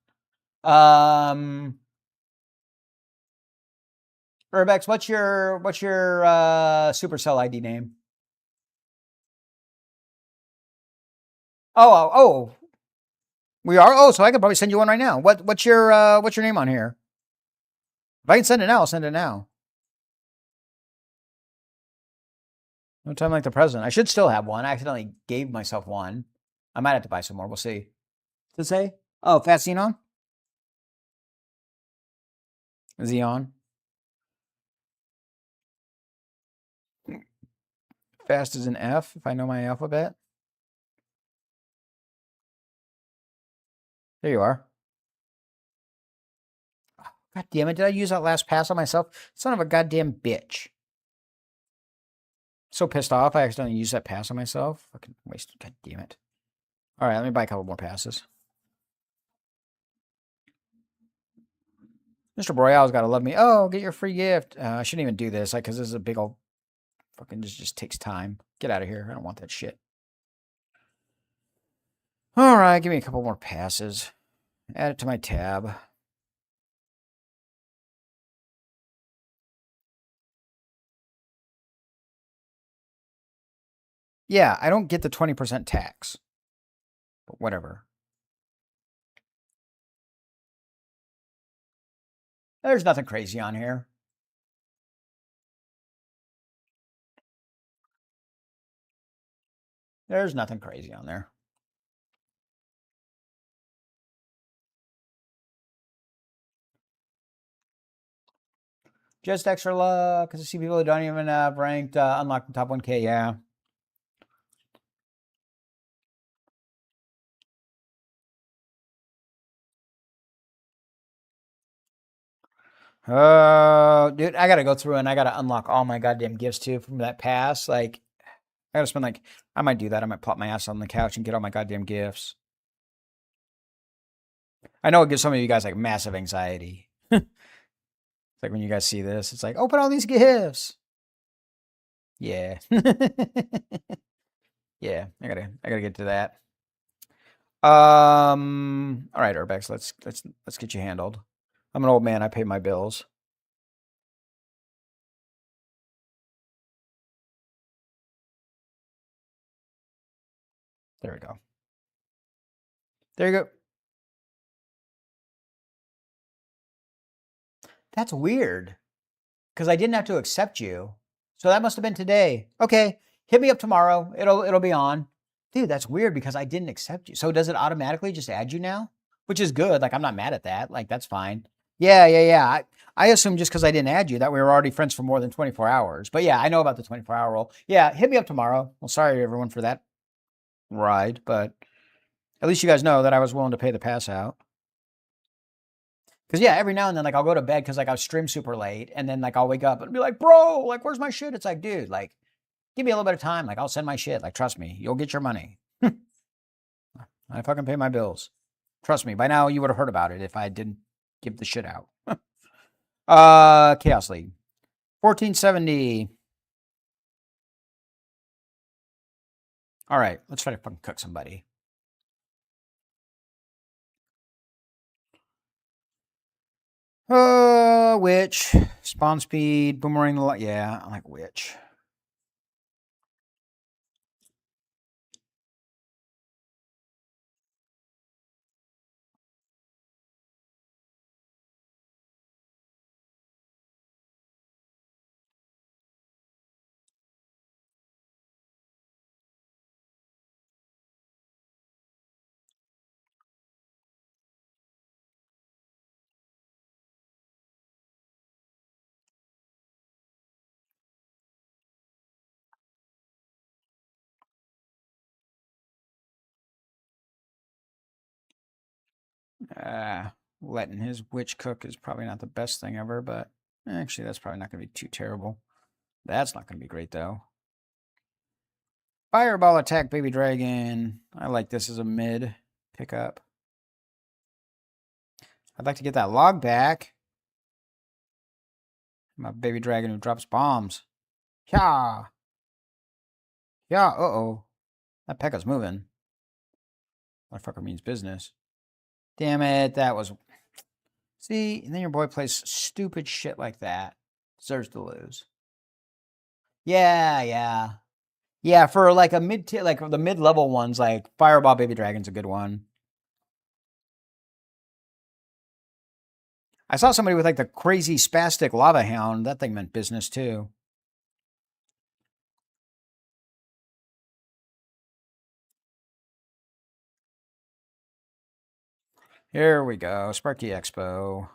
S1: Urbex, what's your Supercell ID name? Oh, we are. Oh, so I could probably send you one right now. What's your name on here? If I can send it now, I'll send it now. No time like the present. I should still have one. I accidentally gave myself one. I might have to buy some more. We'll see. Does it say? Oh, Fat Xenon? Xeon. Fast as an F, if I know my alphabet. There you are. God damn it. Did I use that last pass on myself? Son of a goddamn bitch. So pissed off I accidentally used that pass on myself. Fucking wasted. God damn it. All right, let me buy a couple more passes. Mr. Boreal's got to love me. Oh, get your free gift. I shouldn't even do this because this is a big old fucking just takes time. Get out of here. I don't want that shit. All right, give me a couple more passes. Add it to my tab. Yeah, I don't get the 20% tax. But whatever. There's nothing crazy on here. There's nothing crazy on there. Just extra luck, because I see people who don't even have ranked unlocked in top 1K, yeah. Dude, I gotta go through and I gotta unlock all my goddamn gifts too from that pass. Like, I gotta spend like, I might do that. I might plop my ass on the couch and get all my goddamn gifts. I know it gives some of you guys like massive anxiety. It's like when you guys see this, it's like, open all these gifts. Yeah. Yeah, I gotta get to that. All right, Urbex, let's get you handled. I'm an old man, I pay my bills. There we go. There you go. That's weird. Because I didn't have to accept you. So that must have been today. Okay. Hit me up tomorrow. It'll be on. Dude, that's weird because I didn't accept you. So does it automatically just add you now? Which is good. Like, I'm not mad at that. Like, that's fine. Yeah. I assume just because I didn't add you that we were already friends for more than 24 hours. But yeah, I know about the 24-hour rule. Yeah, hit me up tomorrow. Well, sorry everyone for that ride, but at least you guys know that I was willing to pay the pass out. Because yeah, every now and then, like I'll go to bed because like I'll stream super late, and then like I'll wake up and be like, bro, like where's my shit? It's like, dude, like give me a little bit of time. Like I'll send my shit. Like trust me, you'll get your money. I fucking pay my bills. Trust me. By now you would have heard about it if I didn't give the shit out. Chaos League, 1470. All right, let's try to fucking cook somebody. Witch, spawn speed, boomerang. Yeah, I like witch.
S3: Letting his witch cook is probably not the best thing ever, but actually that's probably not going to be too terrible. That's not going to be great, though. Fireball attack, baby dragon. I like this as a mid pickup. I'd like to get that log back. My baby dragon who drops bombs. Yeah. Yeah, uh-oh. That P.E.K.K.A.'s moving. Motherfucker means business. Damn it, that was... See, and then your boy plays stupid shit like that.
S1: Deserves to lose.
S3: Yeah. Yeah, for like a mid-tier, like the mid-level ones, like Fireball Baby Dragon's a good one. I saw somebody with like the crazy spastic lava hound. That thing meant business too. Here we go. Sparky Expo.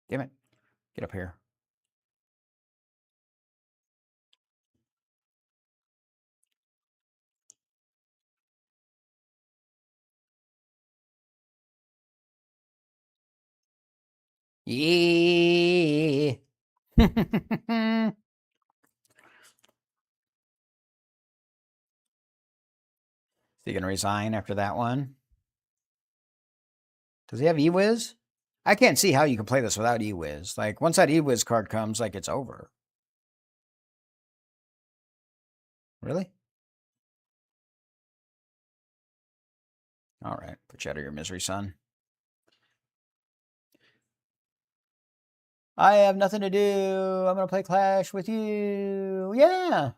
S3: Damn it. Get up here. Yeah. Is he going to resign after that one? Does he have E-Wiz? I can't see how you can play this without E-Wiz. Like, once that E-Wiz card comes, like, it's over. Really? All right. Put you out of your misery, son. I have nothing to do. I'm going to play Clash with you. Yeah.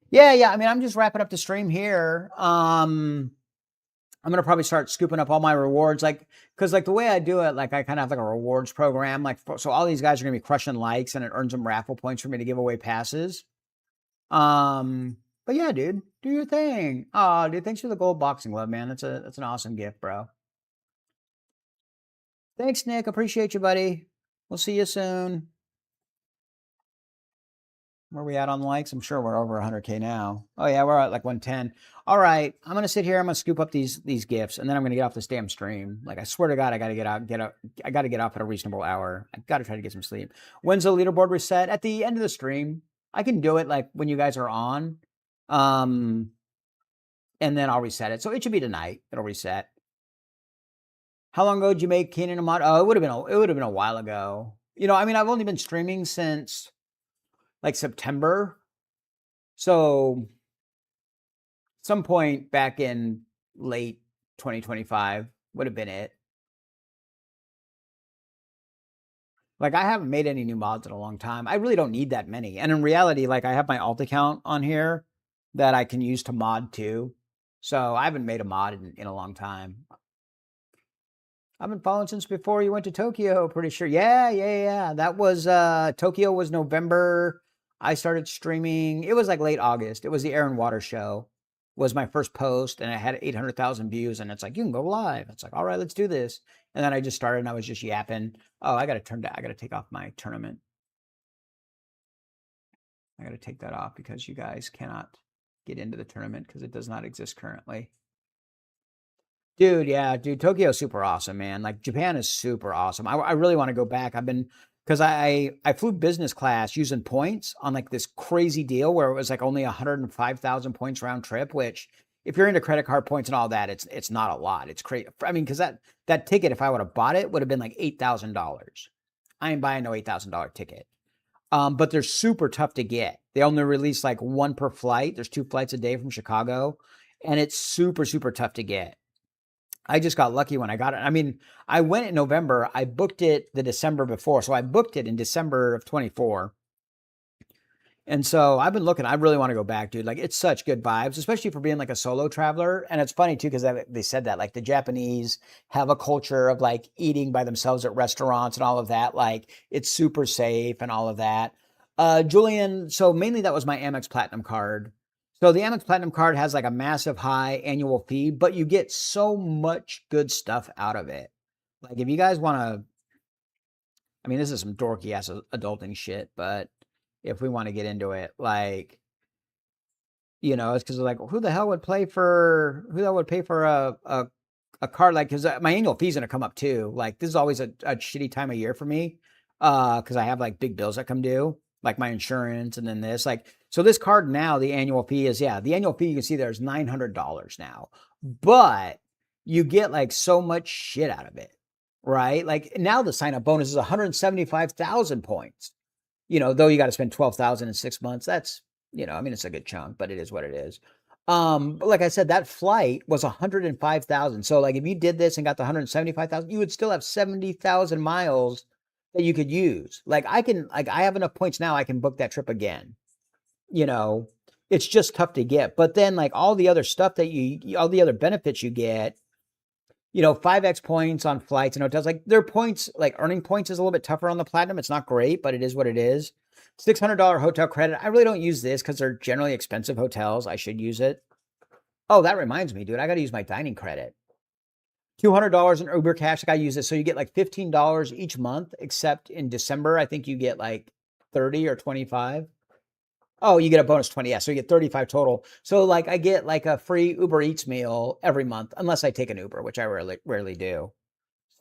S3: Yeah. I mean, I'm just wrapping up the stream here. I'm going to probably start scooping up all my rewards. Like, because like the way I do it, like I kind of have like a rewards program. Like, so all these guys are going to be crushing likes and it earns them raffle points for me to give away passes. But yeah, dude, do your thing. Oh, dude, thanks for the gold boxing glove, man. That's an awesome gift, bro. Thanks, Nick. Appreciate you, buddy. We'll see you soon. Where are we at on likes? I'm sure we're over 100K now. Oh yeah, we're at like 110. All right, I'm gonna sit here. I'm gonna scoop up these gifts, and then I'm gonna get off this damn stream. Like I swear to God, I gotta get out. I gotta get off at a reasonable hour. I gotta try to get some sleep. When's the leaderboard reset? At the end of the stream. I can do it like when you guys are on, and then I'll reset it. So it should be tonight. It'll reset. How long ago did you make Keenan a mod? Oh, it would have been a while ago. You know, I mean, I've only been streaming since like September. So some point back in late 2025 would have been it. Like I haven't made any new mods in a long time. I really don't need that many. And in reality, like I have my alt account on here that I can use to mod too. So I haven't made a mod in a long time. I've been following since before you went to Tokyo, pretty sure. Yeah. That was Tokyo was November. I started streaming. It was like late August. It was the Air and Water show. Was my first post and it had 800,000 views and it's like you can go live. It's like, all right, let's do this. And then I just started and I was just yapping. Oh, I got to take off my tournament. I got to take that off because you guys cannot get into the tournament because it does not exist currently. Dude, yeah, dude, Tokyo's super awesome, man. Like Japan is super awesome. I really want to go back. Because I flew business class using points on like this crazy deal where it was like only 105,000 points round trip, which if you're into credit card points and all that, it's not a lot. It's crazy. I mean, because that ticket, if I would have bought it, would have been like $8,000. I ain't buying no $8,000 ticket. But they're super tough to get. They only release like one per flight. There's 2 flights a day from Chicago, and it's super, super tough to get. I just got lucky when I got it. I mean, I went in November. I booked it the December before. So I booked it in December of 24. And so I've been looking. I really want to go back, dude. Like, it's such good vibes, especially for being like a solo traveler. And it's funny, too, because they said that, like, the Japanese have a culture of like eating by themselves at restaurants and all of that. Like, it's super safe and all of that. Julian, so mainly that was my Amex Platinum card. So the Amex Platinum card has like a massive high annual fee, but you get so much good stuff out of it. Like if you guys want to, I mean, this is some dorky ass adulting shit, but if we want to get into it, like You know, it's because like, who the hell would pay for a card like? Because my annual fee's gonna come up too. Like this is always a shitty time of year for me, because I have like big bills that come due, like my insurance and then this. Like, so this card now, the annual fee is the annual fee you can see there's $900 now, but you get like so much shit out of it, right? Like now the sign up bonus is 175,000 points. You know, though you got to spend 12,000 in 6 months. That's, you know, I mean, it's a good chunk, but it is what it is. But like I said, that flight was 105,000. So like if you did this and got the 175,000, you would still have 70,000 miles that you could use. Like I have enough points now, I can book that trip again. You know, it's just tough to get. But then like all the other stuff that all the other benefits you get, you know, 5x points on flights and hotels, like their points, like earning points is a little bit tougher on the platinum. It's not great, but it is what it is. $600 hotel credit. I really don't use this because they're generally expensive hotels. I should use it. Oh, that reminds me, dude. I got to use my dining credit. $200 in Uber cash. I got to use this. So you get like $15 each month, except in December, I think you get like 30 or 25. Oh, you get a bonus 20. Yeah. So you get 35 total. So like I get like a free Uber Eats meal every month, unless I take an Uber, which I rarely do.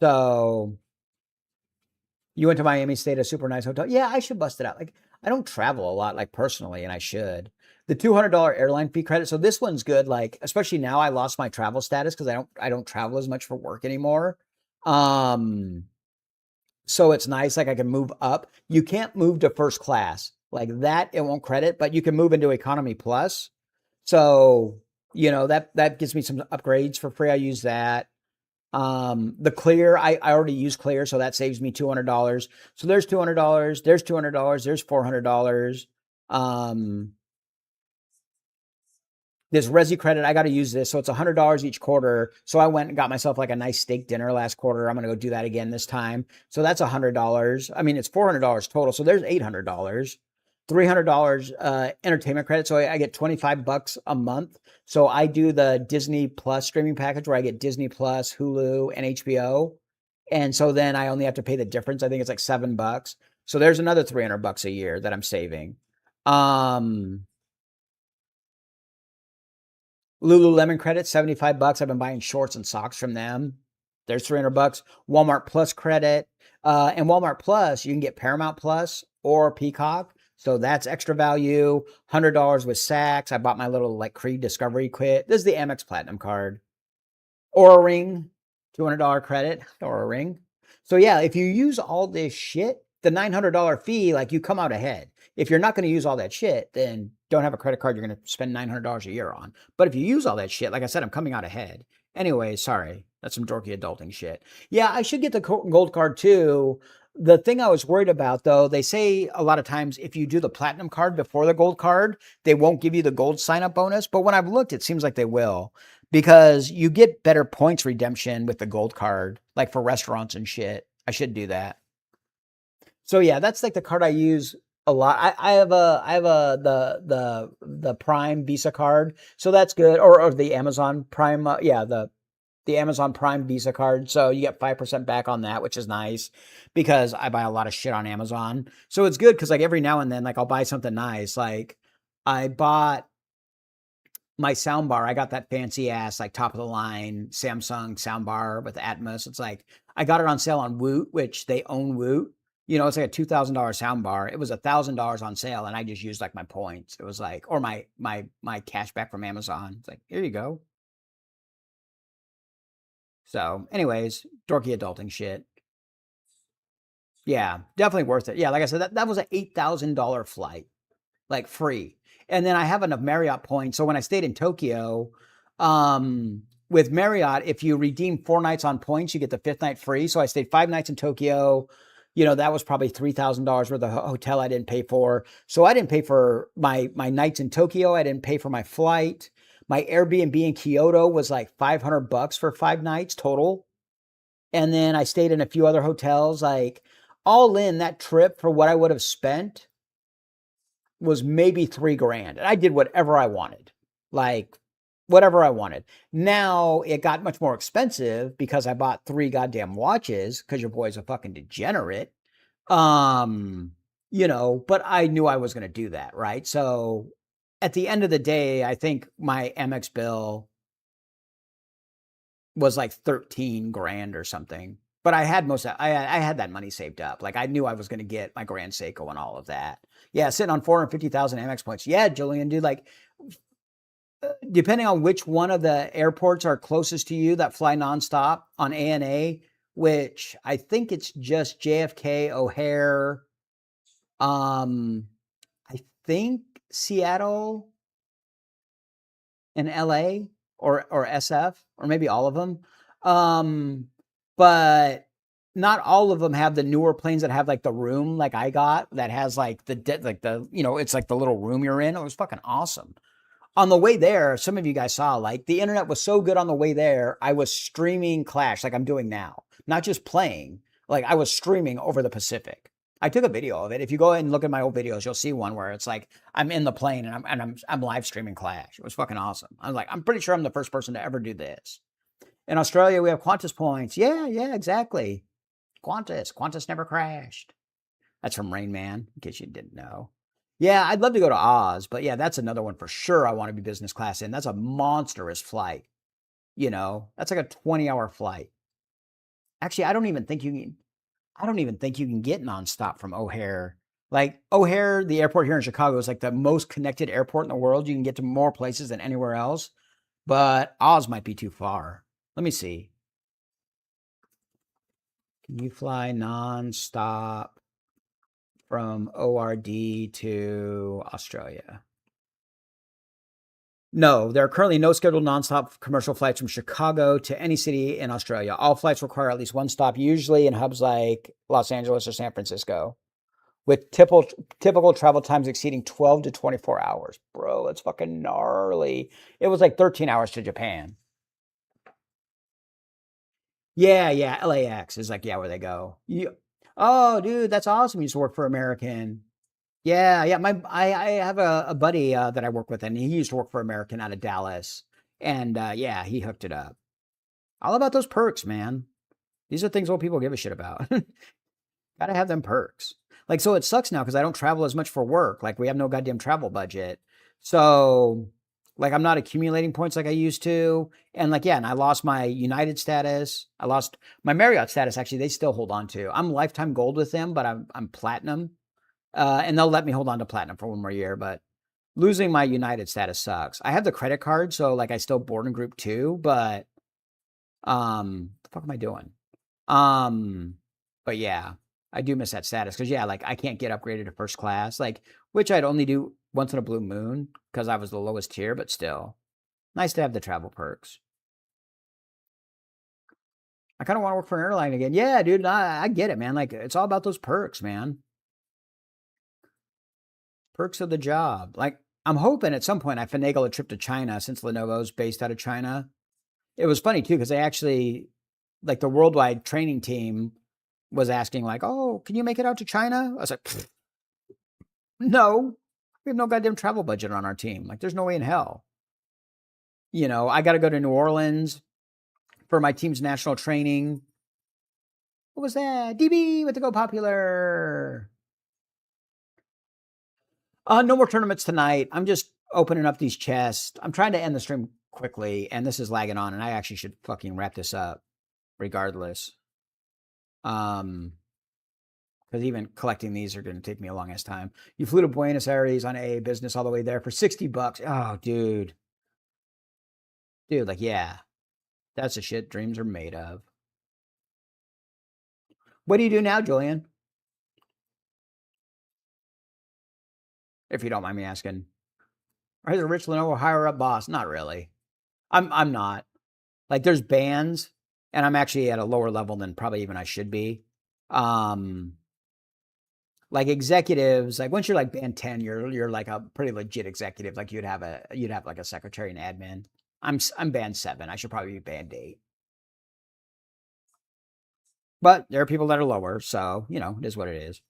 S3: So you went to Miami, stayed at a super nice hotel. Yeah, I should bust it out. Like I don't travel a lot, like personally, and I should. The $200 airline fee credit. So this one's good. Like, especially now I lost my travel status because I don't travel as much for work anymore. So it's nice. Like I can move up. You can't move to first class like that. It won't credit, but you can move into economy plus. So, you know, that gives me some upgrades for free. I use that. The clear, I already use clear, so that saves me $200. So there's $200, there's $200, there's $400. This Resi credit, I got to use this. So it's $100 each quarter. So I went and got myself like a nice steak dinner last quarter. I'm going to go do that again this time. So that's $100. I mean, it's $400 total. So there's $800. $300 entertainment credit. So I get $25 a month. So I do the Disney Plus streaming package where I get Disney Plus, Hulu, and HBO. And so then I only have to pay the difference. I think it's like $7. So there's another $300 a year that I'm saving. Lululemon credit, $75. I've been buying shorts and socks from them. There's $300. Walmart Plus credit. And Walmart Plus, you can get Paramount Plus or Peacock. So that's extra value. $100 with Saks. I bought my little like Creed Discovery kit. This is the Amex Platinum card. Or a ring, $200 credit or a ring. So yeah, if you use all this shit, the $900 fee, like you come out ahead. If you're not going to use all that shit, then don't have a credit card you're going to spend $900 a year on. But if you use all that shit, like I said, I'm coming out ahead. Anyway, sorry. That's some dorky adulting shit. Yeah, I should get the gold card too. The thing I was worried about though, they say a lot of times if you do the platinum card before the gold card, they won't give you the gold sign up bonus. But when I've looked, it seems like they will, because you get better points redemption with the gold card, like for restaurants and shit. I should do that. So yeah, that's like the card I use a lot. I have the Prime Visa card, so that's good. Or the Amazon Prime, the Amazon Prime Visa card. So you get 5% back on that, which is nice because I buy a lot of shit on Amazon. So it's good because like every now and then, like I'll buy something nice. Like I bought my soundbar. I got that fancy ass, like top of the line Samsung soundbar with Atmos. It's like I got it on sale on Woot, which they own Woot. You know, it's like a $2,000 soundbar. It was $1,000 on sale, and I just used like my points. It was like, or my cash back from Amazon. It's like, here you go. So, anyways, dorky adulting shit. Yeah, definitely worth it. Yeah, like I said, that was an $8,000 flight, like free. And then I have enough Marriott points. So when I stayed in Tokyo, with Marriott, if you redeem 4 nights on points, you get the 5th night free. So I stayed 5 nights in Tokyo. You know, that was probably $3,000 worth of hotel I didn't pay for. So I didn't pay for my nights in Tokyo. I didn't pay for my flight. My Airbnb in Kyoto was like $500 for 5 nights total. And then I stayed in a few other hotels. Like all in, that trip for what I would have spent was maybe $3,000. And I did whatever I wanted. Like whatever I wanted. Now it got much more expensive because I bought 3 goddamn watches because your boy's a fucking degenerate. You know, but I knew I was going to do that, right? So at the end of the day, I think my Amex bill was like 13 grand or something. But I had I had that money saved up. Like I knew I was going to get my Grand Seiko and all of that. Yeah, sitting on 450,000 Amex points. Yeah, Julian, dude, like depending on which one of the airports are closest to you that fly nonstop on ANA, which I think it's just JFK, O'Hare, I think Seattle and LA or SF or maybe all of them. But not all of them have the newer planes that have like the room like I got that has like the it's like the little room you're in. It was fucking awesome. On the way there, some of you guys saw like the internet was so good on the way there. I was streaming Clash like I'm doing now, not just playing. Like I was streaming over the Pacific. I took a video of it. If you go ahead and look at my old videos, you'll see one where it's like I'm in the plane and I'm live streaming Clash. It was fucking awesome. I'm like, I'm pretty sure I'm the first person to ever do this. In Australia, we have Qantas points. Yeah, exactly. Qantas never crashed. That's from Rain Man, in case you didn't know. Yeah, I'd love to go to Oz, but yeah, that's another one for sure I want to be business class in. That's a monstrous flight. That's like a 20-hour flight. Actually, I don't even think you can get nonstop from O'Hare. Like O'Hare, the airport here in Chicago is like the most connected airport in the world. You can get to more places than anywhere else, but Oz might be too far. Let me see. Can you fly nonstop from ORD to Australia? No, there are currently no scheduled nonstop commercial flights from Chicago to any city in Australia. All flights require at least one stop, usually in hubs like Los Angeles or San Francisco, with typical travel times exceeding 12 to 24 hours. Bro, that's fucking gnarly. It was like 13 hours to Japan. Yeah, LAX is like, yeah, where they go. Oh, dude, that's awesome. You used to work for American. Yeah. I have a buddy that I work with, and he used to work for American out of Dallas. And yeah, he hooked it up. All about those perks, man. These are things old people give a shit about. Gotta have them perks. Like, so it sucks now because I don't travel as much for work. Like, we have no goddamn travel budget. So, like, I'm not accumulating points like I used to. And like, yeah, and I lost my United status. I lost my Marriott status. Actually, they still hold on to. I'm lifetime gold with them, but I'm platinum. And they'll let me hold on to platinum for one more year, but losing my United status sucks. I have the credit card, so like I still board in group 2, but the fuck am I doing? But yeah, I do miss that status because yeah, like I can't get upgraded to first class, like which I'd only do once in a blue moon because I was the lowest tier, but still nice to have the travel perks. I kind of want to work for an airline again. Yeah, dude, I get it, man. Like it's all about those perks, man. Perks of the job. Like, I'm hoping at some point I finagle a trip to China since Lenovo's based out of China. It was funny too, because they actually, like the worldwide training team was asking like, oh, can you make it out to China? I was like, no, we have no goddamn travel budget on our team. Like, there's no way in hell. I got to go to New Orleans for my team's national training. What was that? DB with the Go Popular. No more tournaments tonight. I'm just opening up these chests. I'm trying to end the stream quickly, and this is lagging on, and I actually should fucking wrap this up regardless. Because even collecting these are going to take me a long ass time. You flew to Buenos Aires on a business all the way there for $60. Oh, dude. Dude, like, yeah. That's the shit dreams are made of. What do you do now, Julian? If you don't mind me asking. Or is a rich Lenovo higher up boss? Not really. I'm not. Like there's bands, and I'm actually at a lower level than probably even I should be. Like executives, like once you're like band 10, you're like a pretty legit executive. Like you'd have like a secretary and admin. I'm band 7. I should probably be band 8. But there are people that are lower, so it is what it is.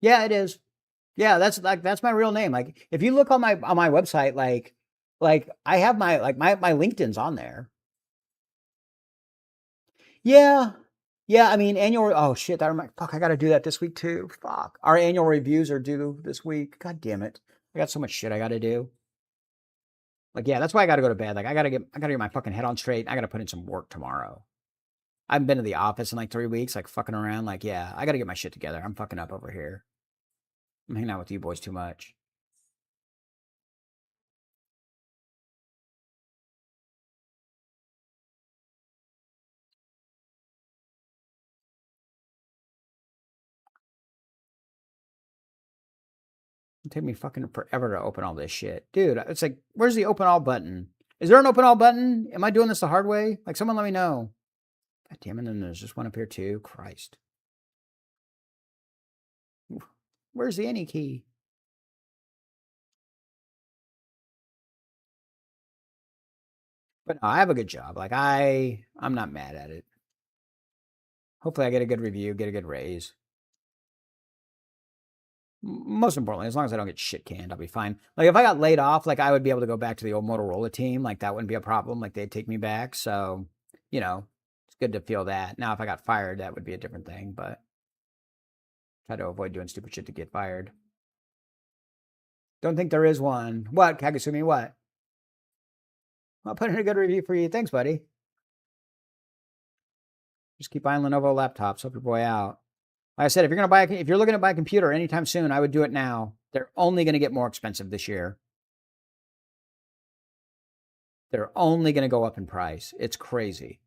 S3: Yeah, it is. Yeah, that's my real name. Like if you look on my website, like I have my LinkedIn's on there. Yeah. Yeah, I mean, oh shit, that fuck, I gotta do that this week too. Fuck. Our annual reviews are due this week. God damn it. I got so much shit I gotta do. Like, yeah, that's why I gotta go to bed. Like, I gotta get my fucking head on straight. I gotta put in some work tomorrow. I haven't been to the office in like 3 weeks, like fucking around. Like, yeah, I gotta get my shit together. I'm fucking up over here. I'm hanging out with you boys too much. It'll take me fucking forever to open all this shit. Dude, it's like, where's the open all button? Is there an open all button? Am I doing this the hard way? Like, someone let me know. God damn it, and then there's just one up here too. Christ. Where's the any key? But no, I have a good job. Like, I'm not mad at it. Hopefully I get a good review, get a good raise. Most importantly, as long as I don't get shit canned, I'll be fine. Like, if I got laid off, like, I would be able to go back to the old Motorola team. Like, that wouldn't be a problem. Like, they'd take me back. So, you know, it's good to feel that. Now, if I got fired, that would be a different thing. But try to avoid doing stupid shit to get fired. Don't think there is one. What, Kagasumi? What? I'll put in a good review for you. Thanks, buddy. Just keep buying Lenovo laptops. Help your boy out. Like I said, if you're looking to buy a computer anytime soon, I would do it now. They're only going to get more expensive this year. They're only going to go up in price. It's crazy.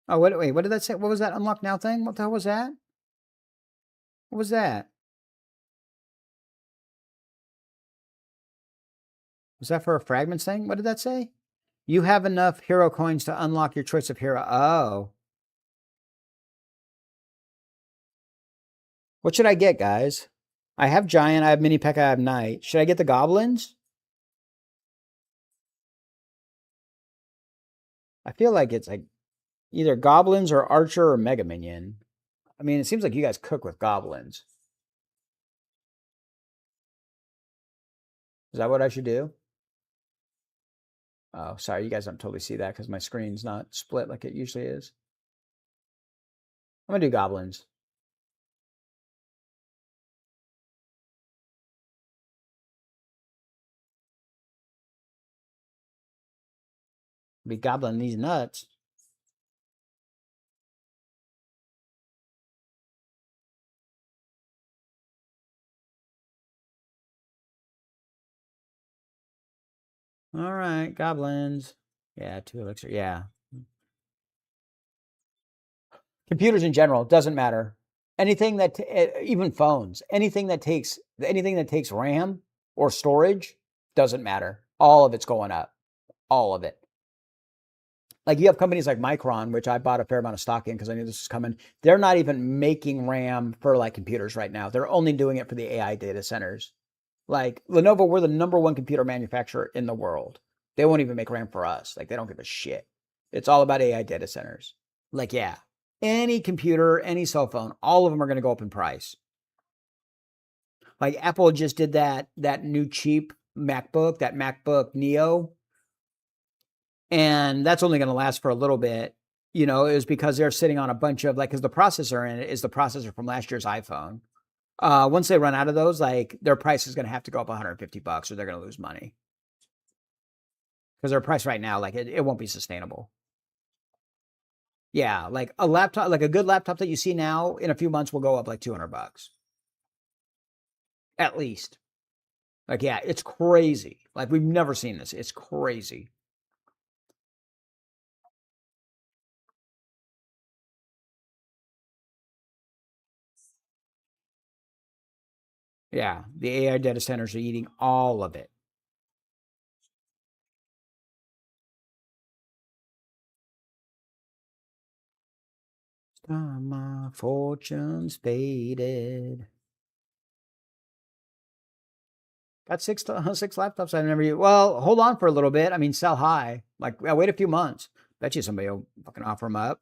S3: Oh, wait, what did that say? What was that unlock now thing? What the hell was that? What was that? Was that for a fragments thing? What did that say? You have enough hero coins to unlock your choice of hero. Oh. What should I get, guys? I have giant, I have mini P.E.K.K.A, I have knight. Should I get the goblins? I feel like it's like either goblins or archer or mega minion. I mean, it seems like you guys cook with goblins. Is that what I should do? Oh, sorry, you guys don't totally see that because my screen's not split like it usually is. I'm gonna do goblins. Be gobbling these nuts. All right, goblins. Yeah, 2 elixir. Yeah. Computers in general doesn't matter. Anything that even phones, anything that takes RAM or storage doesn't matter. All of it's going up. All of it. Like you have companies like Micron, which I bought a fair amount of stock in because I knew this was coming. They're not even making RAM for like computers right now. They're only doing it for the AI data centers. Like Lenovo, we're the #1 computer manufacturer in the world. They won't even make RAM for us. Like they don't give a shit. It's all about AI data centers. Like, yeah, any computer, any cell phone, all of them are going to go up in price. Like Apple just did that new cheap MacBook, that MacBook Neo. And that's only going to last for a little bit. You know, it was because they're sitting on a bunch of like, because the processor in it is the processor from last year's iPhone. Once they run out of those, like their price is going to have to go up $150 or they're going to lose money. Because their price right now, like it won't be sustainable. Yeah, like a laptop, like a good laptop that you see now in a few months will go up like $200. At least. Like, yeah, it's crazy. Like we've never seen this. It's crazy. Yeah, the AI data centers are eating all of it. My fortune's faded. Got six laptops I never use. Well, hold on for a little bit. I mean, sell high. Like, wait a few months. Bet you somebody will fucking offer them up.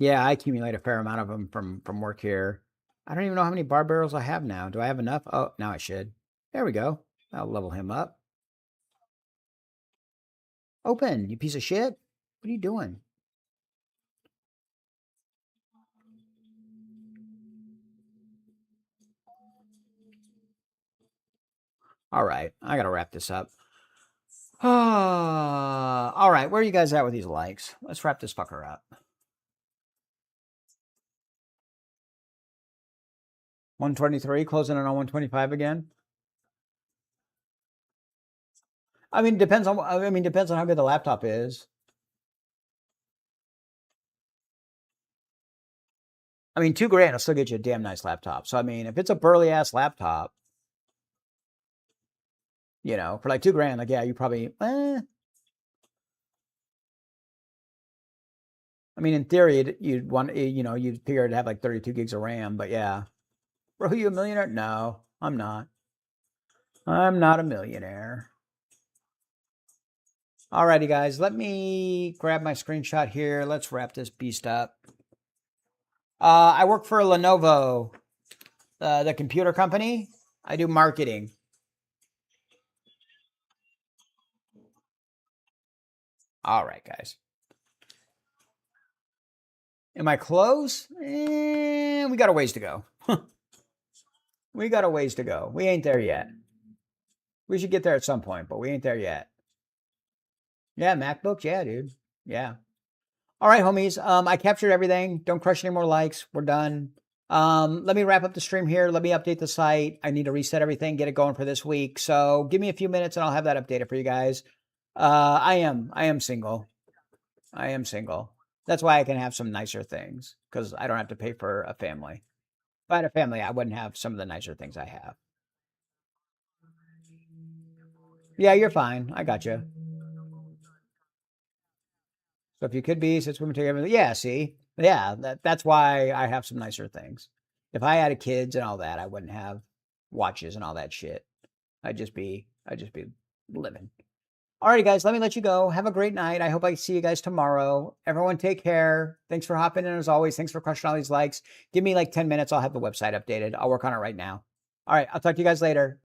S3: Yeah, I accumulate a fair amount of them from work here. I don't even know how many bar barrels I have now. Do I have enough? Oh, now I should. There we go. I'll level him up. Open, you piece of shit. What are you doing? All right, I gotta wrap this up. All right, where are you guys at with these likes? Let's wrap this fucker up. 123, closing in on 125 again. I mean, depends on how good the laptop is. I mean, $2,000 will still get you a damn nice laptop. So I mean, if it's a burly ass laptop, you know, for like $2,000, like yeah, you probably. I mean, in theory, you'd want, you'd figure to have like 32 gigs of RAM, but yeah. Bro, are you a millionaire? No, I'm not. I'm not a millionaire. Alrighty, guys, let me grab my screenshot here. Let's wrap this beast up. I work for Lenovo, the computer company. I do marketing. All right, guys. Am I close? We got a ways to go. We got a ways to go. We ain't there yet. We should get there at some point, but we ain't there yet. Yeah, MacBooks. Yeah, dude. Yeah. All right, homies. I captured everything. Don't crush any more likes. We're done. Let me wrap up the stream here. Let me update the site. I need to reset everything, get it going for this week. So give me a few minutes and I'll have that updated for you guys. I am single. I am single. That's why I can have some nicer things because I don't have to pay for a family. If I had a family, I wouldn't have some of the nicer things I have. Yeah, you're fine. I got you. So if you could be, since women take everything, yeah, see, yeah, that's why I have some nicer things. If I had kids and all that, I wouldn't have watches and all that shit. I'd just be living. Alrighty, guys, let me let you go. Have a great night. I hope I see you guys tomorrow. Everyone take care. Thanks for hopping in as always. Thanks for crushing all these likes. Give me like 10 minutes. I'll have the website updated. I'll work on it right now. All right, I'll talk to you guys later.